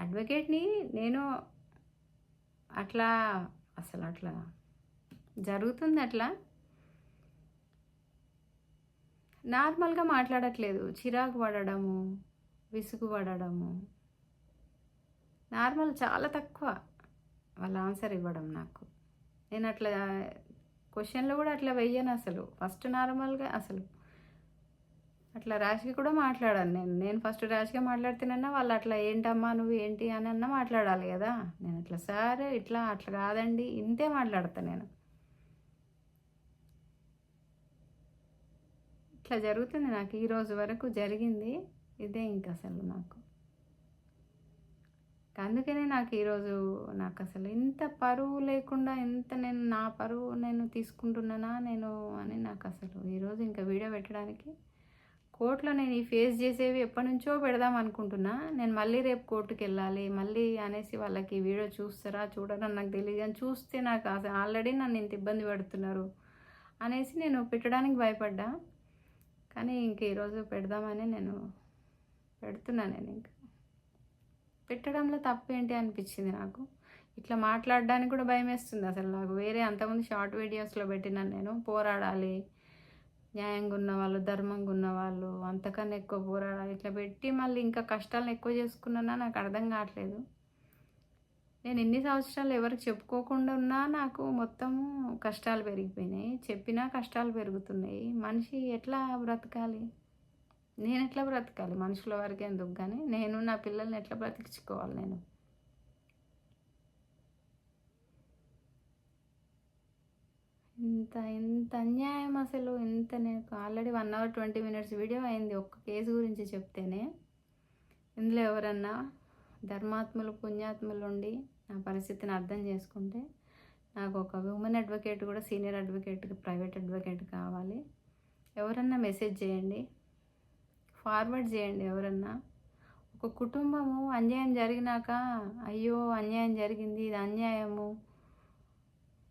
అడ్వకేట్ని నేను అట్లా జరుగుతుంది. అట్లా నార్మల్గా మాట్లాడట్లేదు, చిరాకు పడడము, విసుగు పడడము, నార్మల్ చాలా తక్కువ వాళ్ళ ఆన్సర్ ఇవ్వడం. నాకు నేను అట్లా క్వశ్చన్లు కూడా అట్లా వెయ్యను అసలు. ఫస్ట్ నార్మల్గా అసలు అట్లా ర్యాష్గా కూడా మాట్లాడాను. నేను ఫస్ట్ ర్యాష్గా మాట్లాడితేనన్నా వాళ్ళు అట్లా ఏంటమ్మా నువ్వు ఏంటి అని అన్నా మాట్లాడాలి కదా. నేను అట్లా సార్ అట్లా కాదండి ఇంతే మాట్లాడతాను నేను. ఇట్లా జరుగుతుంది నాకు, ఈరోజు వరకు జరిగింది ఇదే. ఇంకా అసలు నాకు అందుకనే నాకు ఈరోజు నాకు అసలు ఇంత పరువు లేకుండా నేను నా పరువు నేను తీసుకుంటున్నానా నేను అని నాకు అసలు ఈరోజు ఇంకా వీడియో పెట్టడానికి కోర్టులో నేను ఈ ఫేస్ చేసేవి ఎప్పటి నుంచో పెడదాం అనుకుంటున్నా. నేను మళ్ళీ రేపు కోర్టుకి వెళ్ళాలి మళ్ళీ అనేసి వాళ్ళకి వీడియో చూస్తారా చూడరా నాకు తెలియదు, కానీ చూస్తే నాకు ఆల్రెడీ నన్ను ఇంత ఇబ్బంది పెడుతున్నారు అనేసి నేను పెట్టడానికి భయపడ్డా. కానీ ఇంక ఈరోజు పెడదామని నేను పెడుతున్నా. నేను ఇంకా పెట్టడంలో తప్పేంటి అనిపించింది నాకు. ఇట్లా మాట్లాడడానికి కూడా భయం వేస్తుంది అసలు నాకు. వేరే అంతకుముందు షార్ట్ వీడియోస్లో పెట్టినాను నేను, పోరాడాలి, న్యాయంగా ఉన్నవాళ్ళు, ధర్మంగా ఉన్నవాళ్ళు, అంతకన్నా ఎక్కువ పోరాడాలి, ఇట్లా పెట్టి మళ్ళీ ఇంకా కష్టాలను ఎక్కువ చేసుకున్నానా నాకు అర్థం కావట్లేదు. నేను ఎన్ని సంవత్సరాలు ఎవరికి చెప్పుకోకుండా ఉన్నా నాకు మొత్తము కష్టాలు పెరిగిపోయినాయి, చెప్పినా కష్టాలు పెరుగుతున్నాయి. మనిషి ఎట్లా బ్రతకాలి, నేను ఎట్లా బ్రతకాలి, మనుషుల వరకు ఎందుకు కానీ నేను నా పిల్లల్ని ఎట్లా బ్రతికించుకోవాలి. నేను ఇంత అన్యాయం అసలు. నాకు ఆల్రెడీ 1 అవర్ 20 మినిట్స్ వీడియో అయింది ఒక్క కేసు గురించి చెప్తేనే. ఇందులో ఎవరన్నా ధర్మాత్ములు, పుణ్యాత్ములు ఉండి నా పరిస్థితిని అర్థం చేసుకుంటే, నాకు ఒక ఉమెన్ అడ్వకేట్ కూడా, సీనియర్ అడ్వకేట్, ప్రైవేట్ అడ్వకేట్ కావాలి. ఎవరన్నా మెసేజ్ చేయండి, ఫార్వర్డ్ చేయండి. ఎవరన్నా ఒక కుటుంబము అన్యాయం జరిగినాక, అయ్యో అన్యాయం జరిగింది, ఇది అన్యాయము,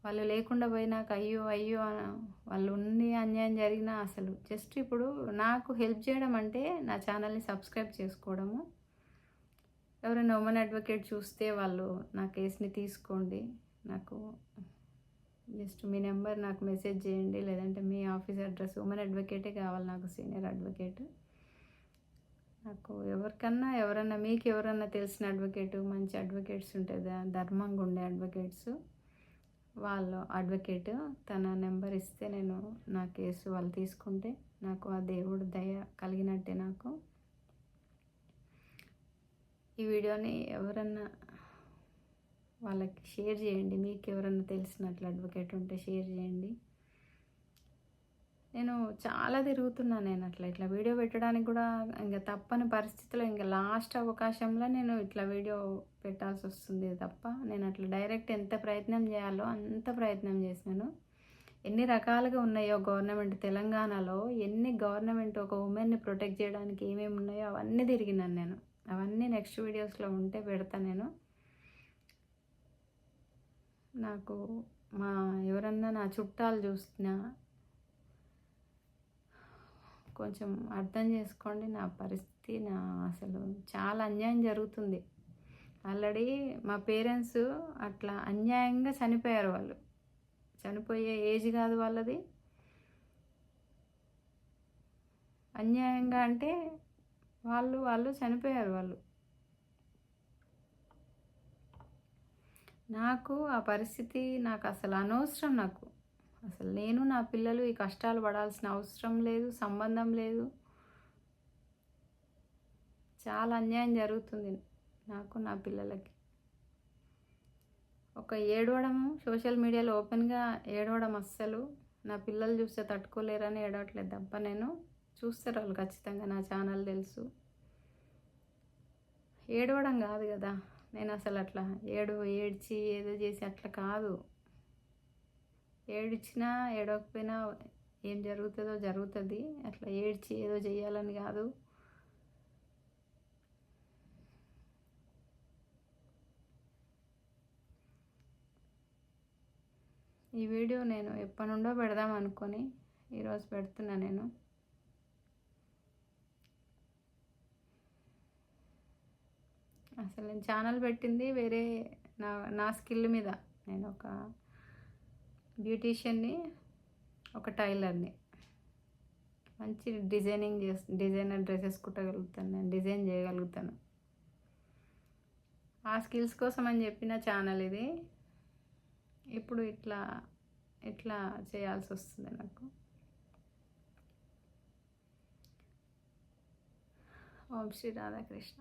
వాళ్ళు లేకుండా పోయినాక అయ్యో అయ్యో వాళ్ళు ఉండి అన్యాయం జరిగినా, అసలు జస్ట్ ఇప్పుడు నాకు హెల్ప్ చేయడం అంటే నా ఛానల్ని సబ్స్క్రైబ్ చేసుకోవడము. ఎవరైనా ఉమెన్ అడ్వకేట్ చూస్తే వాళ్ళు నా కేసుని తీసుకోండి. నాకు జస్ట్ మీ నెంబర్ నాకు మెసేజ్ చేయండి, లేదంటే మీ ఆఫీస్ అడ్రస్. ఉమెన్ అడ్వకేటే కావాలి నాకు, సీనియర్ అడ్వకేట్. నాకు ఎవరన్నా మీకు ఎవరన్నా తెలిసిన అడ్వకేటు, మంచి అడ్వకేట్స్ ఉంటుంది, ధర్మంగా ఉండే అడ్వకేట్స్, వాళ్ళు అడ్వకేట్ తన నెంబర్ ఇస్తే నేను నా కేసు వాళ్ళు తీసుకుంటే నాకు ఆ దేవుడు దయ కలిగినట్టే. నాకు ఈ వీడియోని ఎవరన్నా వాళ్ళకి షేర్ చేయండి. మీకు ఎవరన్నా తెలిసినట్లు అడ్వకేట్ ఉంటే షేర్ చేయండి. నేను చాలా తిరుగుతున్నా. నేను ఇట్లా వీడియో పెట్టడానికి కూడా ఇంకా తప్పని పరిస్థితిలో, ఇంకా లాస్ట్ అవకాశంలో నేను ఇట్లా వీడియో పెట్టాల్సి వస్తుంది తప్ప, నేను అట్లా డైరెక్ట్ ఎంత ప్రయత్నం చేయాలో అంత ప్రయత్నం చేసినాను. ఎన్ని రకాలుగా ఉన్నాయో గవర్నమెంట్ తెలంగాణలో, గవర్నమెంట్ ఒక ఉమెన్ని ప్రొటెక్ట్ చేయడానికి ఏమేమి ఉన్నాయో అవన్నీ తిరిగినాను నేను. అవన్నీ నెక్స్ట్ వీడియోస్లో ఉంటే పెడతా నేను. నాకు ఎవరన్నా నా చుట్టాలు చూస్తున్నా కొంచెం అర్థం చేసుకోండి నా పరిస్థితి. అసలు చాలా అన్యాయం జరుగుతుంది. ఆల్రెడీ మా పేరెంట్స్ అట్లా అన్యాయంగా చనిపోయారు. వాళ్ళు చనిపోయే ఏజ్ కాదు వాళ్ళది. అన్యాయంగా అంటే వాళ్ళు చనిపోయారు. నాకు ఆ పరిస్థితి నాకు అసలు అనవసరం. నాకు అసలు నేను నా పిల్లలు ఈ కష్టాలు పడాల్సిన అవసరం లేదు, సంబంధం లేదు. చాలా అన్యాయం జరుగుతుంది నాకు, నా పిల్లలకి. ఒక ఏడవడము, సోషల్ మీడియాలో ఓపెన్గా ఏడవడం, అస్సలు నా పిల్లలు చూస్తే తట్టుకోలేరని ఏడవట్లేదు తప్ప, నేను చూస్తారు వాళ్ళు ఖచ్చితంగా, నా ఛానల్ తెలుసు. ఏడవడం కాదు కదా, నేను అసలు అట్లా ఏడ్చి ఏదో చేసి అట్లా కాదు. ఏడ్చినా ఏడవకపోయినా ఏం జరుగుతుందో జరుగుతుంది. అట్లా ఏడ్చి ఏదో చేయాలని కాదు. ఈ వీడియో నేను ఎప్పటి నుండో పెడదాం అనుకొని ఈరోజు పెడుతున్నా. నేను అసలు ఛానల్ పెట్టింది వేరే నా స్కిల్ మీద. నేను ఒక బ్యూటీషియన్ని, ఒక టైలర్ని. మంచి డిజైనర్ డ్రెస్సెస్ కుట్టగలుగుతాను, నేను డిజైన్ చేయగలుగుతాను. ఆ స్కిల్స్ కోసం అని చెప్పిన ఛానల్ ఇది. ఇప్పుడు ఇట్లా చేయాల్సి వస్తుంది నాకు. ఓం శ్రీ రాధాకృష్ణ.